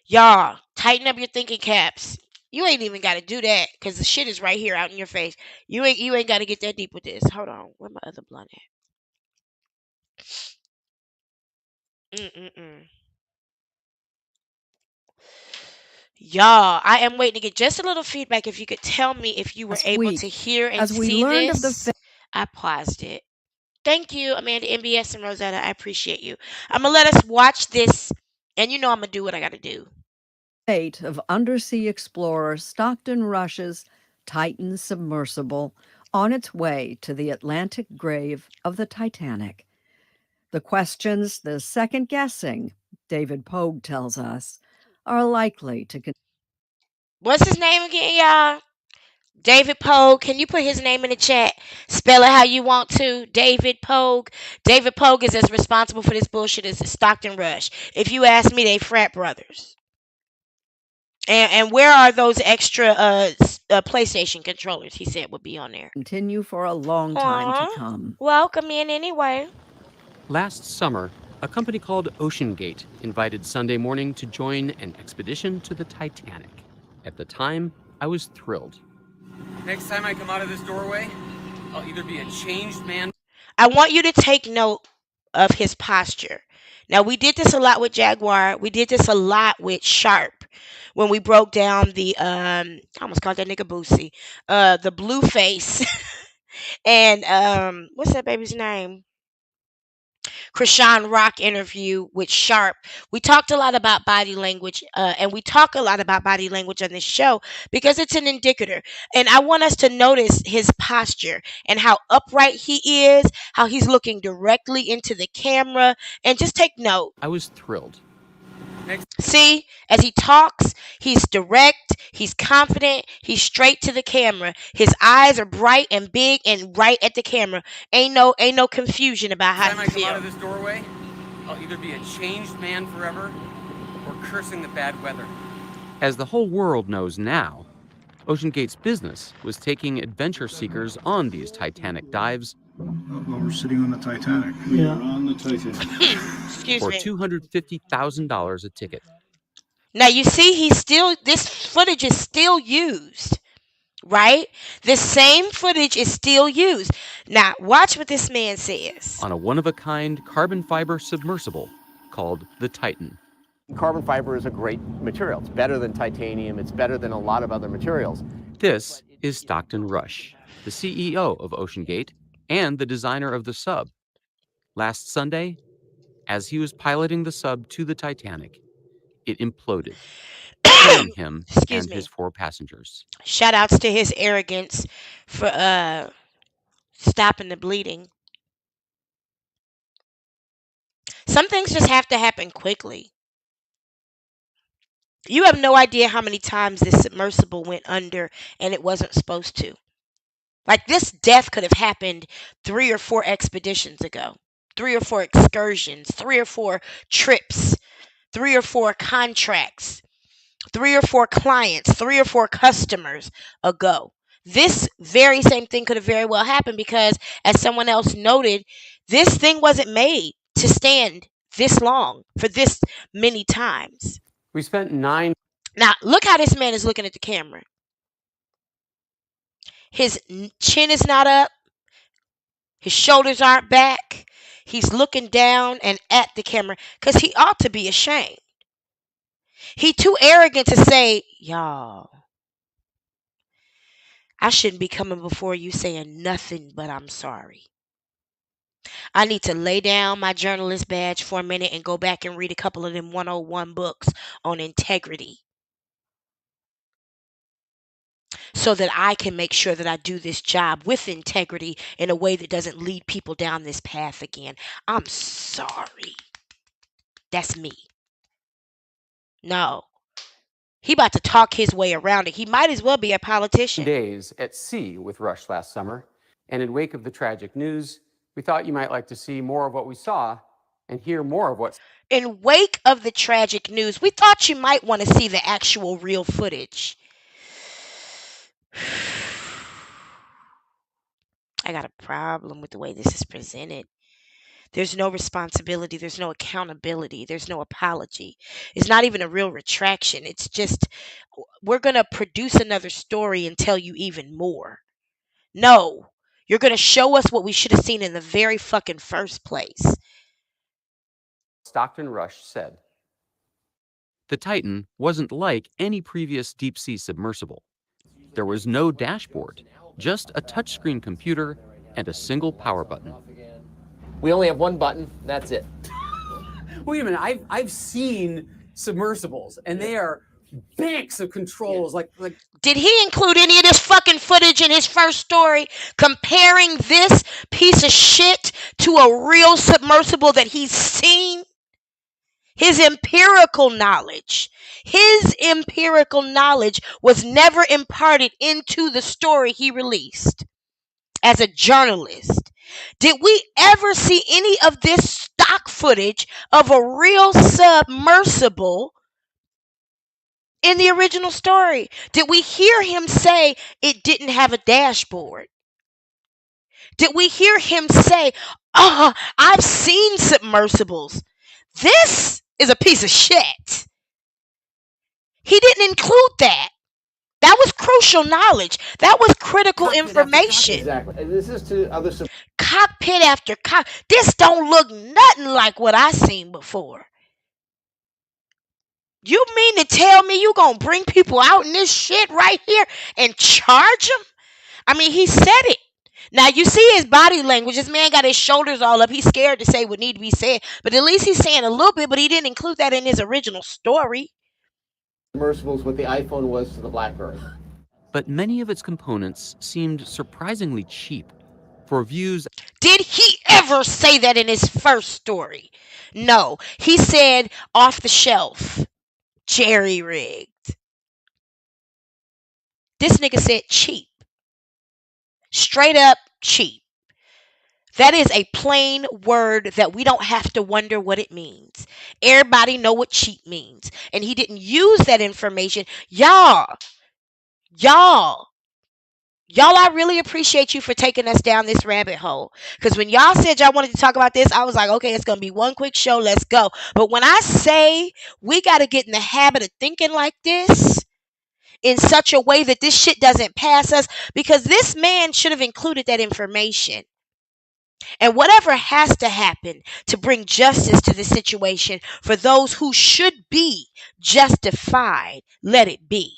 Y'all, tighten up your thinking caps. You ain't even got to do that because the shit is right here out in your face. You ain't got to get that deep with this. Hold on, where my other blunt at? Y'all, I am waiting to get just a little feedback. If you could tell me if you were Last able week, to hear and as we see learned of this. the I paused it. Thank you, Amanda, MBS, and Rosetta. I appreciate you. I'm going to let us watch this, and you know I'm going to do what I got to do. fate of undersea explorer Stockton Rush's Titan submersible on its way to the Atlantic grave of the Titanic. The questions, the second guessing, David Pogue tells us, are likely to. What's his name again, y'all? David Pogue. Can you put his name in the chat? Spell it how you want to. David Pogue. David Pogue is as responsible for this bullshit as Stockton Rush. If you ask me, they frat brothers. And where are those extra PlayStation controllers he said would be on there? Continue for a long time to come. Welcome in anyway. Last summer, a company called OceanGate invited Sunday Morning to join an expedition to the Titanic. At the time, I was thrilled. Next time I come out of this doorway, I'll either be a changed man. I want you to take note of his posture. Now, we did this a lot with Jaguar. We did this a lot with Sharp when we broke down the I almost called that nigga Boosie. The Blueface and what's that baby's name? Krishan Rock interview with Sharp. We talked a lot about body language, and we talk a lot about body language on this show because it's an indicator. And I want us to notice his posture and how upright he is, how he's looking directly into the camera, and just take note. I was thrilled. See, as he talks, he's direct, he's confident, he's straight to the camera. His eyes are bright and big and right at the camera. Ain't no confusion about how he Next time I come out feels. of this doorway, I'll either be a changed man forever or cursing the bad weather. As the whole world knows now, OceanGate's business was taking adventure seekers on these Titanic dives Well, we're sitting on the Titanic. We Yeah. are on the Titanic. Excuse for me. $250,000 a ticket. Now you see, this footage is still used, right? The same footage is still used. Now watch what this man says. On a one-of-a-kind carbon fiber submersible called the Titan. Carbon fiber is a great material. It's better than titanium. It's better than a lot of other materials. This is Stockton Rush, the CEO of OceanGate and the designer of the sub. Last Sunday, as he was piloting the sub to the Titanic, it imploded, killing him and his 4 passengers. Shout outs to his arrogance for stopping the bleeding. Some things just have to happen quickly. You have no idea how many times this submersible went under and it wasn't supposed to. Like, this death could have happened 3 or 4 expeditions ago, 3 or 4 excursions, 3 or 4 trips, 3 or 4 contracts, 3 or 4 clients, 3 or 4 customers ago. This very same thing could have very well happened because, as someone else noted, this thing wasn't made to stand this long for this many times. We spent 9. Now, look how this man is looking at the camera. His chin is not up. His shoulders aren't back. He's looking down and at the camera because he ought to be ashamed. He too arrogant to say, y'all, I shouldn't be coming before you saying nothing but I'm sorry. I need to lay down my journalist badge for a minute and go back and read a couple of them 101 books on integrity so that I can make sure that I do this job with integrity in a way that doesn't lead people down this path again. I'm sorry. That's me. No. He about to talk his way around it. He might as well be a politician. Days at sea with Rush last summer, and in wake of the tragic news, we thought you might like to see more of what we saw and hear more of what. In wake of the tragic news, we thought you might want to see the actual real footage. I got a problem with the way this is presented. There's no responsibility. There's no accountability. There's no apology. It's not even a real retraction. It's just, we're going to produce another story and tell you even more. No, you're going to show us what we should have seen in the very fucking first place. Stockton Rush said. The Titan wasn't like any previous deep-sea submersible. There was no dashboard, just a touchscreen computer and a single power button. We only have one button, that's it. Wait a minute, I've seen submersibles, and they are banks of controls. Like. Did he include any of this fucking footage in his first story, comparing this piece of shit to a real submersible that he's seen? His empirical knowledge was never imparted into the story he released as a journalist. Did we ever see any of this stock footage of a real submersible in the original story? Did we hear him say it didn't have a dashboard? Did we hear him say, I've seen submersibles. This is a piece of shit. He didn't include that. That was crucial knowledge. That was critical information. Exactly. This is to other cockpit after cockpit. This don't look nothing like what I seen before. You mean to tell me you gonna bring people out in this shit right here and charge them? I mean, he said it. Now, you see his body language. This man got his shoulders all up. He's scared to say what need to be said. But at least he's saying a little bit, but he didn't include that in his original story. Submersibles, what the iPhone was to the BlackBerry. But many of its components seemed surprisingly cheap for views. Did he ever say that in his first story? No. He said off the shelf, jerry-rigged. This nigga said cheap. Straight up cheap. That is a plain word that we don't have to wonder what it means. Everybody know what cheap means. And he didn't use that information. Y'all, I really appreciate you for taking us down this rabbit hole. Because when y'all said y'all wanted to talk about this, I was like, okay, it's going to be one quick show. Let's go. But when I say we got to get in the habit of thinking like this, in such a way that this shit doesn't pass us, because this man should have included that information. And whatever has to happen to bring justice to the situation for those who should be justified, let it be.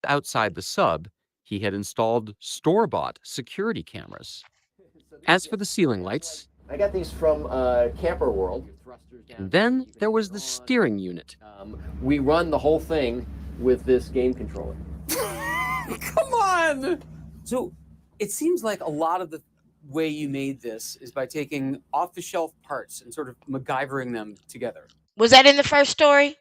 Outside the sub, he had installed store-bought security cameras. As for the ceiling lights, I got these from Camper World. and then there was the steering unit. We run the whole thing with this game controller. Come on! So it seems like a lot of the way you made this is by taking off-the-shelf parts and sort of MacGyvering them together. Was that in the first story?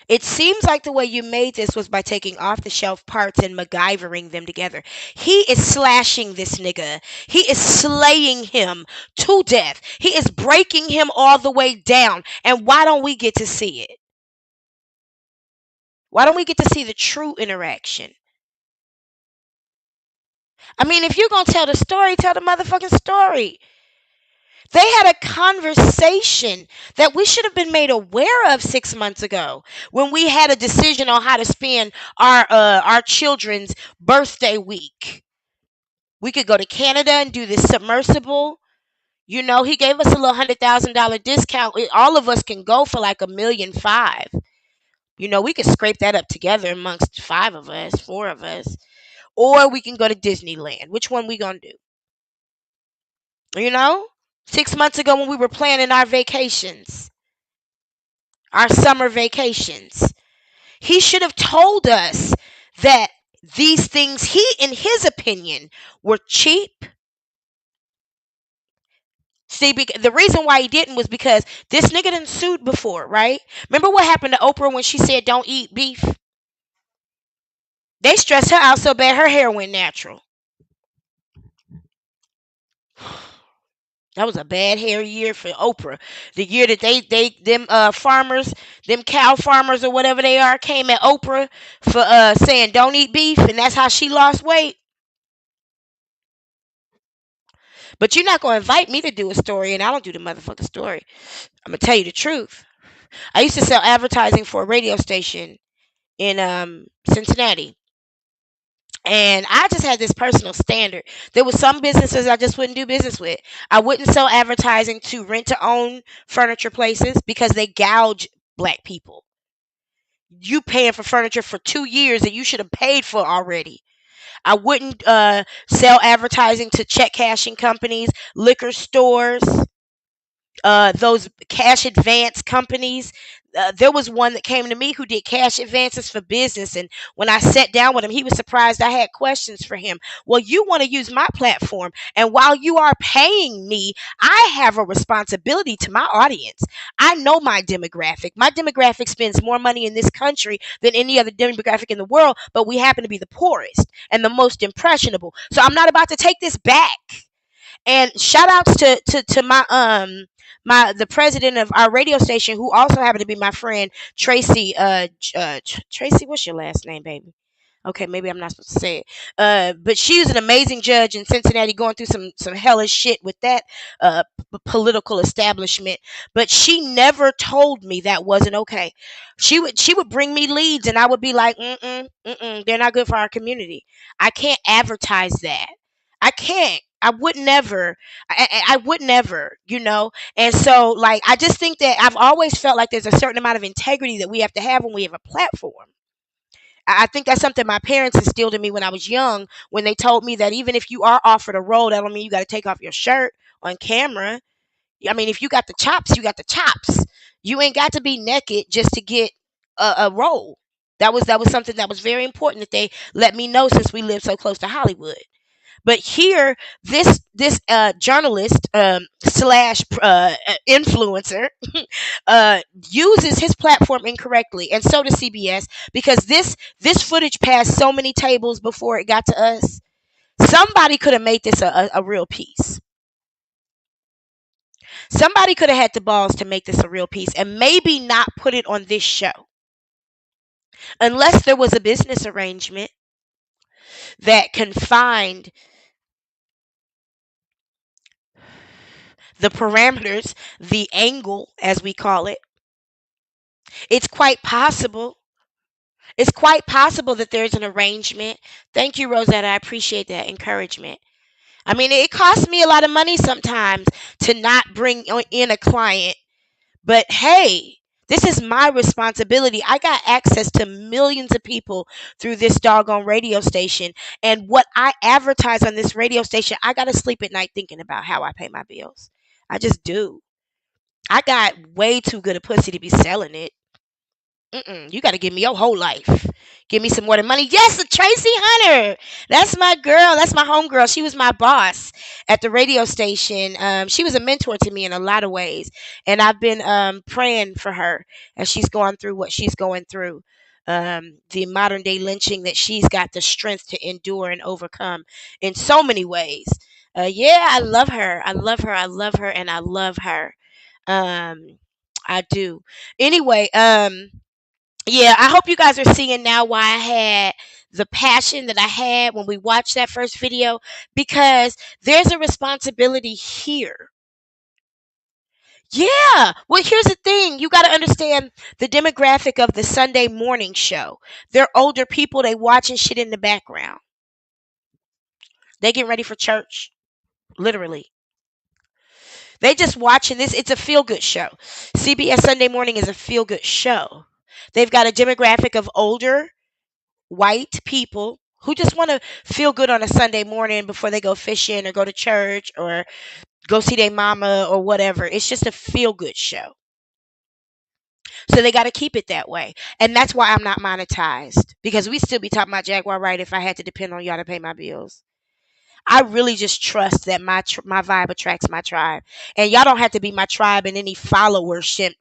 It seems like the way you made this was by taking off-the-shelf parts and MacGyvering them together. He is slashing this nigga. He is slaying him to death. He is breaking him all the way down. And why don't we get to see it? Why don't we get to see the true interaction? I mean, if you're going to tell the story, tell the motherfucking story. They had a conversation that we should have been made aware of 6 months ago when we had a decision on how to spend our children's birthday week. We could go to Canada and do this submersible. You know, he gave us a little $100,000 discount. All of us can go for like $1.5 million. You know, we could scrape that up together amongst 4 of us. Or we can go to Disneyland. Which one we gonna do? You know? 6 months ago when we were planning our vacations. Our summer vacations. He should have told us that these things, he, in his opinion, were cheap, See, the reason why he didn't was because this nigga done sued before, right? Remember what happened to Oprah when she said don't eat beef? They stressed her out so bad her hair went natural. That was a bad hair year for Oprah. The year that them farmers, them cow farmers or whatever they are, came at Oprah for saying don't eat beef, and that's how she lost weight. But you're not gonna invite me to do a story, and I don't do the motherfucking story. I'm gonna tell you the truth. I used to sell advertising for a radio station in Cincinnati. And I just had this personal standard. There was some businesses I just wouldn't do business with. I wouldn't sell advertising to rent to own furniture places because they gouge black people. You paying for furniture for 2 years that you should have paid for already. I wouldn't sell advertising to check cashing companies, liquor stores, those cash advance companies. There was one that came to me who did cash advances for business, and when I sat down with him, he was surprised I had questions for him. Well, you want to use my platform, and while you are paying me, I have a responsibility to my audience. I know my demographic. My demographic spends more money in this country than any other demographic in the world, but we happen to be the poorest and the most impressionable. So I'm not about to take this back. And shout outs to my the president of our radio station, who also happened to be my friend Tracy. Tracy, what's your last name, baby? Okay, maybe I'm not supposed to say it. But she was an amazing judge in Cincinnati, going through some hellish shit with that political establishment. But she never told me that wasn't okay. She would bring me leads, and I would be like, they're not good for our community. I can't advertise that. I can't. I would never. I would never, And so, like, I just think that I've always felt like there's a certain amount of integrity that we have to have when we have a platform. I think that's something my parents instilled in me when I was young, when they told me that even if you are offered a role, that don't mean you got to take off your shirt on camera. I mean, if you got the chops, you got the chops. You ain't got to be naked just to get a role. That was something that was very important that they let me know, since we live so close to Hollywood. But here, this journalist slash influencer uses his platform incorrectly, and so does CBS, because this footage passed so many tables before it got to us. Somebody could have made this a real piece. Somebody could have had the balls to make this a real piece, and maybe not put it on this show, unless there was a business arrangement that confined the parameters, the angle, as we call it. It's quite possible. It's quite possible that there's an arrangement. Thank you, Rosetta. I appreciate that encouragement. I mean, it costs me a lot of money sometimes to not bring in a client. But hey, this is my responsibility. I got access to millions of people through this doggone radio station. And what I advertise on this radio station, I got to sleep at night thinking about how I pay my bills. I just do. I got way too good a pussy to be selling it. You got to give me your whole life. Give me some more than money. Yes, Tracy Hunter. That's my girl. That's my homegirl. She was my boss at the radio station. She was a mentor to me in a lot of ways. And I've been praying for her as she's going through what she's going through. The modern day lynching that she's got the strength to endure and overcome in so many ways. Yeah, I love her. I love her. I love her. And I love her. I do. Anyway, yeah, I hope you guys are seeing now why I had the passion that I had when we watched that first video, because there's a responsibility here. Yeah. Well, here's the thing. You got to understand the demographic of the Sunday morning show. They're older people. They watching shit in the background. They getting ready for church. Literally. They just watching this. It's a feel-good show. CBS Sunday Morning is a feel-good show. They've got a demographic of older white people who just want to feel good on a Sunday morning before they go fishing or go to church or go see their mama or whatever. It's just a feel-good show. So they got to keep it that way. And that's why I'm not monetized, because we still be talking about Jaguar Wright if I had to depend on y'all to pay my bills. I really just trust that my vibe attracts my tribe, and y'all don't have to be my tribe in any followership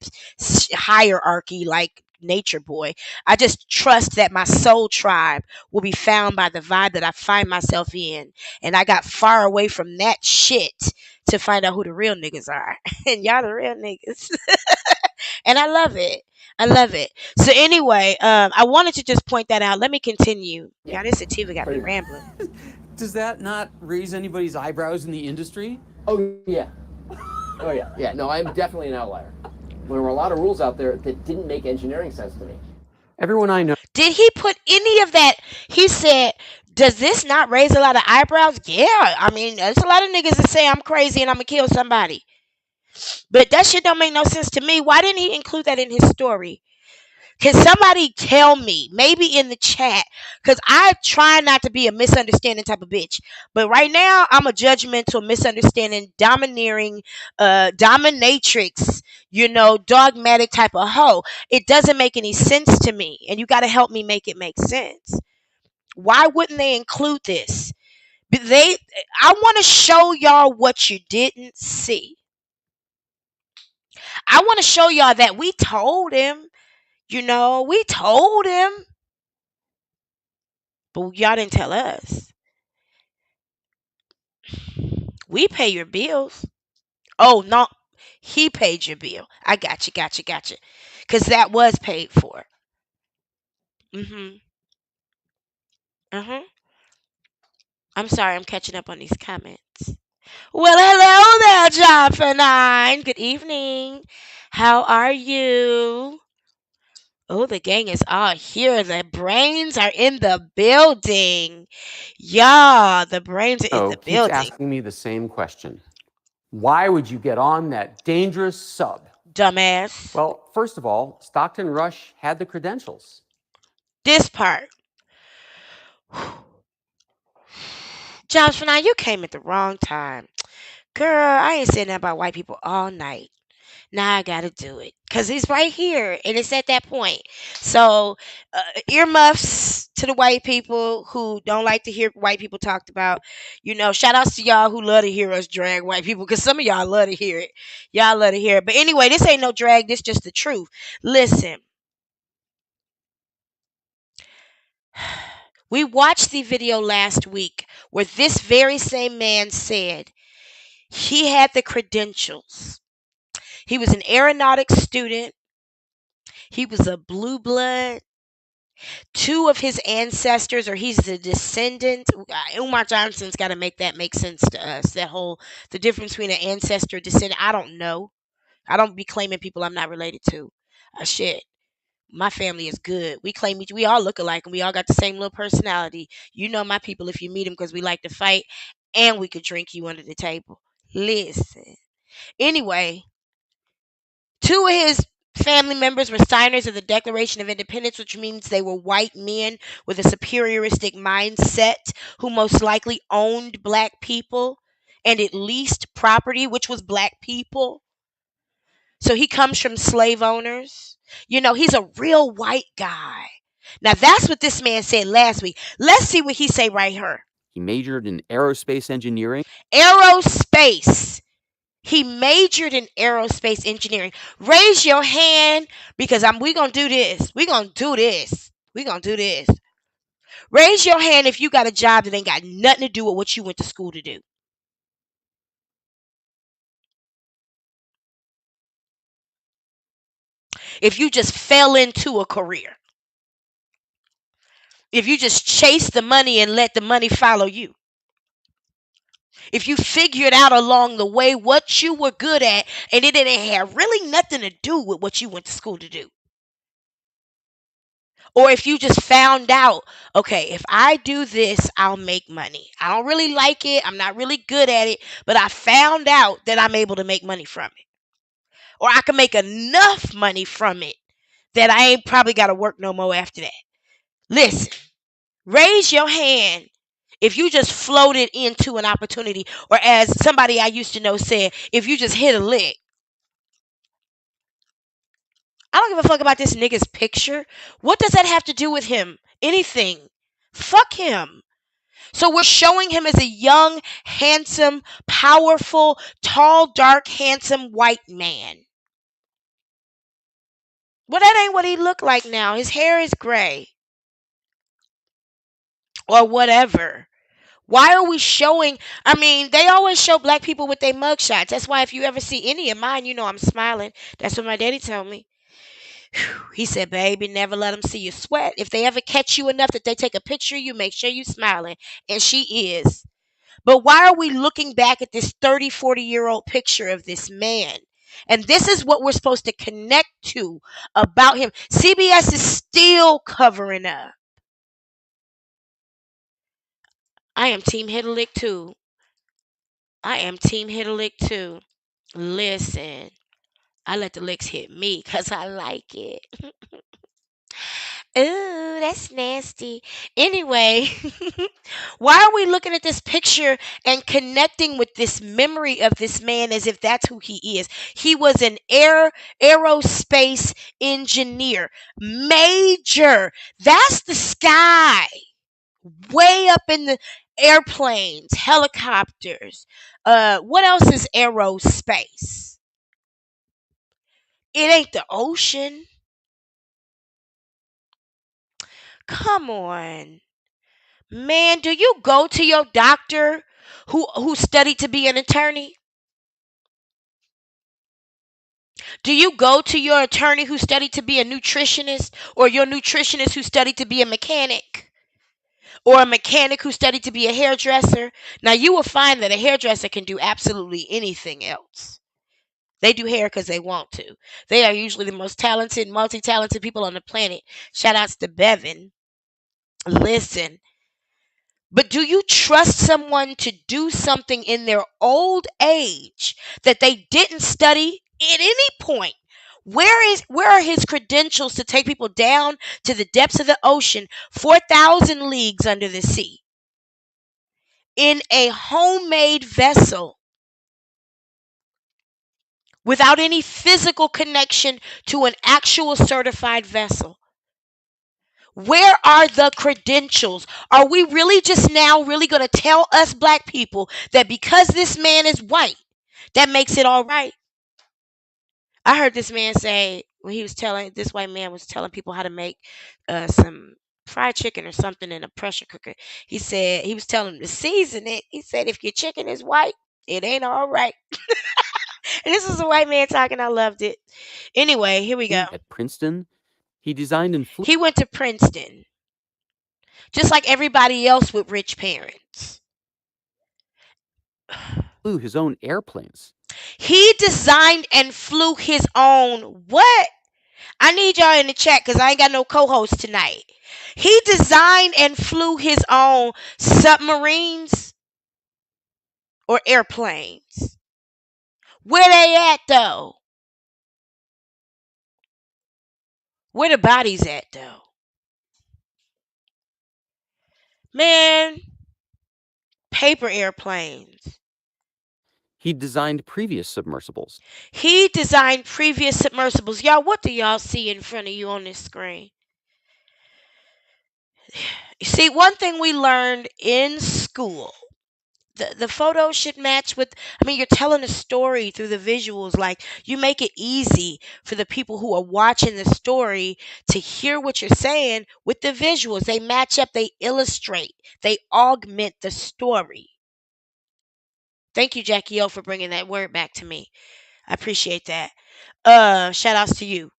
hierarchy like Nature Boy. I just trust that my soul tribe will be found by the vibe that I find myself in, and I got far away from that shit to find out who the real niggas are, and y'all the real niggas, and I love it. I love it. So anyway, I wanted to just point that out. Let me continue. Yeah, this sativa got me rambling. Does that not raise anybody's eyebrows in the industry? Oh, yeah. Oh, yeah. Yeah, no, I'm definitely an outlier. There were a lot of rules out there that didn't make engineering sense to me. Everyone I know. Did he put any of that? He said, does this not raise a lot of eyebrows? Yeah. I mean, there's a lot of niggas that say I'm crazy and I'm going to kill somebody. But that shit don't make no sense to me. Why didn't he include that in his story? Can somebody tell me, maybe in the chat, because I try not to be a misunderstanding type of bitch. But right now, I'm a judgmental, misunderstanding, domineering, dominatrix, dogmatic type of hoe. It doesn't make any sense to me. And you got to help me make it make sense. Why wouldn't they include this? I want to show y'all what you didn't see. I want to show y'all that we told him. We told him. But y'all didn't tell us. We pay your bills. Oh, no. He paid your bill. I got you. Because that was paid for. Mm-hmm. Uh-huh. I'm sorry. I'm catching up on these comments. Well, hello there, John for 9. Good evening. How are you? Oh, the gang is all here. The brains are in the building. Yeah, the brains are in the Keeps building. asking me the same question. Why would you get on that dangerous sub? Dumbass. Well, first of all, Stockton Rush had the credentials. This part. Josh, for now, you came at the wrong time. Girl, I ain't saying that about white people all night. Now I gotta do it. Because he's right here. And it's at that point. So, earmuffs to the white people who don't like to hear white people talked about. Shout outs to y'all who love to hear us drag white people. Because some of y'all love to hear it. Y'all love to hear it. But anyway, this ain't no drag. This just the truth. Listen. We watched the video last week where this very same man said he had the credentials. He was an aeronautics student. He was a blue blood. 2 of his ancestors, or he's a descendant. Umar Johnson's got to make that make sense to us. The difference between an ancestor and descendant. I don't know. I don't be claiming people I'm not related to. Shit. My family is good. We all look alike and we all got the same little personality. You know my people if you meet them because we like to fight and we could drink you under the table. Listen. Anyway, 2 of his family members were signers of the Declaration of Independence, which means they were white men with a superioristic mindset who most likely owned black people and at least property, which was black people. So he comes from slave owners. He's a real white guy. Now, that's what this man said last week. Let's see what he say right here. He majored in aerospace engineering. Aerospace. He majored in aerospace engineering. Raise your hand because we're going to do this. We're going to do this. We're going to do this. Raise your hand if you got a job that ain't got nothing to do with what you went to school to do. If you just fell into a career. If you just chase the money and let the money follow you. If you figured out along the way what you were good at and it didn't have really nothing to do with what you went to school to do. Or if you just found out, okay, if I do this, I'll make money. I don't really like it. I'm not really good at it, but I found out that I'm able to make money from it. Or I can make enough money from it that I ain't probably got to work no more after that. Listen, raise your hand if you just floated into an opportunity, or as somebody I used to know said, if you just hit a lick. I don't give a fuck about this nigga's picture. What does that have to do with him? Anything. Fuck him. So we're showing him as a young, handsome, powerful, tall, dark, handsome white man. Well, that ain't what he looked like now. His hair is gray. Or whatever. Why are we showing? I mean, they always show black people with their mugshots. That's why if you ever see any of mine, you know I'm smiling. That's what my daddy told me. He said, baby, never let them see you sweat. If they ever catch you enough that they take a picture of you, make sure you smiling. And she is. But why are we looking back at this 30, 40-year-old picture of this man? And this is what we're supposed to connect to about him. CBS is still covering up. I am Team Hitlerlick too. I am Team Hitlerlick too. Listen, I let the licks hit me because I like it. Ooh, that's nasty. Anyway, why are we looking at this picture and connecting with this memory of this man as if that's who he is? He was an aerospace engineer. Major. That's the sky. Way up in the airplanes, helicopters. What else is aerospace? It ain't the ocean. Come on. Man, do you go to your doctor who studied to be an attorney? Do you go to your attorney who studied to be a nutritionist, or your nutritionist who studied to be a mechanic, or a mechanic who studied to be a hairdresser? Now you will find that a hairdresser can do absolutely anything else. They do hair because they want to. They are usually the most talented, multi-talented people on the planet. Shout outs to Bevan. Listen. But do you trust someone to do something in their old age that they didn't study at any point? Where are his credentials to take people down to the depths of the ocean, 4,000 leagues under the sea, in a homemade vessel without any physical connection to an actual certified vessel? Where are the credentials? Are we really just now really going to tell us black people that because this man is white, that makes it all right? I heard this man say, when this white man was telling people how to make some fried chicken or something in a pressure cooker. He said, he was telling them to season it. He said, if your chicken is white, it ain't all right. And this was a white man talking. I loved it. Anyway, here we go. At Princeton, he designed and He went to Princeton. Just like everybody else with rich parents. flew his own airplanes. He designed and flew his own what? I need y'all in the chat because I ain't got no co-host tonight. He designed and flew his own submarines or airplanes. Where they at though? Where the bodies at though? Man, paper airplanes. He designed previous submersibles. He designed previous submersibles. Y'all, what do y'all see in front of you on this screen? You see, one thing we learned in school, the photos should match with, I mean, you're telling a story through the visuals. Like, you make it easy for the people who are watching the story to hear what you're saying with the visuals. They match up, they illustrate, they augment the story. Thank you, Jackie O, for bringing that word back to me. I appreciate that. Shout outs to you.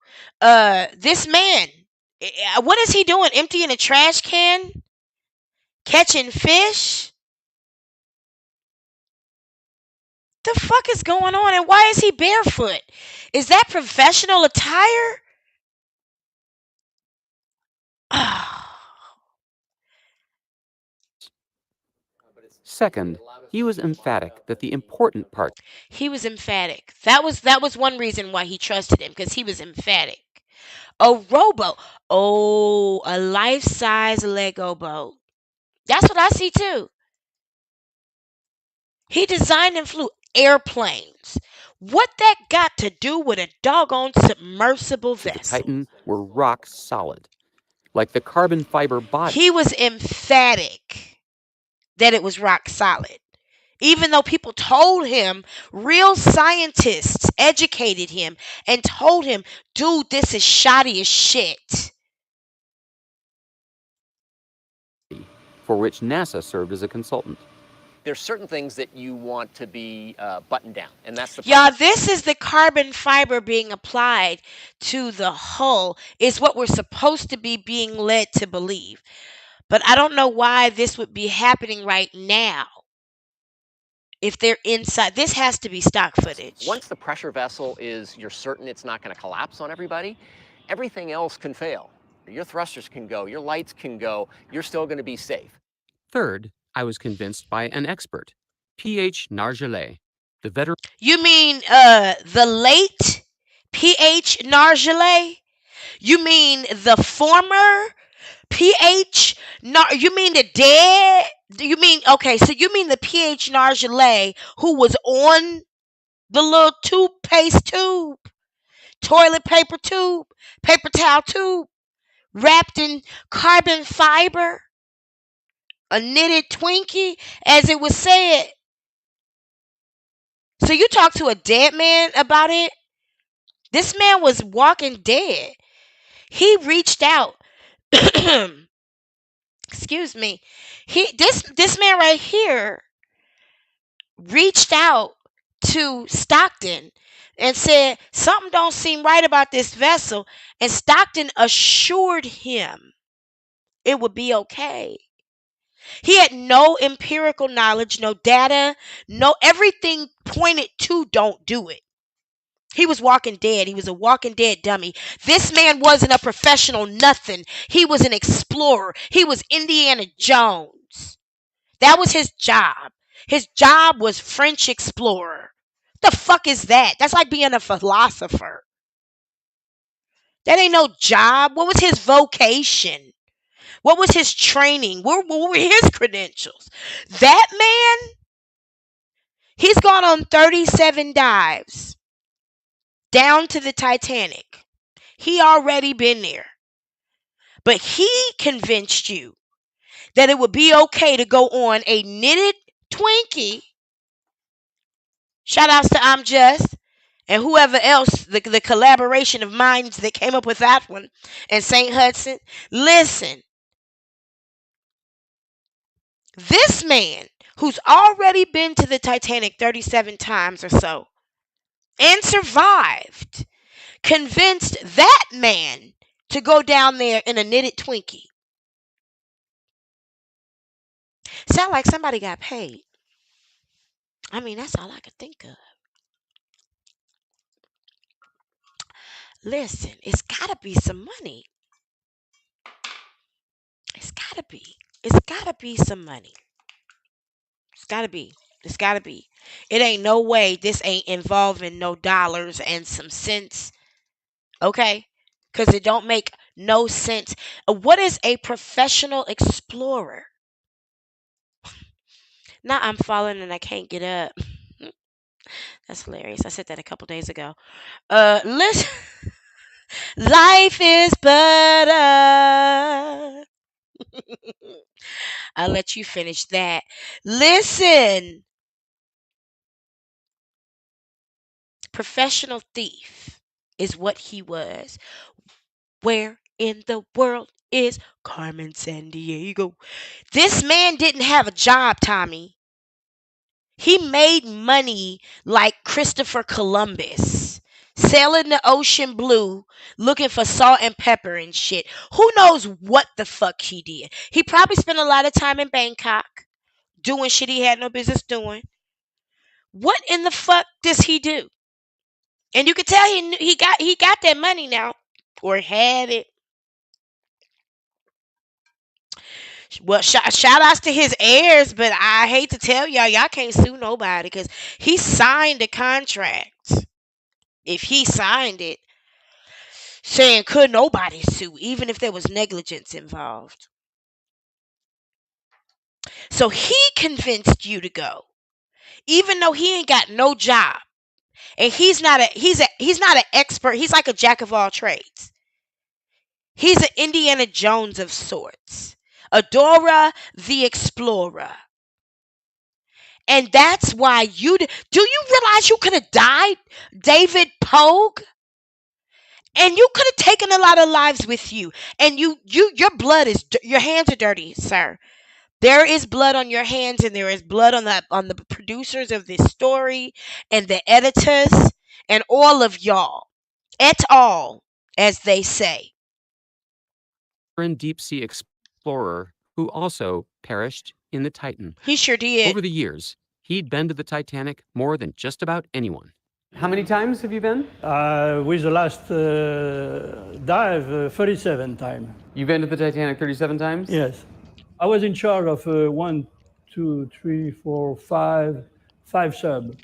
This man, what is he doing? Emptying a trash can? Catching fish? The fuck is going on? And why is he barefoot? Is that professional attire? Second, he was emphatic that the important part. He was emphatic. That was one reason why he trusted him, because he was emphatic. A rowboat. Oh, a life-size Lego boat. That's what I see too. He designed and flew airplanes. What that got to do with a doggone submersible vessel? The Titan were rock solid, like the carbon fiber body. He was emphatic. that it was rock solid. Even though people told him, real scientists educated him and told him, dude, this is shoddy as shit. for which NASA served as a consultant. There's certain things that you want to be buttoned down, and that's the Y'all, this is the carbon fiber being applied to the hull, is what we're supposed to be being led to believe. But I don't know why this would be happening right now. If they're inside, this has to be stock footage. Once the pressure vessel is, you're certain it's not going to collapse on everybody, everything else can fail. Your thrusters can go, your lights can go, you're still going to be safe. Third, I was convinced by an expert, P.H. Nargeolet, the veteran. You mean the late P.H. Nargeolet? You mean the former P.H. You mean the dead? You mean, okay, so you mean the P.H. Nargeolet who was on the little toothpaste tube, toilet paper tube, paper towel tube, wrapped in carbon fiber, a knitted Twinkie, as it was said. So you talk to a dead man about it? This man was walking dead. He reached out. Excuse me. This man right here reached out to Stockton and said something don't seem right about this vessel, and Stockton assured him it would be okay. He had no empirical knowledge, no data, no everything pointed to don't do it. He was walking dead. He was a walking dead dummy. This man wasn't a professional nothing. He was an explorer. He was Indiana Jones. That was his job. His job was French explorer. The fuck is that? That's like being a philosopher. That ain't no job. What was his vocation? What was his training? What were his credentials? That man, he's gone on 37 dives down to the Titanic. He already been there. But he convinced you that it would be okay to go on a knitted Twinkie. Shout outs to I'm Just and whoever else, the collaboration of minds that came up with that one, and St. Hudson. Listen, this man who's already been to the Titanic 37 times or so and survived, convinced that man to go down there in a knitted Twinkie. Sound like somebody got paid. I mean, that's all I could think of. Listen, it's gotta be some money. It's gotta be. It's gotta be some money. It's gotta be. It's gotta be. It ain't no way this ain't involving no dollars and some cents. Okay? Because it don't make no sense. What is a professional explorer? Now I'm falling and I can't get up. That's hilarious. I said that a couple days ago. Listen. Life is but I'll let you finish that. Listen. Professional thief is what he was. Where in the world is Carmen Sandiego? This man didn't have a job, Tommy. He made money like Christopher Columbus, sailing the ocean blue, looking for salt and pepper and shit. Who knows what the fuck he did? He probably spent a lot of time in Bangkok doing shit he had no business doing. What in the fuck does he do? And you can tell he got that money now, or had it. Well, shout outs to his heirs, but I hate to tell y'all can't sue nobody because he signed a contract. If he signed it, saying could nobody sue, even if there was negligence involved. So he convinced you to go, even though he ain't got no job, and he's not an expert. He's like a jack of all trades. He's an Indiana Jones of sorts. Adora the Explorer. And that's why do you realize you could have died, David Pogue? And you could have taken a lot of lives with you. And your blood is, your hands are dirty, sir. There is blood on your hands, and there is blood on the producers of this story and the editors and all of y'all. Et al, as they say. And deep sea explorer who also perished in the Titan. He sure did. Over the years, he'd been to the Titanic more than just about anyone. How many times have you been? With the last dive, 37 times. You've been to the Titanic 37 times? Yes. I was in charge of 1, 2, 3, 4, 5 subs.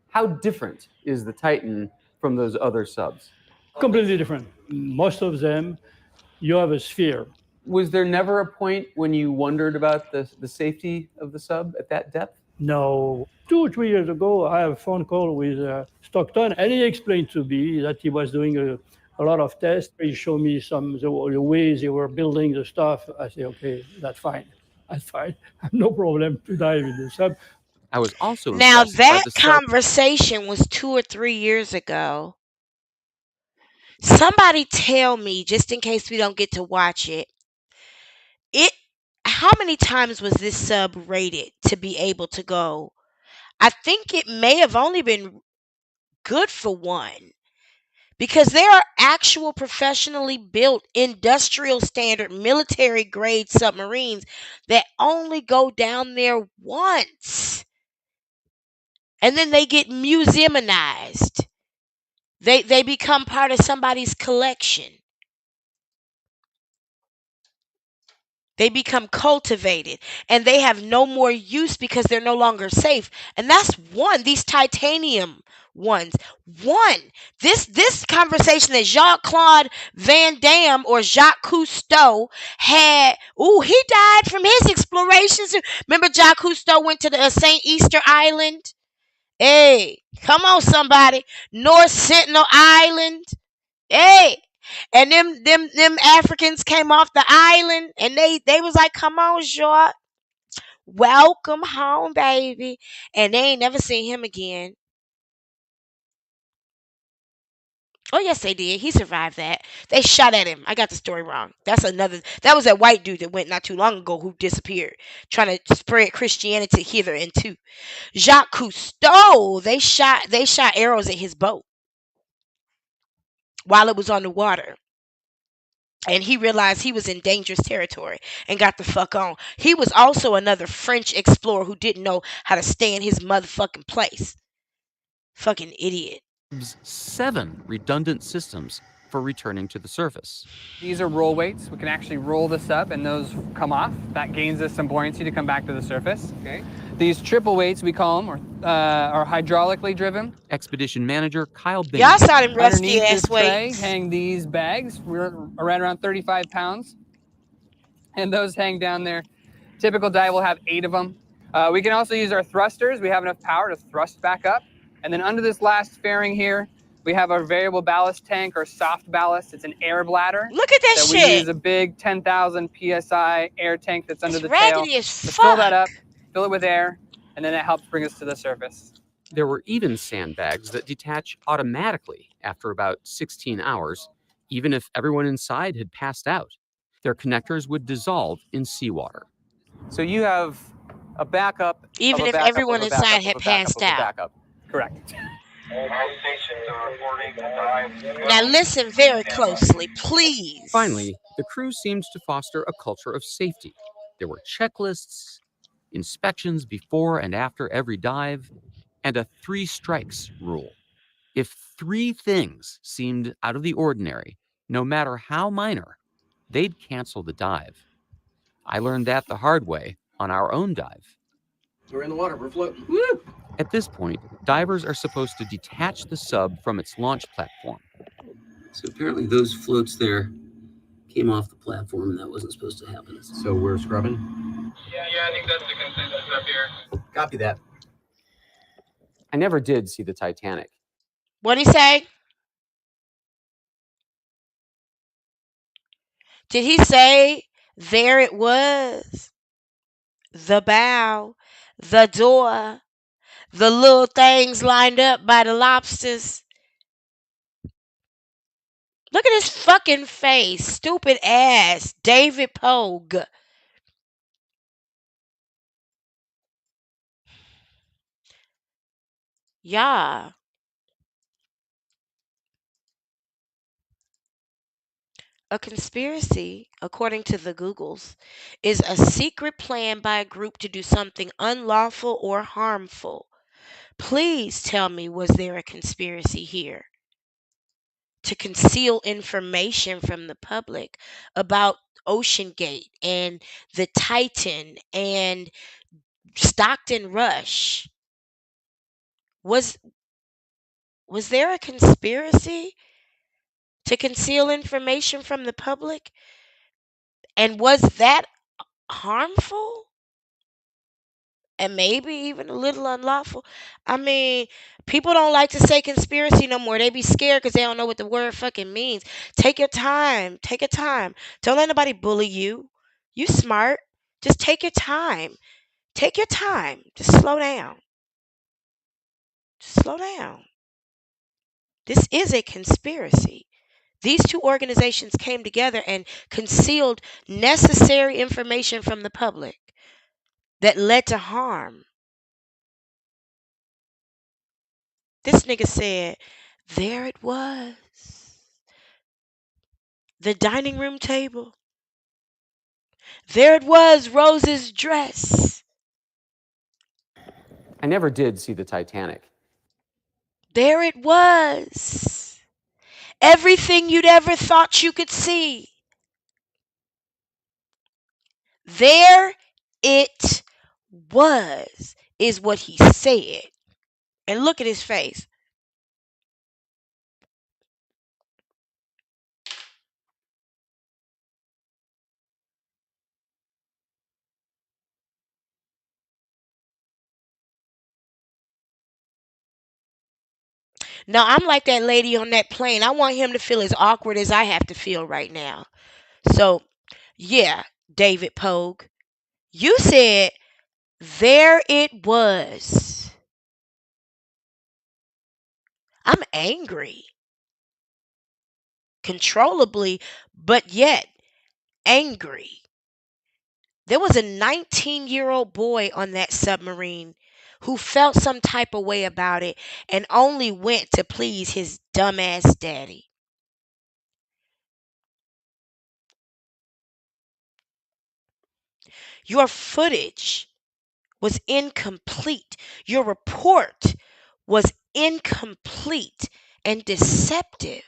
How different is the Titan from those other subs? Completely different. Most of them, you have a sphere. Was there never a point when you wondered about the safety of the sub at that depth? No. 2 or 3 years ago, I have a phone call with Stockton, and he explained to me that he was doing a lot of tests. He showed me the ways they were building the stuff. I said, okay, that's fine. That's fine. No problem to dive in the sub. I was also now impressed by that the sub. conversation was 2 or 3 years ago. Somebody tell me, just in case we don't get to watch it, how many times was this sub rated to be able to go? I think it may have only been good for 1, because there are actual professionally built industrial standard military grade submarines that only go down there once, and then they get museumanized. They become part of somebody's collection. They become cultivated, and they have no more use because they're no longer safe. And that's one. These titanium ones. One. This conversation that Jean-Claude Van Damme or Jacques Cousteau had. Ooh, he died from his explorations. Remember, Jacques Cousteau went to the St. Easter Island. Hey, come on, somebody. North Sentinel Island. Hey. And them Africans came off the island, and they was like, come on, short. Welcome home, baby. And they ain't never seen him again. Oh, yes, they did. He survived that. They shot at him. I got the story wrong. That was that white dude that went not too long ago who disappeared, trying to spread Christianity hither and to. Jacques Cousteau, they shot arrows at his boat while it was on the water. And he realized he was in dangerous territory and got the fuck on. He was also another French explorer who didn't know how to stay in his motherfucking place. Fucking idiot. 7 redundant systems for returning to the surface. These are roll weights. We can actually roll this up and those come off. That gains us some buoyancy to come back to the surface. Okay. These triple weights, we call them, are hydraulically driven. Expedition manager Kyle Bain. Y'all saw them rusty Underneath ass this tray weights. hang these bags. We're around 35 pounds. And those hang down there. Typical dive will have 8 of them. We can also use our thrusters. We have enough power to thrust back up. And then under this last fairing here, we have our variable ballast tank or soft ballast. It's an air bladder. Look at that We shit. use a big 10,000 PSI air tank that's under It's the tail. raggedy as To fill that fuck. up, fill it with air, and then it helps bring us to the surface. There were even sandbags that detach automatically after about 16 hours, even if everyone inside had passed out. Their connectors would dissolve in seawater. So you have a backup. Even of a if backup everyone of a backup inside of had a backup passed of a out. backup. Correct. Now listen very closely, please. Finally, the crew seemed to foster a culture of safety. There were checklists, inspections before and after every dive, and a 3 strikes rule. If 3 things seemed out of the ordinary, no matter how minor, they'd cancel the dive. I learned that the hard way on our own dive. We're in the water. We're floating. Woo! At this point, divers are supposed to detach the sub from its launch platform. So apparently those floats there came off the platform, and that wasn't supposed to happen. So we're scrubbing? Yeah, I think that's the consensus up here. Copy that. I never did see the Titanic. What'd he say? Did he say there it was? The bow, the door, The little things lined up by the lobsters. Look at his fucking face. Stupid ass. David Pogue. Yeah. A conspiracy, according to the Googles, is a secret plan by a group to do something unlawful or harmful. Please tell me, was there a conspiracy here to conceal information from the public about Ocean Gate and the Titan and Stockton Rush? Was there a conspiracy to conceal information from the public? And was that harmful? And maybe even a little unlawful. I mean, people don't like to say conspiracy no more. They be scared because they don't know what the word fucking means. Take your time. Take your time. Don't let nobody bully you. You smart. Just take your time. Take your time. Just slow down. Just slow down. This is a conspiracy. These two organizations came together and concealed necessary information from the public that led to harm. This nigga said, there it was. The dining room table. There it was, Rose's dress. I never did see the Titanic. There it was. Everything you'd ever thought you could see. There it was, is what he said. And look at his face. Now, I'm like that lady on that plane. I want him to feel as awkward as I have to feel right now. So, yeah, David Pogue, you said there it was. I'm angry. Controllably, but yet angry. There was a 19-year-old boy on that submarine who felt some type of way about it and only went to please his dumbass daddy. Your footage was incomplete. Your report was incomplete and deceptive.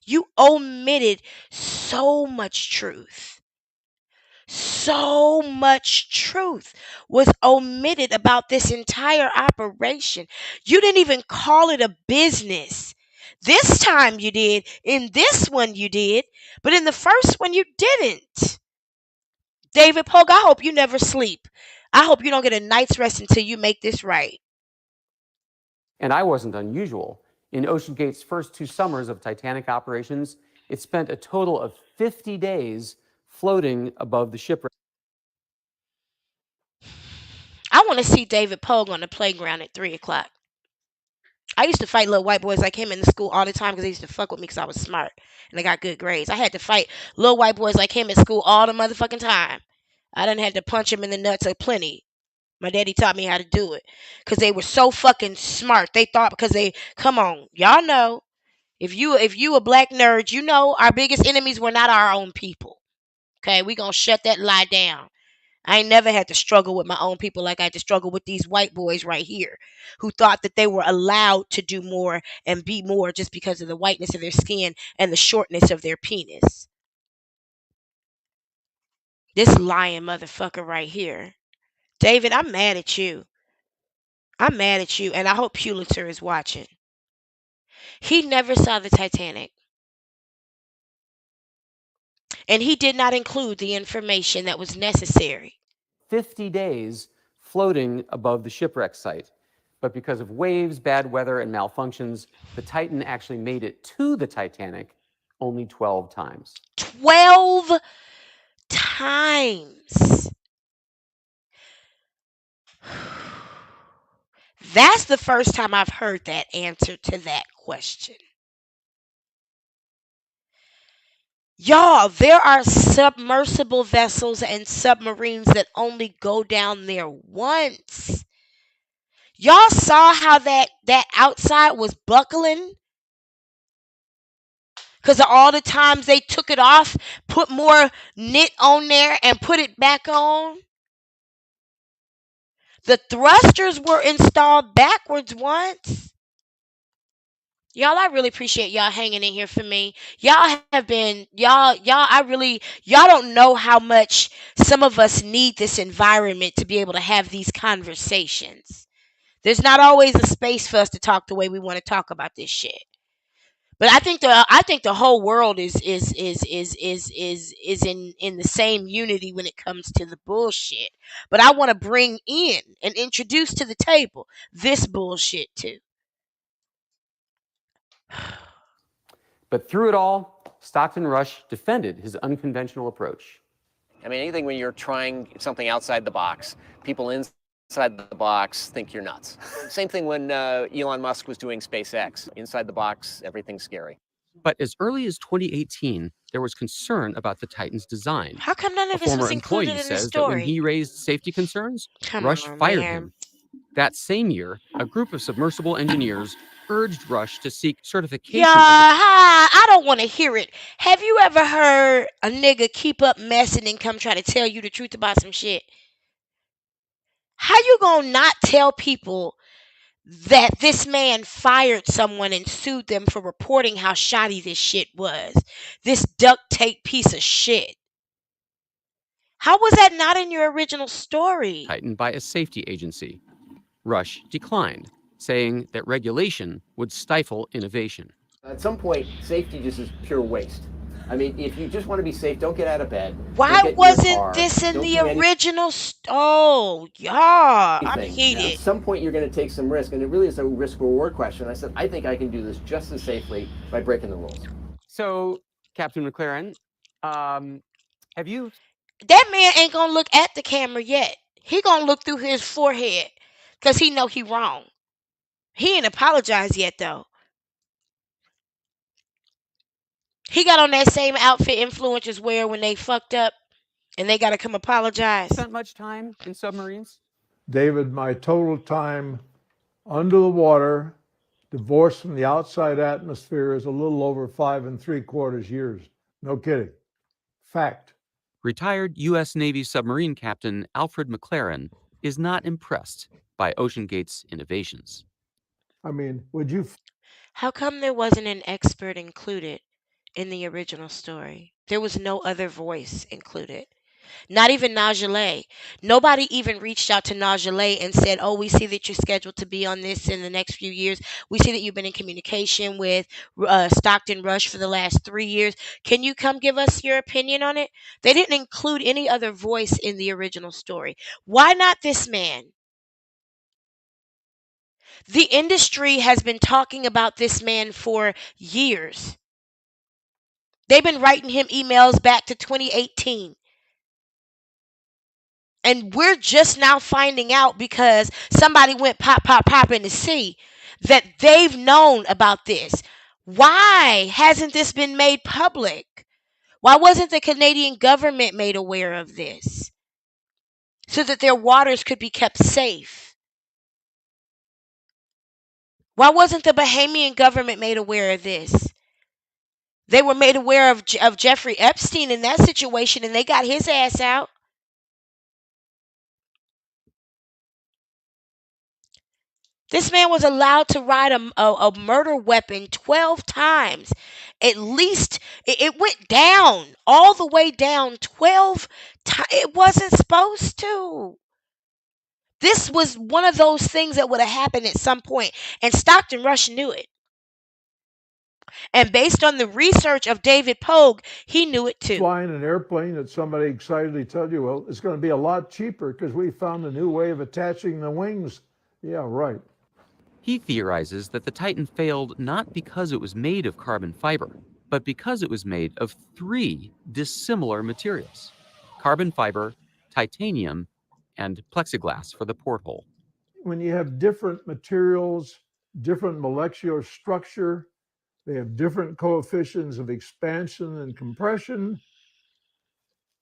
You omitted so much truth. So much truth was omitted about this entire operation. You didn't even call it a business. This time you did. In this one you did. But in the first one you didn't. David Pogue, I hope you never sleep. I hope you don't get a night's rest until you make this right. And I wasn't unusual. In Ocean Gate's first 2 summers of Titanic operations, it spent a total of 50 days floating above the shipwreck. I want to see David Pogue on the playground at 3 o'clock. I used to fight little white boys like him in the school all the time because they used to fuck with me because I was smart and I got good grades. I had to fight little white boys like him at school all the motherfucking time. I done had to punch him in the nuts plenty. My daddy taught me how to do it because they were so fucking smart. They thought because they, come on, y'all know, if you a black nerd, you know our biggest enemies were not our own people. Okay, we gonna shut that lie down. I ain't never had to struggle with my own people like I had to struggle with these white boys right here who thought that they were allowed to do more and be more just because of the whiteness of their skin and the shortness of their penis. This lying motherfucker right here. David, I'm mad at you. I'm mad at you, and I hope Pulitzer is watching. He never saw the Titanic. And he did not include the information that was necessary. 50 days floating above the shipwreck site. But because of waves, bad weather, and malfunctions, the Titan actually made it to the Titanic only 12 times. 12 times. That's the first time I've heard that answer to that question. Y'all, there are submersible vessels and submarines that only go down there once. Y'all saw how that outside was buckling because of all the times they took it off, put more knit on there, and put it back on. The thrusters were installed backwards once. Y'all, I really appreciate y'all hanging in here for me. Y'all have been, y'all don't know how much some of us need this environment to be able to have these conversations. There's not always a space for us to talk the way we want to talk about this shit. But I think the whole world is in the same unity when it comes to the bullshit. But I want to bring in and introduce to the table this bullshit too. But through it all, Stockton Rush defended his unconventional approach. I mean, anything when you're trying something outside the box, people inside the box think you're nuts. Same thing when Elon Musk was doing SpaceX. Inside the box, everything's scary. But as early as 2018, there was concern about the Titan's design. How come none A of this former was included employee in the says that when story? he raised safety concerns, Come Rush on, fired man. him. That same year, a group of submersible engineers urged Rush to seek certification Yeah, of the I don't want to hear it. Have you ever heard a nigga keep up messing and come try to tell you the truth about some shit? How you gonna not tell people that this man fired someone and sued them for reporting how shoddy this shit was? This duct tape piece of shit. How was that not in your original story? Titan by a safety agency. Rush declined, saying that regulation would stifle innovation. At some point, safety just is pure waste. I mean, if you just want to be safe, don't get out of bed. Why wasn't this in the original? Oh, yeah, I'm At heated. some point, you're going to take some risk, and it really is a risk-reward question. I said, I think I can do this just as safely by breaking the rules. So, Captain McLaren, have you... That man ain't gonna look at the camera yet. He gonna look through his forehead because he know he wrong. He ain't apologized yet, though. He got on that same outfit influencers wear when they fucked up and they gotta come apologize. Spent much time in submarines? David, my total time under the water, divorced from the outside atmosphere, is a little over 5 3/4 years. No kidding. Fact. Retired U.S. Navy submarine captain Alfred McLaren is not impressed by OceanGate's innovations. I mean, would you... How come there wasn't an expert included in the original story? There was no other voice included. Not even Najee. Nobody even reached out to Najee and said, oh, we see that you're scheduled to be on this in the next few years. We see that you've been in communication with Stockton Rush for the last 3 years. Can you come give us your opinion on it? They didn't include any other voice in the original story. Why not this man? The industry has been talking about this man for years. They've been writing him emails back to 2018. And we're just now finding out because somebody went pop, pop, pop in the sea that they've known about this. Why hasn't this been made public? Why wasn't the Canadian government made aware of this so that their waters could be kept safe? Why wasn't the Bahamian government made aware of this? They were made aware of Jeffrey Epstein in that situation and they got his ass out. This man was allowed to ride a murder weapon 12 times. At least it went down, all the way down 12 times. It wasn't supposed to. This was one of those things that would have happened at some point, and Stockton Rush knew it. And based on the research of David Pogue, he knew it too. Flying an airplane that somebody excitedly tells you, well, it's going to be a lot cheaper because we found a new way of attaching the wings. Yeah, right. He theorizes that the Titan failed not because it was made of carbon fiber, but because it was made of 3 dissimilar materials: carbon fiber, titanium, and plexiglass for the porthole. when you have different materials, different molecular structure, they have different coefficients of expansion and compression,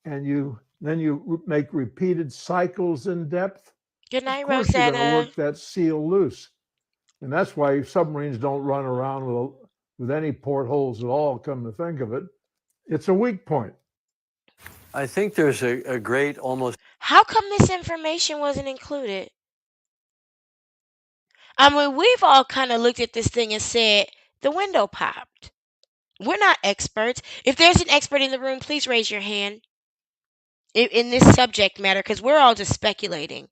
and then you make repeated cycles in depth. Good Of night, course, you're going to Rosetta. work that seal loose, and that's why submarines don't run around with any portholes at all. Come to think of it, it's a weak point. I think there's a great almost. How come this information wasn't included? I mean, we've all kind of looked at this thing and said, the window popped. We're not experts. If there's an expert in the room, please raise your hand in this subject matter, because we're all just speculating.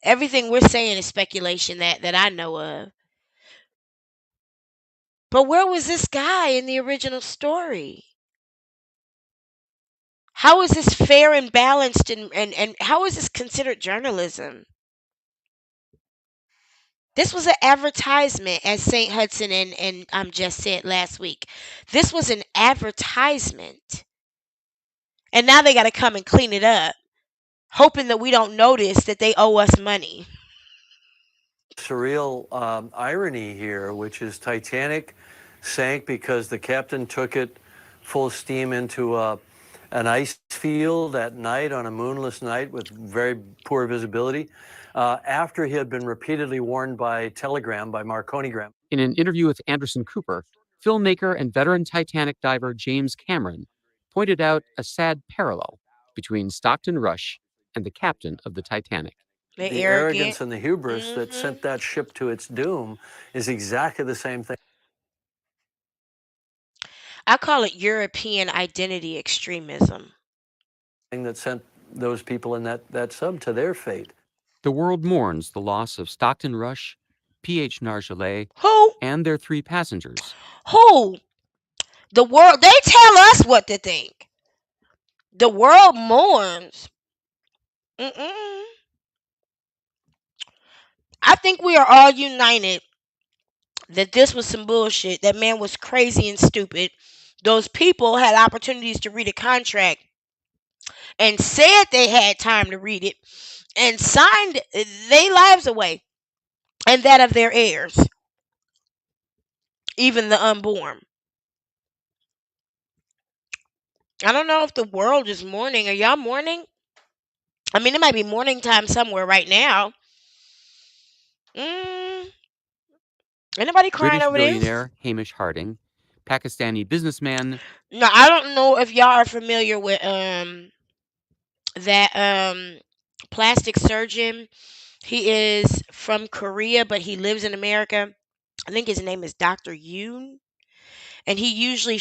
Everything we're saying is speculation that I know of. But where was this guy in the original story? How is this fair and balanced, and how is this considered journalism? This was an advertisement, as St. Hudson and just said last week. This was an advertisement. And now they got to come and clean it up, hoping that we don't notice that they owe us money. Surreal irony here, which is Titanic sank because the captain took it full steam into an ice field at night on a moonless night with very poor visibility after he had been repeatedly warned by telegram, by Marconigram. In an interview with Anderson Cooper, filmmaker and veteran Titanic diver James Cameron pointed out a sad parallel between Stockton Rush and the captain of the Titanic. The arrogance and the hubris that sent that ship to its doom is exactly the same thing. I call it European identity extremism. That sent those people in that sub to their fate. The world mourns the loss of Stockton Rush, P.H. Nargeolet, and their 3 passengers. Who? The world, they tell us what to think. The world mourns. I think we are all united that this was some bullshit. That man was crazy and stupid. Those people had opportunities to read a contract and said they had time to read it and signed their lives away and that of their heirs, even the unborn. I don't know if the world is mourning. Are y'all mourning? I mean, it might be morning time somewhere right now. Anybody crying British over this? billionaire Hamish Harding, Pakistani businessman. No, I don't know if y'all are familiar with that plastic surgeon. He is from Korea, but he lives in America. I think his name is Dr. Yoon. And he usually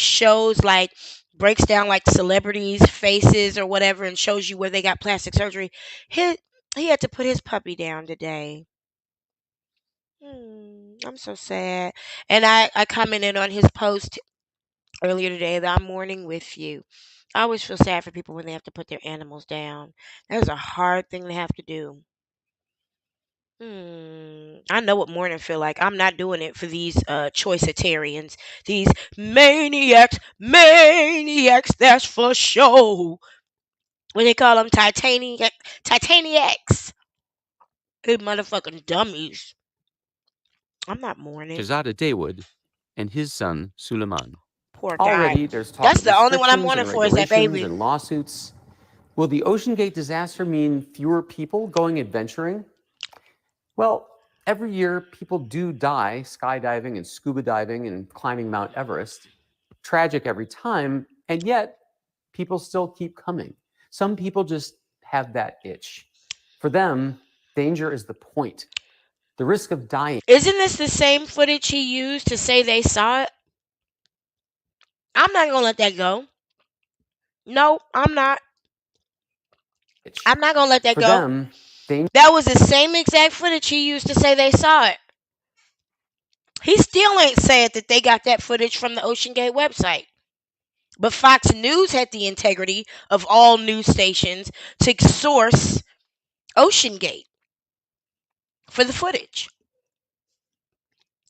breaks down like celebrities' faces or whatever and shows you where they got plastic surgery. He had to put his puppy down today. I'm so sad. And I commented on his post earlier today that I'm mourning with you. I always feel sad for people when they have to put their animals down. That is a hard thing to have to do. I know what mourning feel like. I'm not doing it for these choicitarians, these maniacs, that's for sure. What they call them, titaniacs, they motherfucking dummies. I'm not mourning. Shahzada Dawood, and his son Suleiman. Poor guy. Already, there's talk That's of the only one I'm restrictions mourning and for is that regulations baby. and lawsuits. Will the OceanGate disaster mean fewer people going adventuring? Well, every year people do die skydiving and scuba diving and climbing Mount Everest. Tragic every time, and yet people still keep coming. Some people just have that itch. For them, danger is the point. The risk of dying. Isn't this the same footage he used to say they saw it? I'm not gonna let that go. No, I'm not. I'm not gonna let that For go. them, that was the same exact footage he used to say they saw it. He still ain't said that they got that footage from the OceanGate website. But Fox News had the integrity of all news stations to source OceanGate for the footage.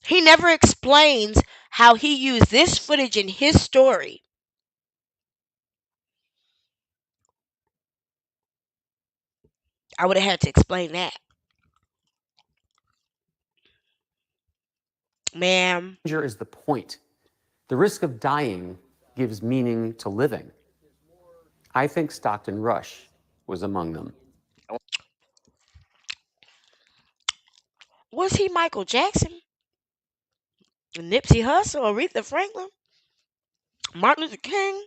He never explains how he used this footage in his story. I would have had to explain that. Ma'am. Danger is the point. The risk of dying gives meaning to living. I think Stockton Rush was among them. Was he Michael Jackson? Nipsey Hussle? Aretha Franklin? Martin Luther King?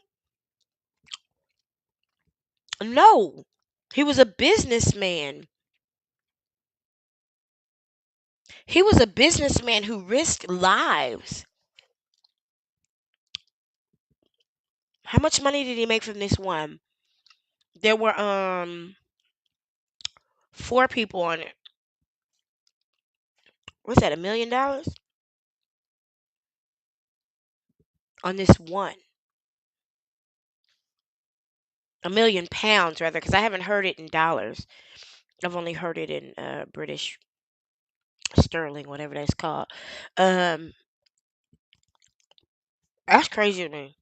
No. He was a businessman. He was a businessman who risked lives. How much money did he make from this one? There were 4 people on it. What's that, $1 million? On this one. £1 million rather, because I haven't heard it in dollars. I've only heard it in British sterling, whatever that's called. That's crazy to me.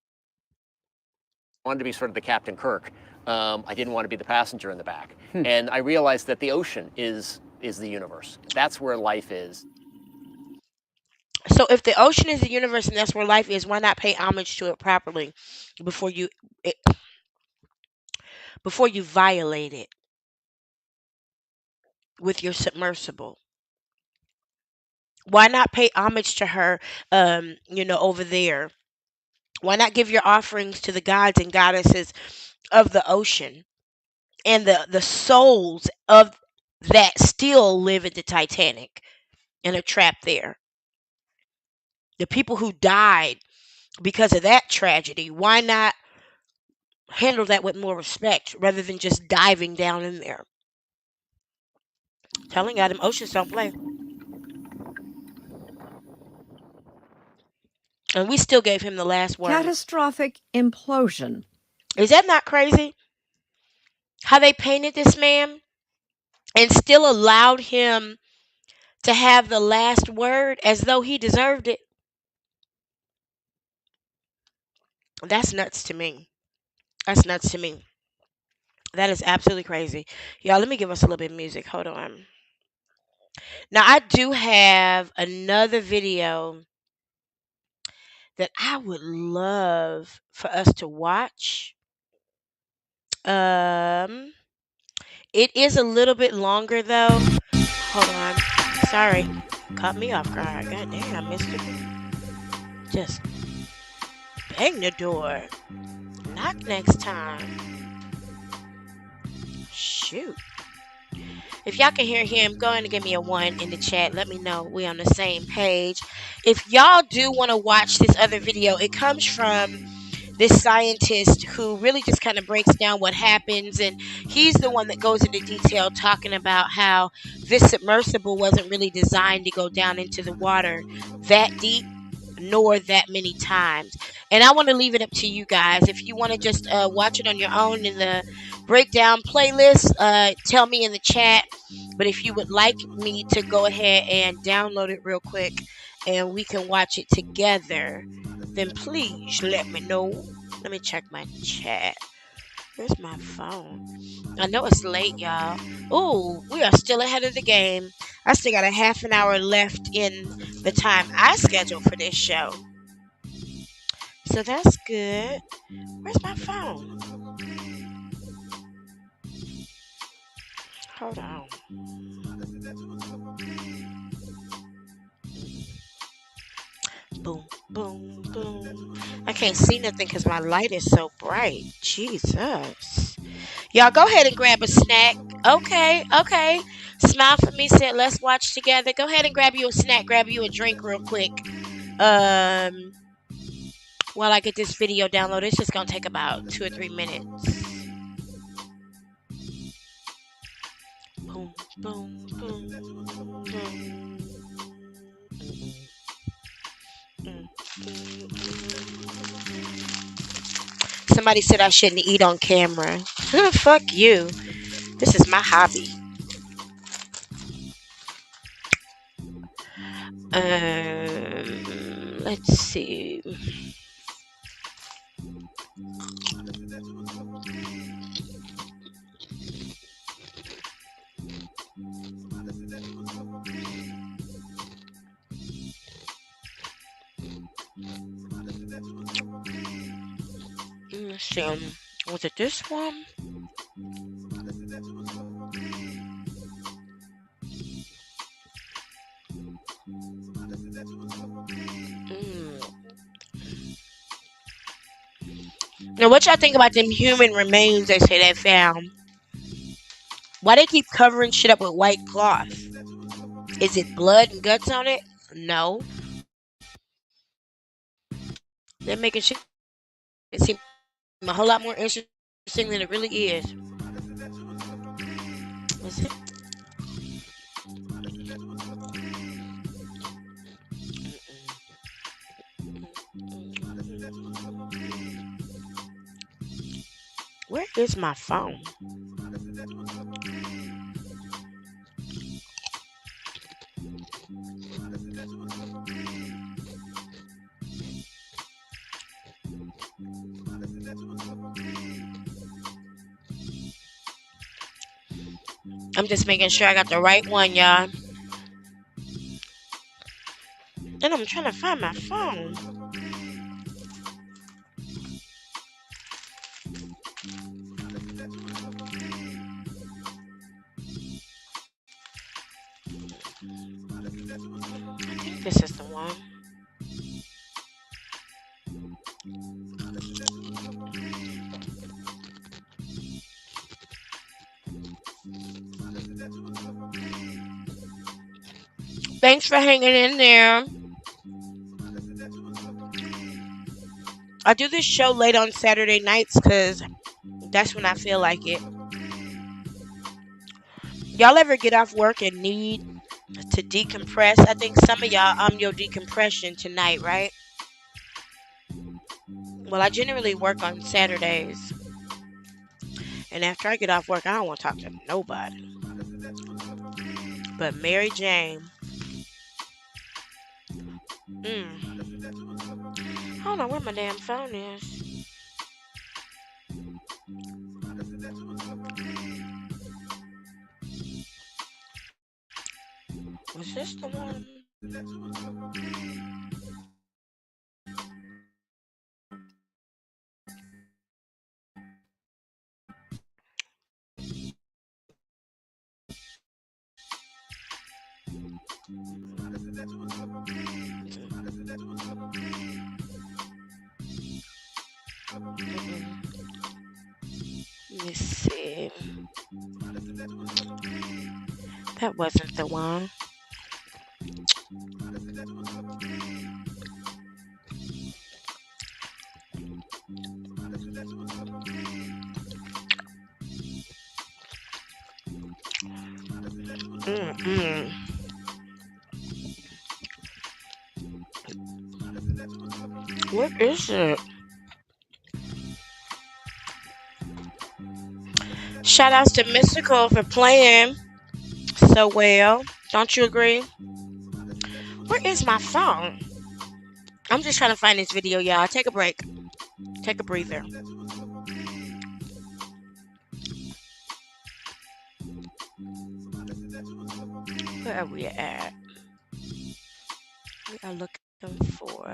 Wanted to be sort of the Captain Kirk. I didn't want to be the passenger in the back. And I realized that the ocean is the universe. That's where life is. So if the ocean is the universe and that's where life is, why not pay homage to it properly before you violate it with your submersible? Why not pay homage to her over there? Why not give your offerings to the gods and goddesses of the ocean and the souls of that still live in the Titanic and are trapped there? The people who died because of that tragedy, why not handle that with more respect rather than just diving down in there? Telling you, them oceans don't play. And we still gave him the last word. Catastrophic implosion. Is that not crazy? How they painted this man and still allowed him to have the last word as though he deserved it. That's nuts to me. That's nuts to me. That is absolutely crazy. Y'all, let me give us a little bit of music. Hold on. Now, I do have another video that I would love for us to watch. It is a little bit longer though. Hold on. Sorry. Caught me off guard. Goddamn, mister. Just bang the door. Knock next time. Shoot. If y'all can hear him, go ahead and give me a 1 in the chat. Let me know we on the same page. If y'all do want to watch this other video, it comes from this scientist who really just kind of breaks down what happens, and he's the one that goes into detail talking about how this submersible wasn't really designed to go down into the water that deep nor that many times. And I want to leave it up to you guys. If you want to just watch it on your own in the breakdown playlist, tell me in the chat. But if you would like me to go ahead and download it real quick and we can watch it together, then please let me know. Let me check my chat. Where's my phone? I know it's late, y'all. Oh, we are still ahead of the game. I still got a half an hour left in the time I scheduled for this show. So that's good. Where's my phone? Hold on. Boom, boom, boom. I can't see nothing because my light is so bright. Jesus. Y'all go ahead and grab a snack. Okay. Smile for me said, let's watch together. Go ahead and grab you a snack, grab you a drink real quick. While I get this video downloaded, it's just going to take about 2 or 3 minutes. Boom, boom, boom, boom. Somebody said I shouldn't eat on camera. Fuck you. This is my hobby. Let's see. Let's see. Was it this one? Now, what y'all think about them human remains they say they found? Why they keep covering shit up with white cloth? Is it blood and guts on it? No. They're making shit seem a whole lot more interesting than it really is. Is it? Where is my phone? I'm just making sure I got the right one, y'all. And I'm trying to find my phone. I think this is the one. Thanks for hanging in there. I do this show late on Saturday nights because that's when I feel like it. Y'all ever get off work and need to decompress? I think some of y'all, I'm your decompression tonight, right? Well, I generally work on Saturdays. And after I get off work, I don't want to talk to nobody. But Mary Jane. I don't know where my damn phone is. Was this the one? Let me see. That wasn't the one. What is it? Shout outs to Mystical for playing so well. Don't you agree? Where is my phone? I'm just trying to find this video, y'all. Take a break. Take a breather. Where are we at? We are looking for...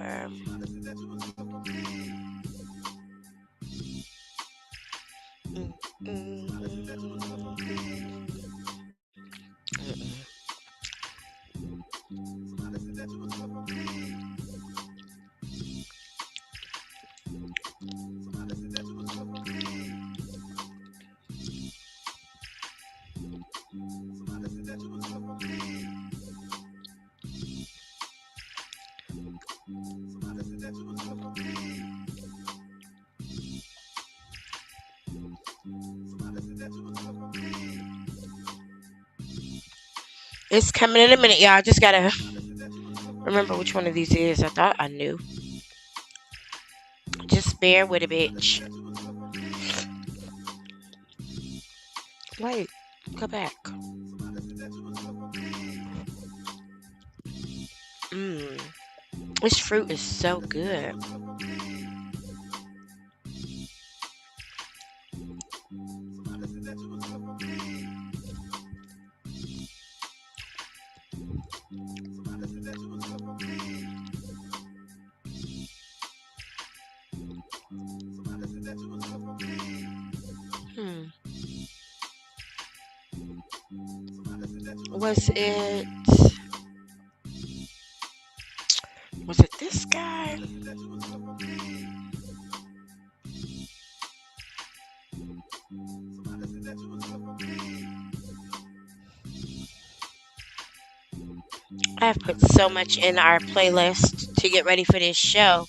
It's coming in a minute, y'all. I just gotta remember which one of these is. I thought I knew. Just bear with a bitch. Wait, go back. This fruit is so good. Was it this guy? I've put so much in our playlist to get ready for this show.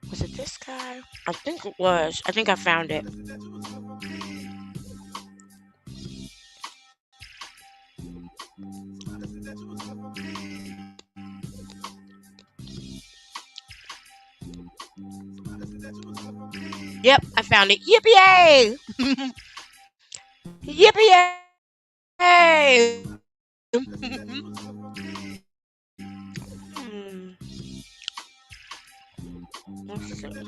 Was it this guy? I think it was. I think I found it. Yep, I found it. Yippee! Yippee! Let's see.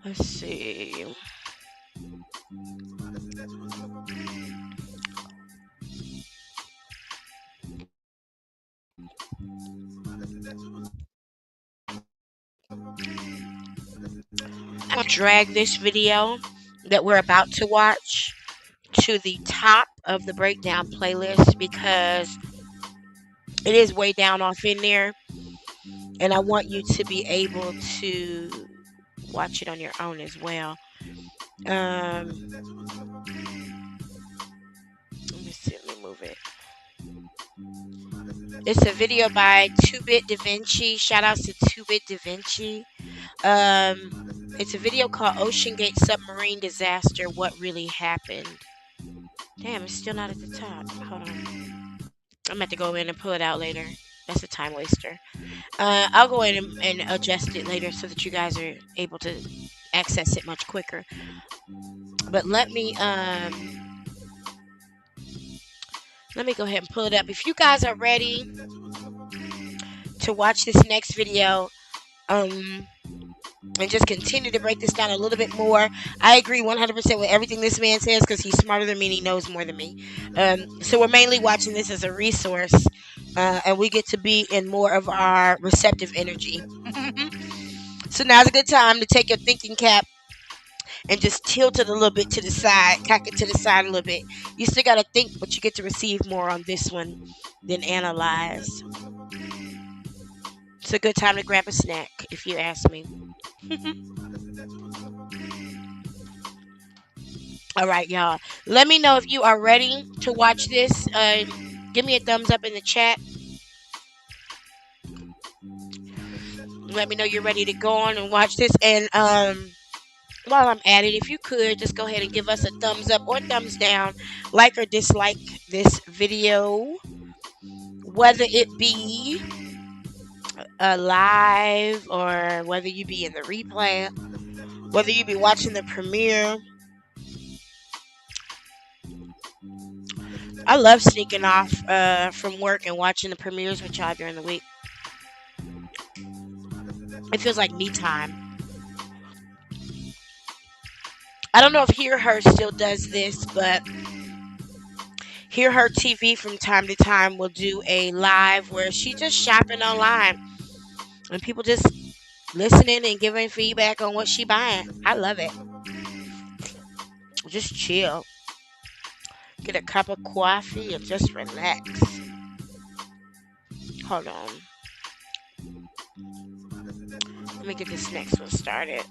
Let's see. I'll drag this video that we're about to watch to the top of the breakdown playlist because it is way down off in there, and I want you to be able to watch it on your own as well. Let me see, let me move it. It's a video by 2-Bit Da Vinci. Shout outs to 2-Bit Da Vinci. It's a video called Ocean Gate Submarine Disaster, What Really Happened. Damn, it's still not at the top. Hold on. I'm going to have to go in and pull it out later. That's a time waster. I'll go in and adjust it later so that you guys are able to access it much quicker. But let me go ahead and pull it up. If you guys are ready to watch this next video, and just continue to break this down a little bit more. I agree 100% with everything this man says because he's smarter than me and he knows more than me. So we're mainly watching this as a resource, and we get to be in more of our receptive energy. So now's a good time to take your thinking cap and just tilt it a little bit to the side, cock it to the side a little bit. You still got to think, but you get to receive more on this one than analyze. It's a good time to grab a snack, if you ask me. All right, y'all. Let me know if you are ready to watch this. Give me a thumbs up in the chat. Let me know you're ready to go on and watch this. And while I'm at it, if you could just go ahead and give us a thumbs up or thumbs down, like or dislike this video, whether it be live or whether you be in the replay, whether you be watching the premiere. I love sneaking off from work and watching the premieres with y'all during the week. It feels like me time. I don't know if Hear Her still does this, but Hear Her TV from time to time will do a live where she's just shopping online and people just listening and giving feedback on what she buying. I love it. Just chill. Get a cup of coffee and just relax. Hold on. Let me get this next one started.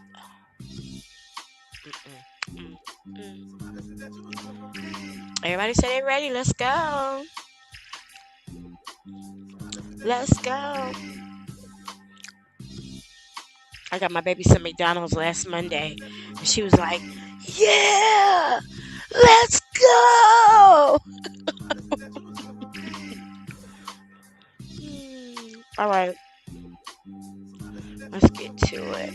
Everybody say they're ready. Let's go. Let's go. I got my baby some McDonald's last Monday, and she was like, "Yeah, let's go." All right, let's get to it.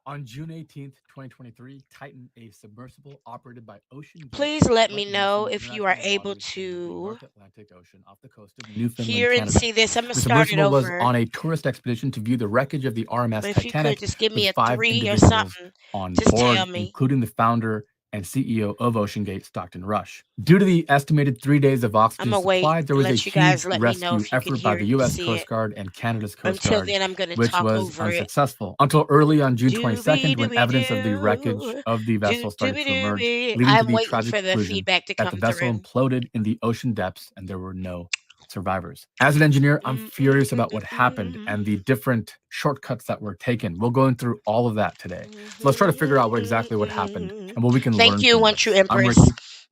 On June 18th, 2023, Titan, a submersible operated by Ocean Gate, Please let me went know missing in if you are international able waters in the to North Atlantic Ocean off the coast of Newfoundland, hear and Canada. see this. I'm going to The start it submersible was over. on a tourist expedition to view the wreckage of the RMS But if you could Titanic just give me with a 5 3 or individuals something, on just board, tell me. including the founder and CEO of Ocean Gate, Stockton Rush. Due to the estimated 3 days of I'm oxygen going to wait supply, there and was a let you guys huge let me know rescue if you can effort by hear the it and U.S. see Coast it. Guard and Canada's Coast Until Guard, then, I'm going to which talk was over it. unsuccessful until early on June Doobie 22nd when evidence of the doobie wreckage doo. of the vessel started Doobie to emerge, doobie. leading to I'm the waiting tragic for the conclusion feedback to that the come vessel through. imploded in the ocean depths and there were no survivors. As an engineer, I'm furious about what happened and the different shortcuts that were taken. We'll go through all of that today. So let's try to figure out exactly what happened and what we can Thank learn you, from One this. True I'm Empress. Ricky,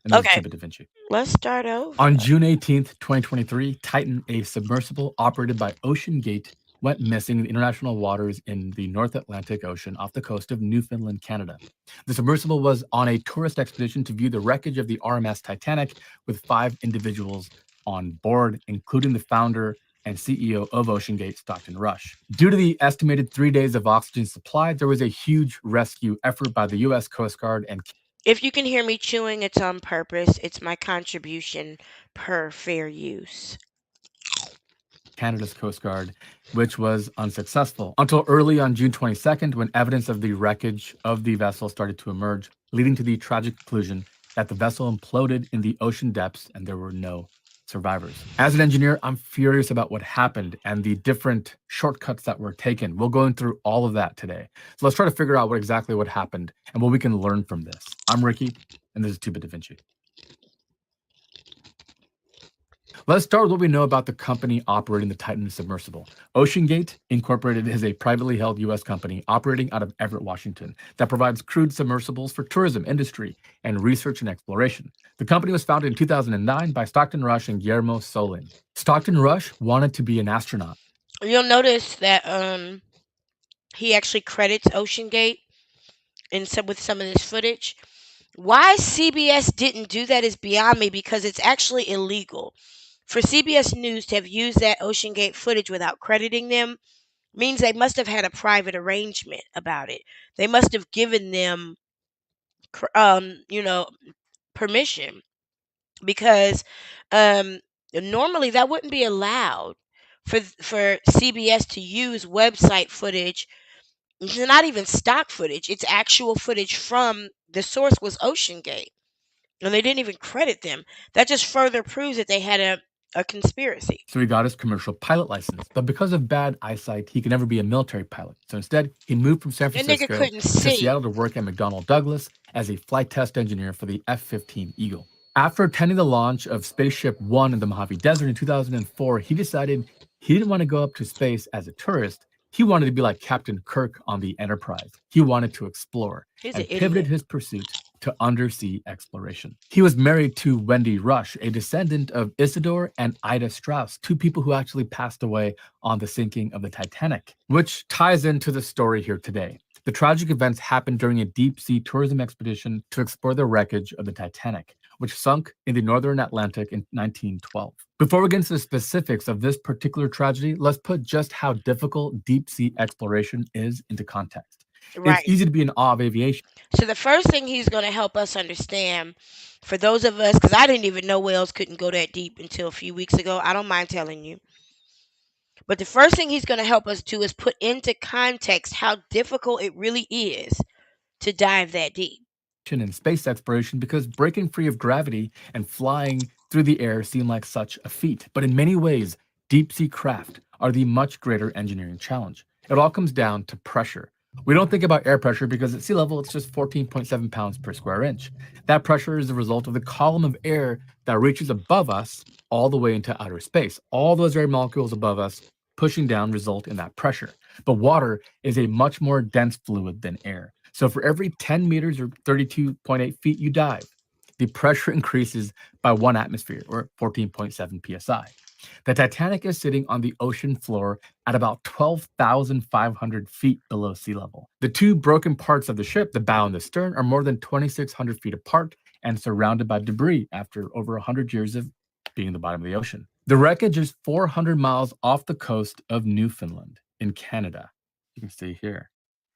and this is Okay, Tiba Da Vinci. let's start over. On June 18th, 2023, Titan, a submersible operated by Ocean Gate, went missing in international waters in the North Atlantic Ocean off the coast of Newfoundland, Canada. The submersible was on a tourist expedition to view the wreckage of the RMS Titanic with 5 individuals on board, including the founder and CEO of Ocean Gate, Stockton Rush. Due to the estimated 3 days of oxygen supply, there was a huge rescue effort by the U.S. Coast Guard and If you can hear me chewing, it's on purpose. It's my contribution per fair use. Canada's Coast Guard, which was unsuccessful until early on June 22nd when evidence of the wreckage of the vessel started to emerge, leading to the tragic conclusion that the vessel imploded in the ocean depths and there were no survivors. As an engineer, I'm furious about what happened and the different shortcuts that were taken. We'll go through all of that today. So let's try to figure out exactly what happened and what we can learn from this. I'm Ricky, and this is Tiba Da Vinci. Let's start with what we know about the company operating the Titan submersible. Ocean Gate Incorporated is a privately held U.S. company operating out of Everett, Washington, that provides crewed submersibles for tourism, industry, and research and exploration. The company was founded in 2009 by Stockton Rush and Guillermo Solin. Stockton Rush wanted to be an astronaut. You'll notice that he actually credits Ocean Gate with some of this footage. Why CBS didn't do that is beyond me because it's actually illegal. For CBS News to have used that Ocean Gate footage without crediting them means they must have had a private arrangement about it. They must have given them, permission because normally that wouldn't be allowed for CBS to use website footage. It's not even stock footage. It's actual footage from the source was Ocean Gate. And they didn't even credit them. That just further proves that they had a conspiracy. So he got his commercial pilot license, but because of bad eyesight, he could never be a military pilot. So instead, he moved from San That nigga Francisco couldn't to see. Seattle to work at McDonnell Douglas as a flight test engineer for the F-15 Eagle. After attending the launch of Spaceship One in the Mojave Desert in 2004, he decided he didn't want to go up to space as a tourist. He wanted to be like Captain Kirk on the Enterprise. He wanted to explore He's and an pivoted idiot. his pursuit to undersea exploration. He was married to Wendy Rush, a descendant of Isidore and Ida Strauss, 2 people who actually passed away on the sinking of the Titanic, which ties into the story here today. The tragic events happened during a deep-sea tourism expedition to explore the wreckage of the Titanic, which sunk in the northern Atlantic in 1912. Before we get into the specifics of this particular tragedy, let's put just how difficult deep-sea exploration is into context. Right. It's easy to be in awe of aviation. So the first thing he's going to help us understand, for those of us, because I didn't even know whales couldn't go that deep until a few weeks ago. I don't mind telling you. But the first thing he's going to help us do is put into context how difficult it really is to dive that deep. In space exploration because breaking free of gravity and flying through the air seem like such a feat. But in many ways, deep sea craft are the much greater engineering challenge. It all comes down to pressure. We don't think about air pressure because at sea level, it's just 14.7 pounds per square inch. That pressure is the result of the column of air that reaches above us all the way into outer space. All those air molecules above us pushing down result in that pressure. But water is a much more dense fluid than air. So for every 10 meters or 32.8 feet you dive, the pressure increases by 1 atmosphere or 14.7 psi. The Titanic is sitting on the ocean floor at about 12,500 feet below sea level. The 2 broken parts of the ship, the bow and the stern, are more than 2,600 feet apart and surrounded by debris after over 100 years of being in the bottom of the ocean. The wreckage is 400 miles off the coast of Newfoundland in Canada. You can see here.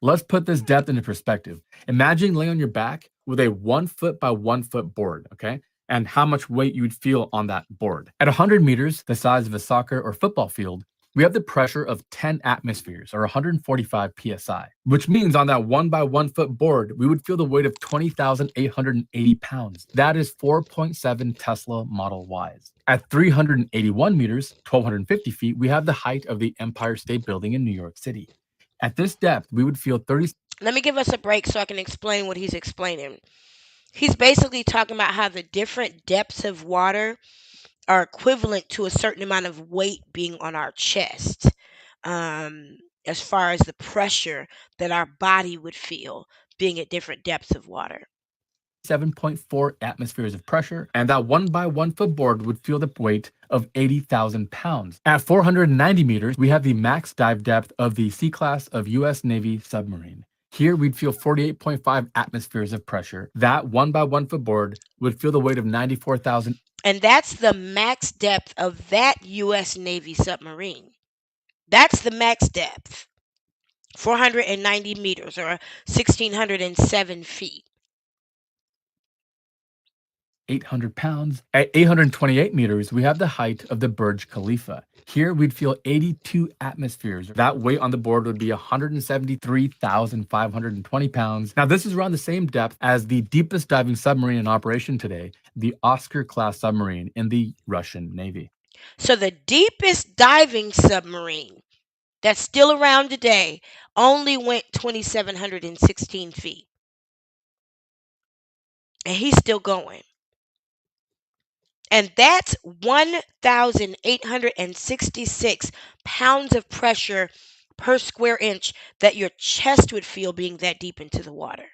Let's put this depth into perspective. Imagine laying on your back with a 1 foot by 1 foot board, okay? And how much weight you would feel on that board. At 100 meters, the size of a soccer or football field, we have the pressure of 10 atmospheres or 145 psi, which means on that 1 by 1 foot board, we would feel the weight of 20,880 pounds. That is 4.7 Tesla Model Ys. At 381 meters, 1,250 feet, we have the height of the Empire State Building in New York City. At this depth, we would feel 30. Let me give us a break so I can explain what he's explaining. He's basically talking about how the different depths of water are equivalent to a certain amount of weight being on our chest, as far as the pressure that our body would feel being at different depths of water. 7.4 atmospheres of pressure, and that 1 by 1 foot board would feel the weight of 80,000 pounds. At 490 meters, we have the max dive depth of the C-class of U.S. Navy submarine. Here, we'd feel 48.5 atmospheres of pressure. That 1 by 1 foot board would feel the weight of 94,000. And that's the max depth of that U.S. Navy submarine. That's the max depth. 490 meters or 1,607 feet. 800 pounds. At 828 meters, we have the height of the Burj Khalifa. Here, we'd feel 82 atmospheres. That weight on the board would be 173,520 pounds. Now, this is around the same depth as the deepest diving submarine in operation today, the Oscar-class submarine in the Russian Navy. So the deepest diving submarine that's still around today only went 2,716 feet. And he's still going. And that's 1,866 pounds of pressure per square inch that your chest would feel being that deep into the water.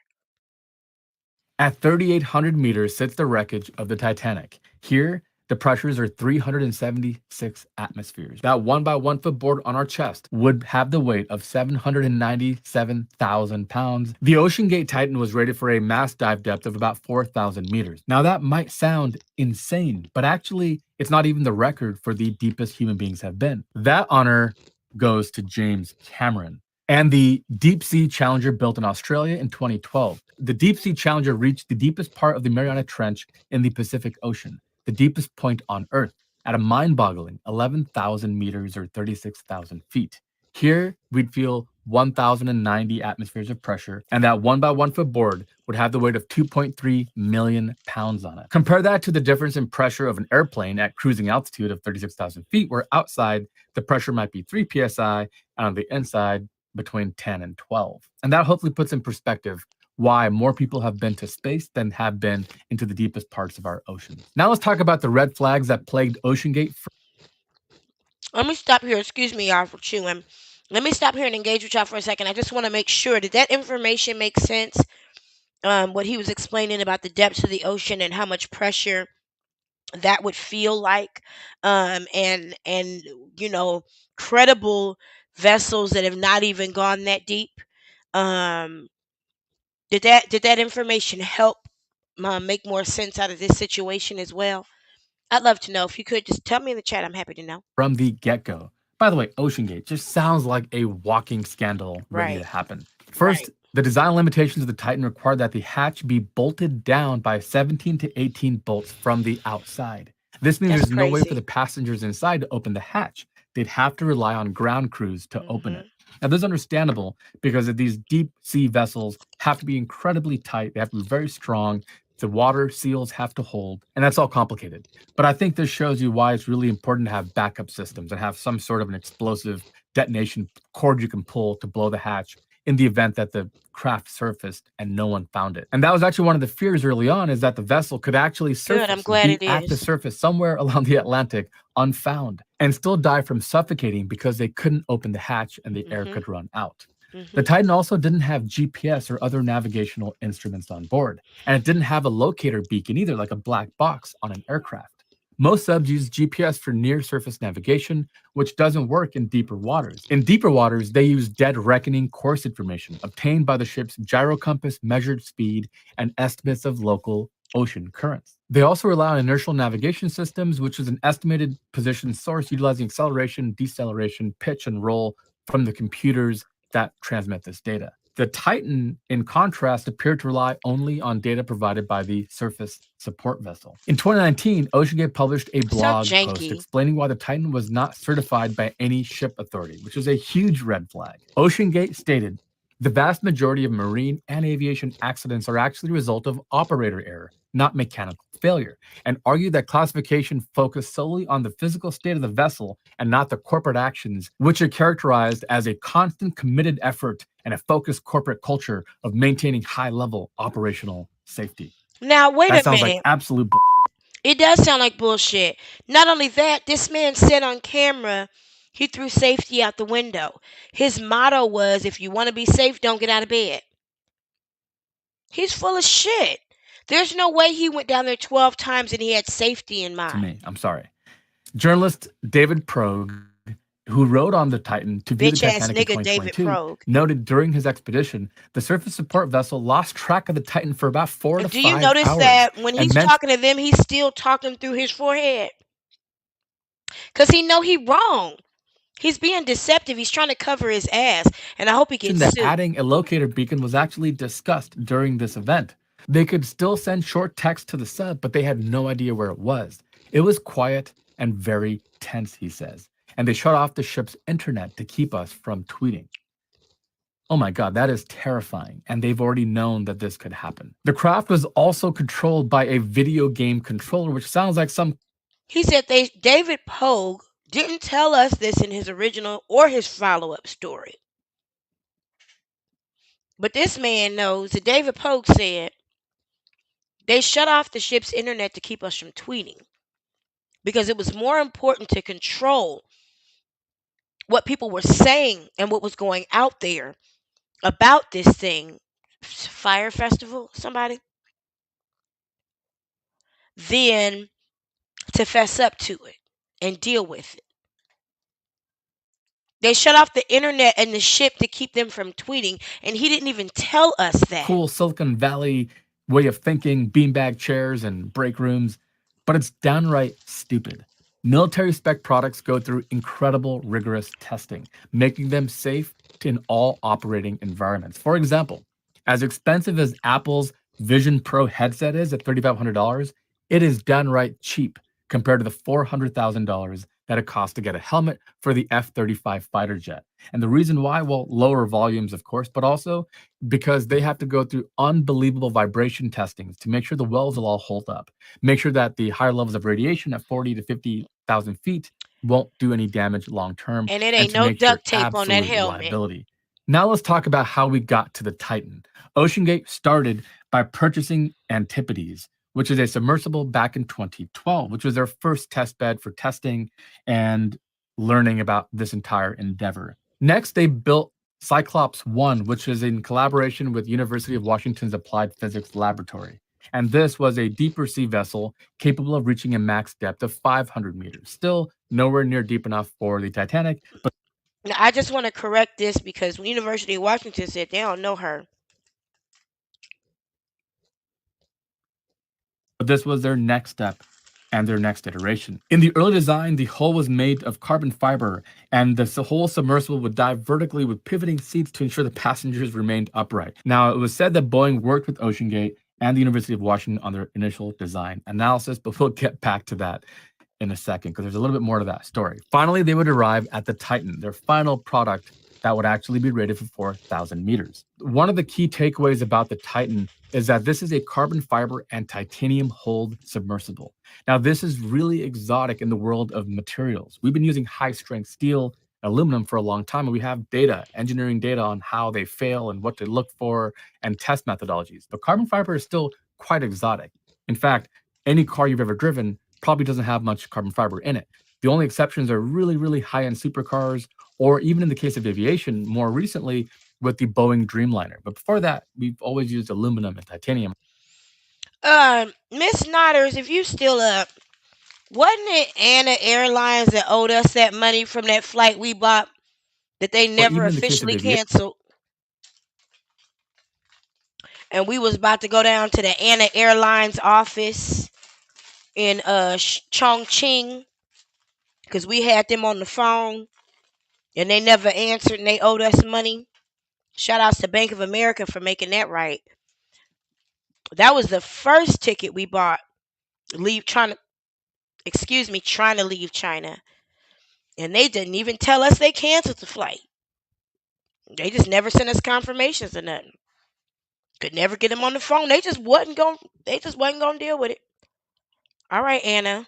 At 3,800 meters sits the wreckage of the Titanic. Here, the pressures are 376 atmospheres. That 1 by 1 foot board on our chest would have the weight of 797,000 pounds. The OceanGate Titan was rated for a mass dive depth of about 4,000 meters. Now that might sound insane, but actually it's not even the record for the deepest human beings have been. That honor goes to James Cameron and the Deep Sea Challenger built in Australia in 2012. The Deep Sea Challenger reached the deepest part of the Mariana Trench in the Pacific Ocean, the deepest point on Earth, at a mind-boggling 11,000 meters or 36,000 feet. Here, we'd feel 1,090 atmospheres of pressure, and that 1 by 1 foot board would have the weight of 2.3 million pounds on it. Compare that to the difference in pressure of an airplane at cruising altitude of 36,000 feet, where outside the pressure might be 3 psi, and on the inside between 10 and 12. And that hopefully puts in perspective why more people have been to space than have been into the deepest parts of our oceans. Now let's talk about the red flags that plagued OceanGate. Let me stop here. Excuse me, y'all, for chewing. Let me stop here and engage with y'all for a second. I just want to make sure that information makes sense. What he was explaining about the depths of the ocean and how much pressure that would feel like, and you know, credible vessels that have not even gone that deep. Did that information help make more sense out of this situation as well? I'd love to know. If you could just tell me in the chat, I'm happy to know. From the get-go. By the way, OceanGate just sounds like a walking scandal ready to happen. First, the design limitations of the Titan required that the hatch be bolted down by 17 to 18 bolts from the outside. This means there's no way for the passengers inside to open the hatch. They'd have to rely on ground crews to open it. Now, this is understandable because these deep sea vessels have to be incredibly tight. They have to be very strong. The water seals have to hold, and that's all complicated. But I think this shows you why it's really important to have backup systems and have some sort of an explosive detonation cord you can pull to blow the hatch in the event that the craft surfaced and no one found it. And that was actually one of the fears early on, is that the vessel could actually surface at the surface somewhere along the Atlantic unfound and still die from suffocating because they couldn't open the hatch and the air could run out. The Titan also didn't have GPS or other navigational instruments on board, and it didn't have a locator beacon either, like a black box on an aircraft. Most subs use GPS for near-surface navigation, which doesn't work in deeper waters. In deeper waters, they use dead reckoning course information obtained by the ship's gyro compass, measured speed, and estimates of local ocean currents. They also rely on inertial navigation systems, which is an estimated position source utilizing acceleration, deceleration, pitch, and roll from the computers that transmit this data. The Titan, in contrast, appeared to rely only on data provided by the surface support vessel. In 2019, OceanGate published a blog post explaining why the Titan was not certified by any ship authority, which was a huge red flag. OceanGate stated, the vast majority of marine and aviation accidents are actually the result of operator error, not mechanical failure, and argued that classification focused solely on the physical state of the vessel and not the corporate actions, which are characterized as a constant committed effort and a focused corporate culture of maintaining high-level operational safety. Now, wait That a sounds minute. like absolute bullshit. It does sound like bullshit. Not only that, this man said on camera he threw safety out the window. His motto was, if you want to be safe, don't get out of bed. He's full of shit. There's no way he went down there 12 times and he had safety in mind. To me, I'm sorry. Journalist David Progue, who rode on the Titan to view the Titanic in 2022, noted during his expedition, the surface support vessel lost track of the Titan for about 4 to 5 hours. Do you notice that when he's talking to them, he's still talking through his forehead? Because he know he wrong. He's being deceptive. He's trying to cover his ass, and I hope he gets that sued. adding a locator beacon was actually discussed during this event. They could still send short text to the sub, but they had no idea where it was. It was quiet and very tense, he says, and they shut off the ship's internet to keep us from tweeting. Oh my God, that is terrifying, and they've already known that this could happen. The craft was also controlled by a video game controller, which sounds like some... He said David Pogue didn't tell us this in his original or his follow-up story. But this man knows that David Pogue said they shut off the ship's internet to keep us from tweeting because it was more important to control what people were saying and what was going out there about this thing. Fire Festival, somebody? Then to fess up to it and deal with it. They shut off the internet and the ship to keep them from tweeting, and he didn't even tell us that. Cool Silicon Valley way of thinking, beanbag chairs and break rooms, but it's downright stupid. Military spec products go through incredible rigorous testing, making them safe in all operating environments. For example, as expensive as Apple's Vision Pro headset is at $3,500, it is downright cheap compared to the $400,000 that it costs to get a helmet for the F-35 fighter jet. And the reason why, well, lower volumes, of course, but also because they have to go through unbelievable vibration testings to make sure the wells will all hold up, make sure that the higher levels of radiation at 40 to 50,000 feet won't do any damage long term. And it ain't no duct tape on that helmet. Reliability. Now let's talk about how we got to the Titan. OceanGate started by purchasing Antipodes, which is a submersible back in 2012, which was their first test bed for testing and learning about this entire endeavor. Next, they built Cyclops 1, which is in collaboration with University of Washington's Applied Physics Laboratory. And this was a deeper sea vessel capable of reaching a max depth of 500 meters. Still nowhere near deep enough for the Titanic. But now, I just want to correct this because University of Washington said they don't know her. But this was their next step and their next iteration. In the early design, the hull was made of carbon fiber, and the whole submersible would dive vertically with pivoting seats to ensure the passengers remained upright. Now, it was said that Boeing worked with OceanGate and the University of Washington on their initial design analysis, but we'll get back to that in a second because there's a little bit more to that story. Finally, they would arrive at the Titan, their final product that would actually be rated for 4,000 meters. One of the key takeaways about the Titan is that this is a carbon fiber and titanium hulled submersible. Now, this is really exotic in the world of materials. We've been using high-strength steel, aluminum for a long time, and we have data, engineering data on how they fail and what to look for and test methodologies. But carbon fiber is still quite exotic. In fact, any car you've ever driven probably doesn't have much carbon fiber in it. The only exceptions are really, really high-end supercars, or even in the case of aviation, more recently with the Boeing Dreamliner. But before that, we've always used aluminum and titanium. Miss Nodders, if you still up, wasn't it Anna Airlines that owed us that money from that flight we bought that they never officially canceled? And we was about to go down to the Anna Airlines office in Chongqing because we had them on the phone and they never answered and they owed us money. Shout outs to Bank of America for making that right. That was the first ticket we bought trying to leave China. And they didn't even tell us they canceled the flight. They just never sent us confirmations or nothing. Could never get them on the phone. They just wasn't going to deal with it. All right, Anna.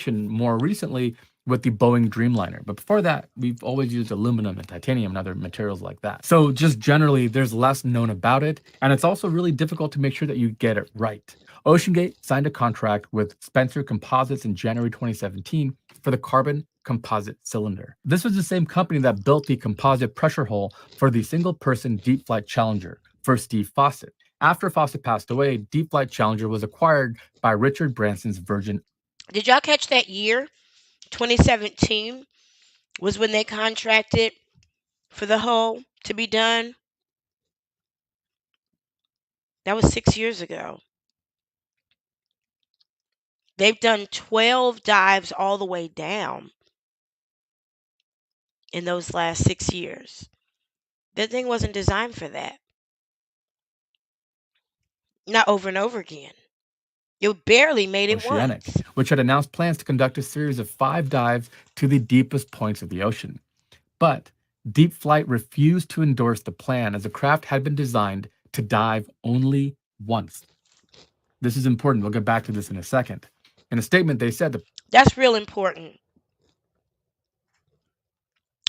More recently with the Boeing Dreamliner. But before that, we've always used aluminum and titanium and other materials like that. So just generally, there's less known about it. And it's also really difficult to make sure that you get it right. OceanGate signed a contract with Spencer Composites in January 2017 for the carbon composite cylinder. This was the same company that built the composite pressure hull for the single-person deep flight Challenger for Steve Fossett. After Fossett passed away, Deep Flight Challenger was acquired by Richard Branson's Virgin. Did y'all catch that year? 2017 was when they contracted for the hull to be done. That was 6 years ago. They've done 12 dives all the way down in those last 6 years. That thing wasn't designed for that. Not over and over again. It barely made it Oceanic, once. which had announced plans to conduct a series of 5 dives to the deepest points of the ocean. But Deep Flight refused to endorse the plan as the craft had been designed to dive only once. This is important. We'll get back to this in a second. In a statement, they said That's real important.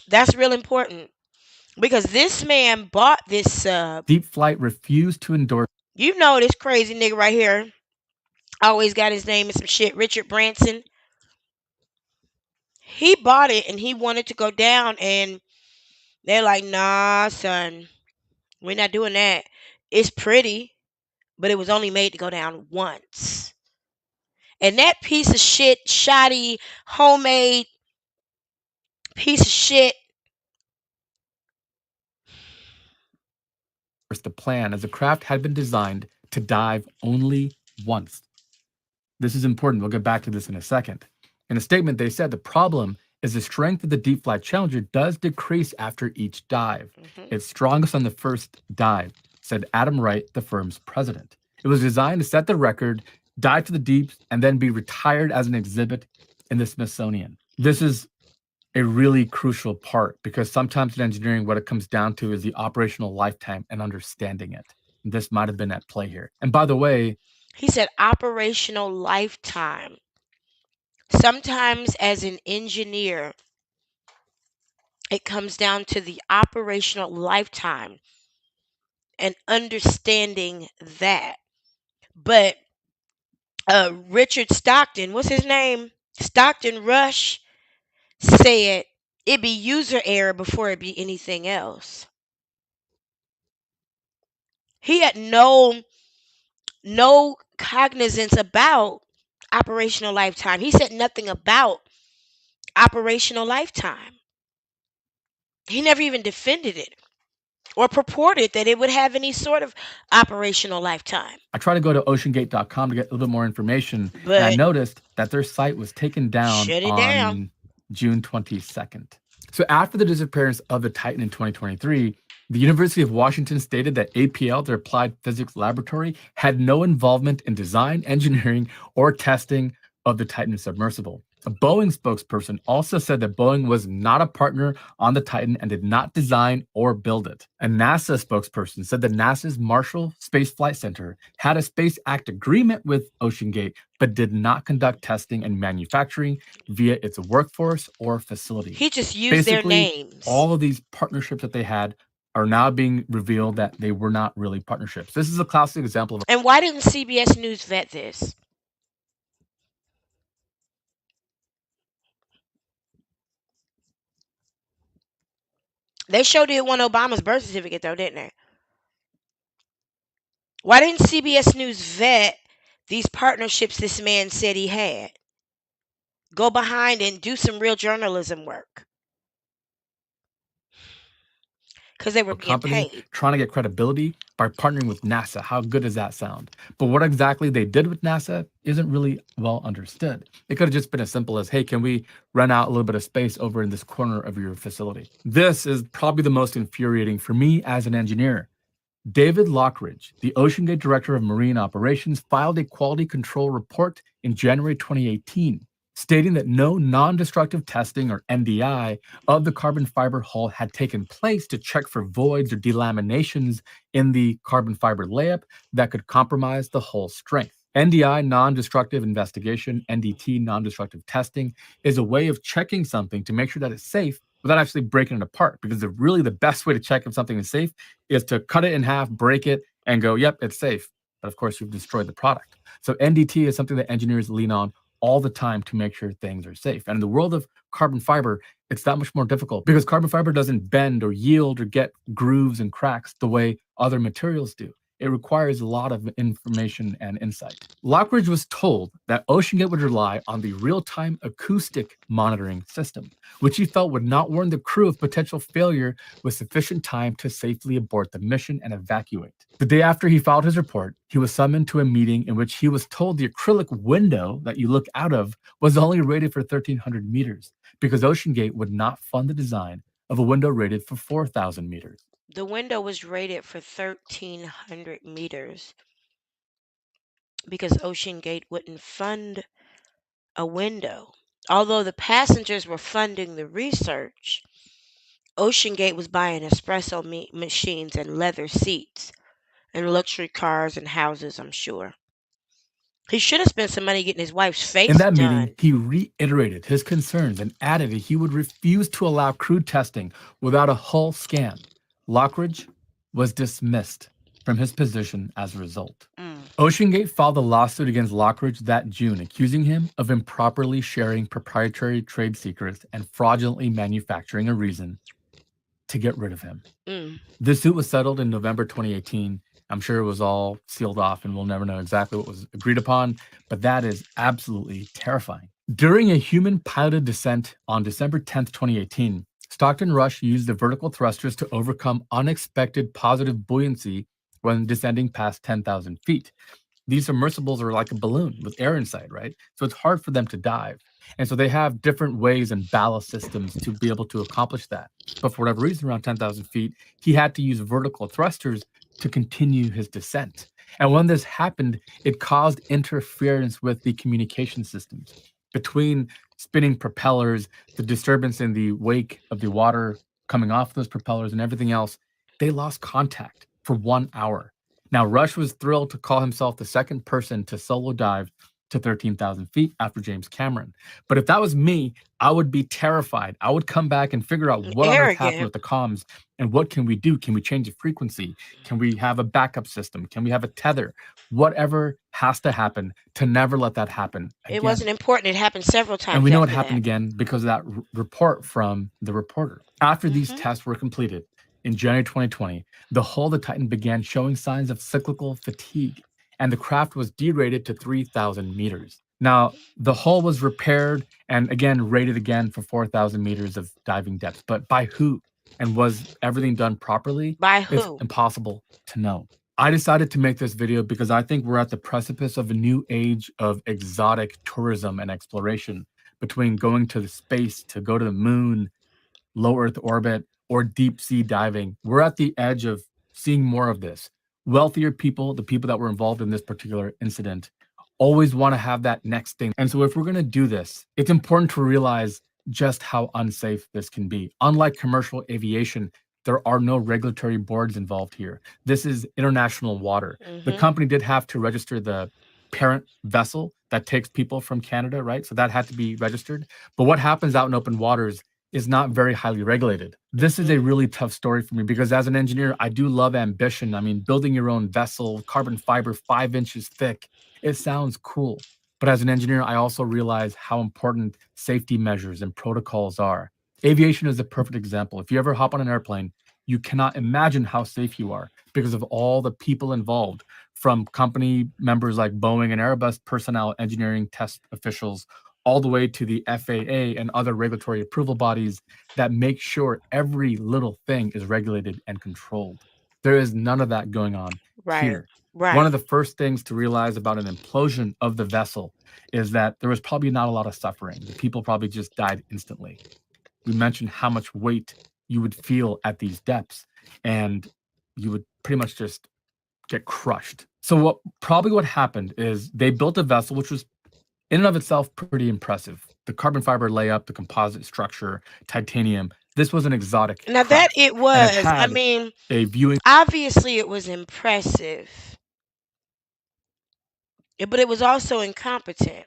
That's real important. Because this man bought this sub. Deep Flight refused to endorse. You know this crazy nigga right here. Always got his name in some shit. Richard Branson. He bought it and he wanted to go down, and they're like, nah, son. We're not doing that. It's pretty, but it was only made to go down once. And that piece of shit, shoddy, homemade piece of shit. The plan as the craft had been designed to dive only once. This is important. We'll get back to this in a second. In a statement, they said the problem is the strength of the Deep Flight Challenger does decrease after each dive. It's strongest on the first dive, said Adam Wright, the firm's president. It was designed to set the record, dive to the deeps, and then be retired as an exhibit in the Smithsonian. This is a really crucial part because sometimes in engineering, what it comes down to is the operational lifetime and understanding it. This might have been at play here. And by the way, he said operational lifetime. Sometimes as an engineer, it comes down to the operational lifetime and understanding that. But Richard Stockton, what's his name? Stockton Rush said it'd be user error before it be anything else. He had no cognizance about operational lifetime. He said nothing about operational lifetime. He never even defended it or purported that it would have any sort of operational lifetime. I tried to go to oceangate.com to get a little bit more information, and I noticed that their site was taken down on June 22nd. So after the disappearance of the Titan in 2023, the University of Washington stated that APL, their applied physics laboratory, had no involvement in design, engineering, or testing of the Titan submersible. A Boeing spokesperson also said that Boeing was not a partner on the Titan and did not design or build it. A NASA spokesperson said that NASA's Marshall Space Flight Center had a Space Act agreement with OceanGate, but did not conduct testing and manufacturing via its workforce or facility. He just used their names. All of these partnerships that they had are now being revealed that they were not really partnerships. This is a classic example of. And why didn't CBS News vet this? They showed it on Obama's birth certificate, though, didn't they? Why didn't CBS News vet these partnerships this man said he had? Go behind and do some real journalism work. Because they were being paid. Trying to get credibility, by partnering with NASA. How good does that sound? But what exactly they did with NASA isn't really well understood. It could have just been as simple as, hey, can we rent out a little bit of space over in this corner of your facility? This is probably the most infuriating for me as an engineer. David Lockridge, the OceanGate Director of Marine Operations, filed a quality control report in January 2018, stating that no non-destructive testing, or NDI, of the carbon fiber hull had taken place to check for voids or delaminations in the carbon fiber layup that could compromise the hull's strength. NDI, non-destructive investigation, NDT, non-destructive testing, is a way of checking something to make sure that it's safe without actually breaking it apart. Because really the best way to check if something is safe is to cut it in half, break it, and go, yep, it's safe. But of course, you've destroyed the product. So NDT is something that engineers lean on all the time to make sure things are safe. And in the world of carbon fiber, it's that much more difficult because carbon fiber doesn't bend or yield or get grooves and cracks the way other materials do. It requires a lot of information and insight. Lockridge was told that OceanGate would rely on the real-time acoustic monitoring system, which he felt would not warn the crew of potential failure with sufficient time to safely abort the mission and evacuate. The day after he filed his report, he was summoned to a meeting in which he was told the acrylic window that you look out of was only rated for 1,300 meters because OceanGate would not fund the design of a window rated for 4,000 meters. The window was rated for 1,300 meters because OceanGate wouldn't fund a window. Although the passengers were funding the research, OceanGate was buying espresso machines and leather seats and luxury cars and houses, I'm sure. He should have spent some money getting his wife's face In that done. meeting, he reiterated his concerns and added that he would refuse to allow crew testing without a hull scan. Lockridge was dismissed from his position as a result. OceanGate filed a lawsuit against Lockridge that June, accusing him of improperly sharing proprietary trade secrets and fraudulently manufacturing a reason to get rid of him. This suit was settled in November 2018. I'm sure it was all sealed off and we'll never know exactly what was agreed upon, but that is absolutely terrifying. During a human-piloted descent on December 10th, 2018, Stockton Rush used the vertical thrusters to overcome unexpected positive buoyancy when descending past 10,000 feet. These submersibles are like a balloon with air inside, right? So it's hard for them to dive. And so they have different ways and ballast systems to be able to accomplish that. But for whatever reason, around 10,000 feet, he had to use vertical thrusters to continue his descent. And when this happened, it caused interference with the communication systems. Between spinning propellers, the disturbance in the wake of the water coming off those propellers and everything else, they lost contact for 1 hour. Now, Rush was thrilled to call himself the second person to solo dive to 13,000 feet after James Cameron. But if that was me, I would be terrified. I would come back and figure out what on earth happened with the comms and what can we do? Can we change the frequency? Can we have a backup system? Can we have a tether? Whatever has to happen to never let that happen again. It wasn't important. It happened several times. And we know it after happened that. again because of that report from the reporter. After these tests were completed in January 2020, the hull of the Titan began showing signs of cyclical fatigue, and the craft was derated to 3,000 meters. Now, the hull was repaired and again rated again for 4,000 meters of diving depth. But by who? And was everything done properly? By It's who? impossible to know. I decided to make this video because I think we're at the precipice of a new age of exotic tourism and exploration, between going to the space, to go to the moon, low Earth orbit, or deep sea diving. We're at the edge of seeing more of this. Wealthier people, the people that were involved in this particular incident, always want to have that next thing. And so if we're going to do this, it's important to realize just how unsafe this can be. Unlike commercial aviation, there are no regulatory boards involved here. This is international water. The company did have to register the parent vessel that takes people from Canada, right? So that had to be registered. But what happens out in open waters is not very highly regulated. This is a really tough story for me because as an engineer, I do love ambition. I mean, building your own vessel, carbon fiber 5 inches thick, it sounds cool. But as an engineer, I also realize how important safety measures and protocols are. Aviation is a perfect example. If you ever hop on an airplane, you cannot imagine how safe you are because of all the people involved, from company members like Boeing and Airbus personnel, engineering test officials, all the way to the FAA and other regulatory approval bodies that make sure every little thing is regulated and controlled. There is none of that going on Right. here. Right. One of the first things to realize about an implosion of the vessel is that there was probably not a lot of suffering. The people probably just died instantly. We mentioned how much weight you would feel at these depths, and you would pretty much just get crushed. So what happened is they built a vessel which was in and of itself pretty impressive. The carbon fiber layup, the composite structure, titanium. This was an exotic Now that craft, it and it was, I had mean, a viewing obviously it was impressive, but it was also incompetent.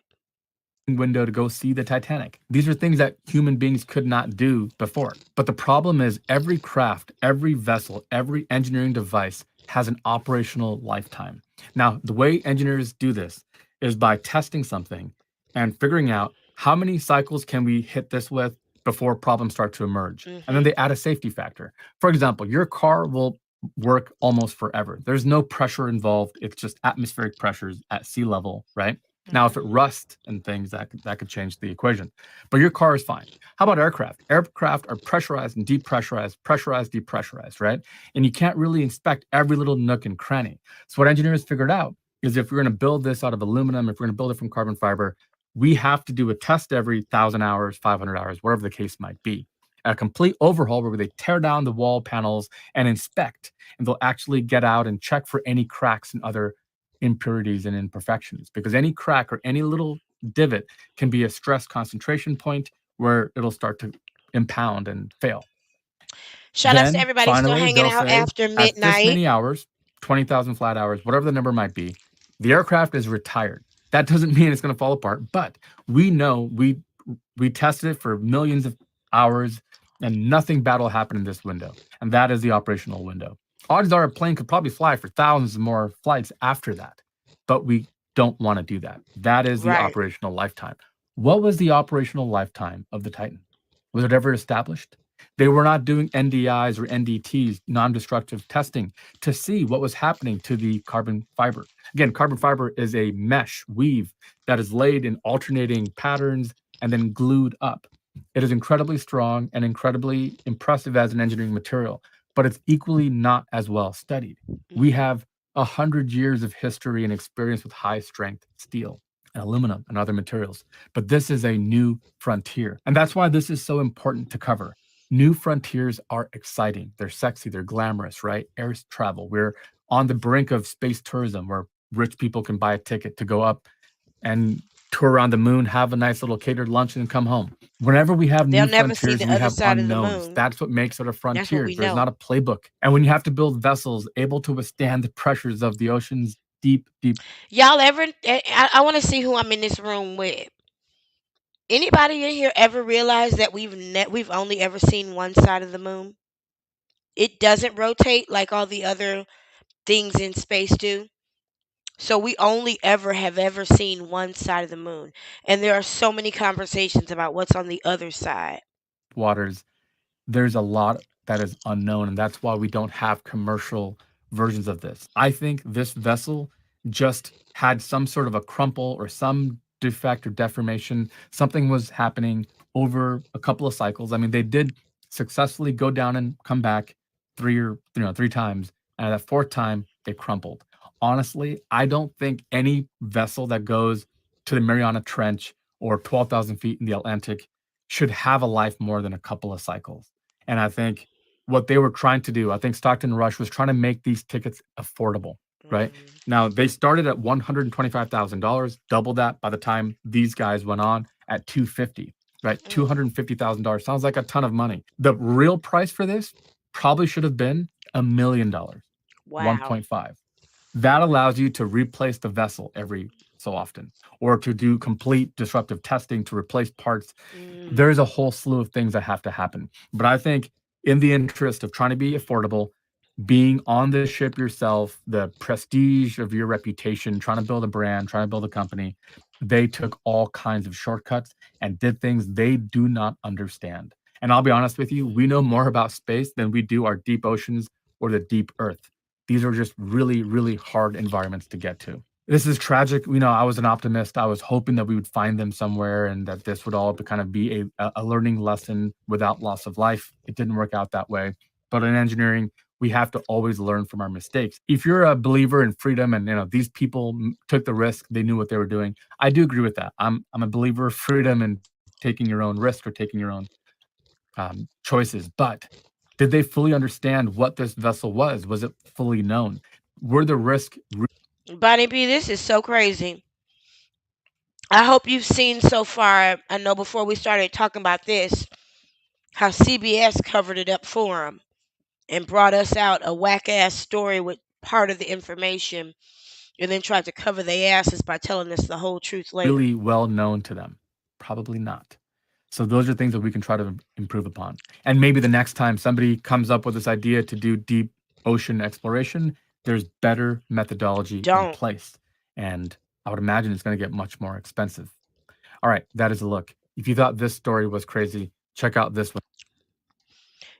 window to go see the Titanic. These are things that human beings could not do before. But the problem is every craft, every vessel, every engineering device has an operational lifetime. Now, the way engineers do this is by testing something and figuring out how many cycles can we hit this with before problems start to emerge. And then they add a safety factor. For example, your car will work almost forever. There's no pressure involved. It's just atmospheric pressures at sea level, right? Now, if it rusts and things, that could change the equation. But your car is fine. How about aircraft? Aircraft are pressurized and depressurized, pressurized, depressurized, right? And you can't really inspect every little nook and cranny. So what engineers figured out is if we're going to build this out of aluminum, if we're going to build it from carbon fiber, we have to do a test every 1,000 hours, 500 hours, whatever the case might be. A complete overhaul where they tear down the wall panels and inspect, and they'll actually get out and check for any cracks and other impurities and imperfections, because any crack or any little divot can be a stress concentration point where it'll start to impound and fail. Shout outs to Then everybody still finally, hanging they'll out say after at this midnight. many hours, 20,000 flat hours, whatever the number might be, the aircraft is retired. That doesn't mean it's going to fall apart, but we know we tested it for millions of hours and nothing bad will happen in this window. And that is the operational window. Odds are a plane could probably fly for thousands more flights after that, but we don't want to do that. That is the Right. operational lifetime. What was the operational lifetime of the Titan? Was it ever established? They were not doing NDIs or NDTs, non-destructive testing, to see what was happening to the carbon fiber. Again, carbon fiber is a mesh weave that is laid in alternating patterns and then glued up. It is incredibly strong and incredibly impressive as an engineering material, but it's equally not as well studied. We have 100 years of history and experience with high strength steel and aluminum and other materials, but this is a new frontier. And that's why this is so important to cover. New frontiers are exciting. They're sexy. They're glamorous, right? Air travel. We're on the brink of space tourism where rich people can buy a ticket to go up and tour around the moon, have a nice little catered lunch, and come home. Whenever we have They'll new never see frontiers, the we other have side of the unknowns. moon. That's what makes it a That's what frontier. we There's know. not a playbook. And when you have to build vessels able to withstand the pressures of the ocean's deep, deep. Y'all ever? I want to see who I'm in this room with. Anybody in here ever realize that we've only ever seen one side of the moon? It doesn't rotate like all the other things in space do. So we only have ever seen one side of the moon. And there are so many conversations about what's on the other side. Waters, there's a lot that is unknown, and that's why we don't have commercial versions of this. I think this vessel just had some sort of a crumple or some defect or deformation. Something was happening over a couple of cycles. I mean, they did successfully go down and come back three times, and that fourth time they crumpled. Honestly, I don't think any vessel that goes to the Mariana Trench or 12,000 feet in the Atlantic should have a life more than a couple of cycles. And I think what they were trying to do, I think Stockton Rush was trying to make these tickets affordable, right? Now, they started at $125,000, double that by the time these guys went on at $250,000, right? $250,000 sounds like a ton of money. The real price for this probably should have been $1 million, Wow. 1.5. That allows you to replace the vessel every so often, or to do complete disruptive testing to replace parts. There's a whole slew of things that have to happen. But I think in the interest of trying to be affordable, being on the ship yourself, the prestige of your reputation, trying to build a brand, trying to build a company, they took all kinds of shortcuts and did things they do not understand. And I'll be honest with you, we know more about space than we do our deep oceans or the deep earth. These are just really, really hard environments to get to. This is tragic. I was an optimist. I was hoping that we would find them somewhere and that this would all kind of be a learning lesson without loss of life. It didn't work out that way. But in engineering, we have to always learn from our mistakes. If you're a believer in freedom and these people took the risk, they knew what they were doing, I do agree with that. I'm a believer of freedom and taking your own risk or taking your own choices. But did they fully understand what this vessel was? Was it fully known? Were the risk? Bonnie B, this is so crazy. I hope you've seen so far. I know before we started talking about this, how CBS covered it up for them and brought us out a whack ass story with part of the information, and then tried to cover their asses by telling us the whole truth later. Really well known to them? Probably not. So those are things that we can try to improve upon. And maybe the next time somebody comes up with this idea to do deep ocean exploration, there's better methodology in place. And I would imagine it's going to get much more expensive. All right, that is a look. If you thought this story was crazy, check out this one.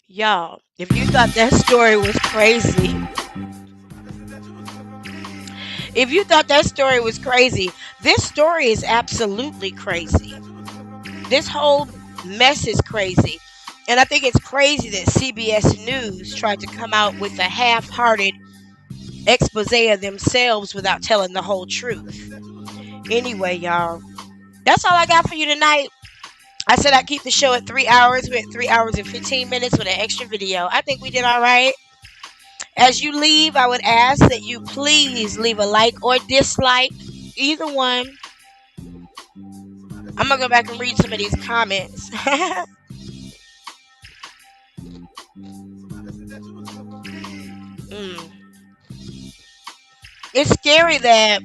Y'all, if you thought that story was crazy, this story is absolutely crazy. This whole mess is crazy. And I think it's crazy that CBS News tried to come out with a half-hearted expose of themselves without telling the whole truth. Anyway, y'all, that's all I got for you tonight. I said I'd keep the show at 3 hours. We're at 3 hours and 15 minutes with an extra video. I think we did all right. As you leave, I would ask that you please leave a like or dislike, either one. I'm going to go back and read some of these comments. It's scary that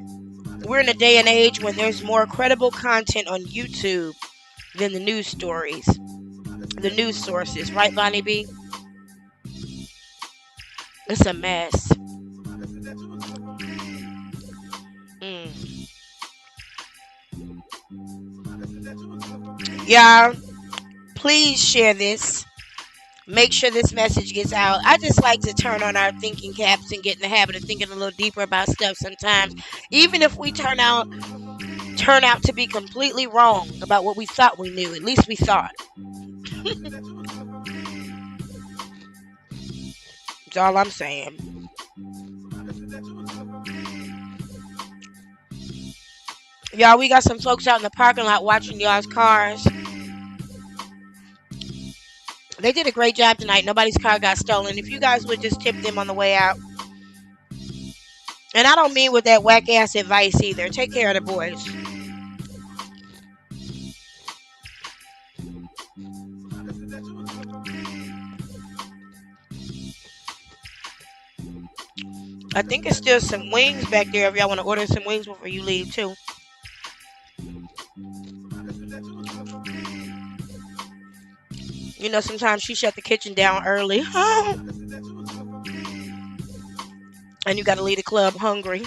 we're in a day and age when there's more credible content on YouTube than the news stories, the news sources, right, Bonnie B? It's a mess. Y'all, please share this. Make sure this message gets out. I just like to turn on our thinking caps and get in the habit of thinking a little deeper about stuff sometimes. Even if we turn out to be completely wrong about what we thought we knew. At least we thought. That's all I'm saying. Y'all, we got some folks out in the parking lot watching y'all's cars. They did a great job tonight. Nobody's car got stolen. If you guys would just tip them on the way out. And I don't mean with that whack ass advice either. Take care of the boys. I think it's still some wings back there if y'all want to order some wings before you leave too. You know, sometimes she shut the kitchen down early. And you got to leave the club hungry.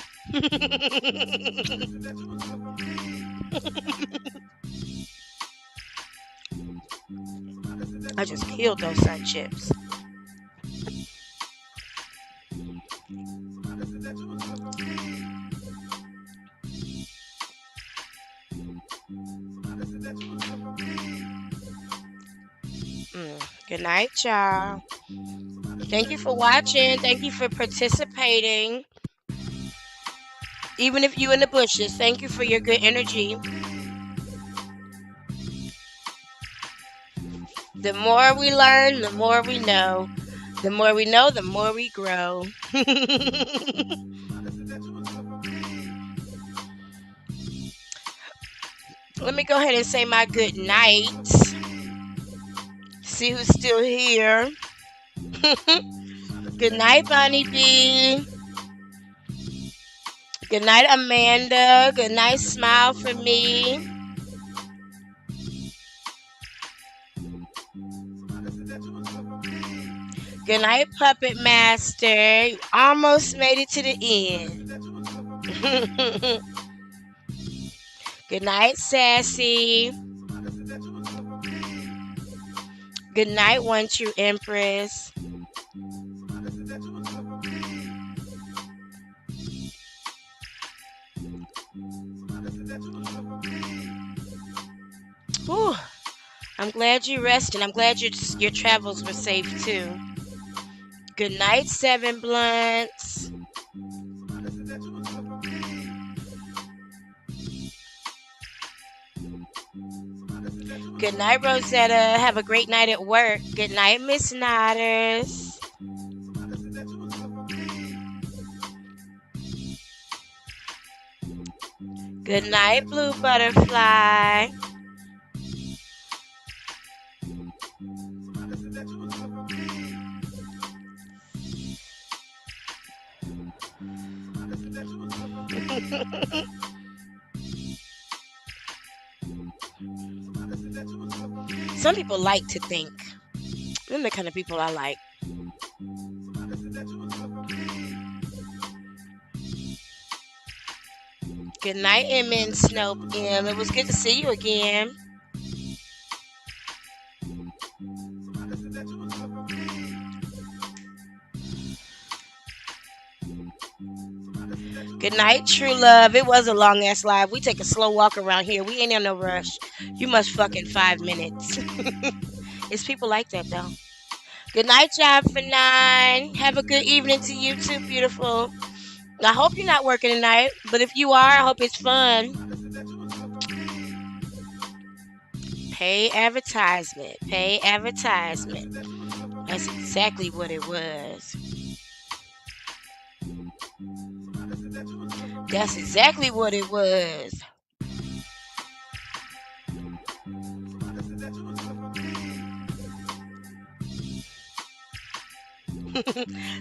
I just killed those sun chips. Good night, y'all. Thank you for watching. Thank you for participating. Even if you in the bushes, thank you for your good energy. The more we learn, the more we know. The more we know, the more we grow. Let me go ahead and say my good nights. See who's still here. Good night, Bonnie B. Good night, Amanda. Good night, Smile for me. Good night, Puppet Master. You almost made it to the end. Good night, Sassy. Good night, One True Empress. Whew. I'm glad you rested. I'm glad your travels were safe too. Good night, Seven Blunts. Good night, Rosetta. Have a great night at work. Good night, Miss Nodders. Good night, Blue Butterfly. Some people like to think. Them the kind of people I like. Good night, M. Snope M. It was good to see you again. Good night, True Love. It was a long ass live. We take a slow walk around here. We ain't in no rush. You must fucking 5 minutes. It's people like that though. Good night, Job for 9. Have a good evening to you too, beautiful. I hope you're not working tonight, but if you are, I hope it's fun. Pay advertisement. Pay advertisement. That's exactly what it was. That's exactly what it was.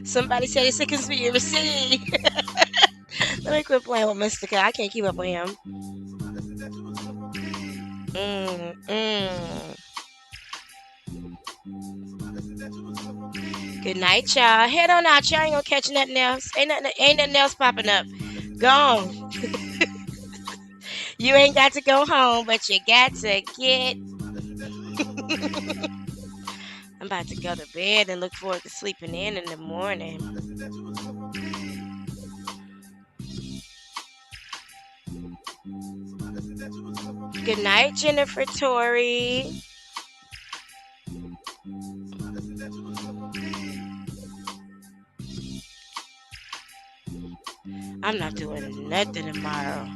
Somebody said it's a conspiracy. Let me quit playing with Mystica. I can't keep up with him. Good night, y'all. Head on out. Y'all ain't gonna catch nothing else. Ain't nothing else popping up. Gone. You ain't got to go home, but you got to get. I'm about to go to bed and look forward to sleeping in the morning. Good night, Jennifer Torrey. I'm not doing nothing tomorrow.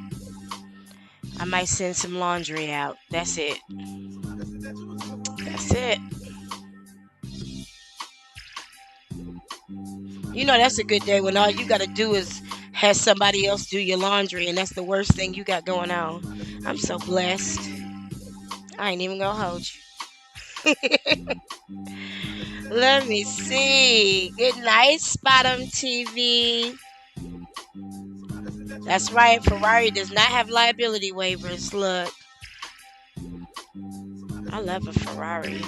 I might send some laundry out. That's it. That's it. You know that's a good day when all you got to do is have somebody else do your laundry, and that's the worst thing you got going on. I'm so blessed. I ain't even gonna hold you. Let me see. Good night, Spotum TV. That's right. Ferrari does not have liability waivers. Look. I love a Ferrari.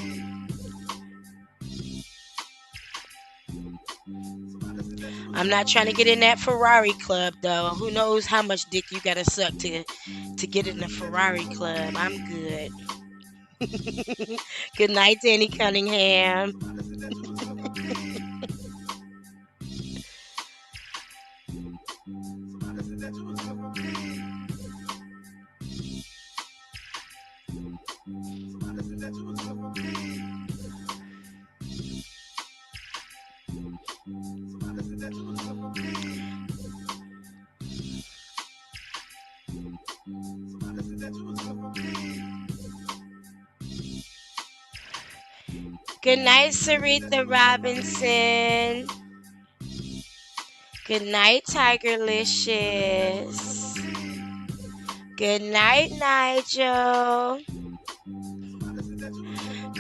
I'm not trying to get in that Ferrari club, though. Who knows how much dick you gotta suck to get in the Ferrari club. I'm good. Good night, Danny Cunningham. Good night, Sarita Robinson. Good night, Tigerlicious. Good night, Nigel.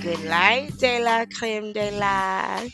Good night, DELACREMEDELA.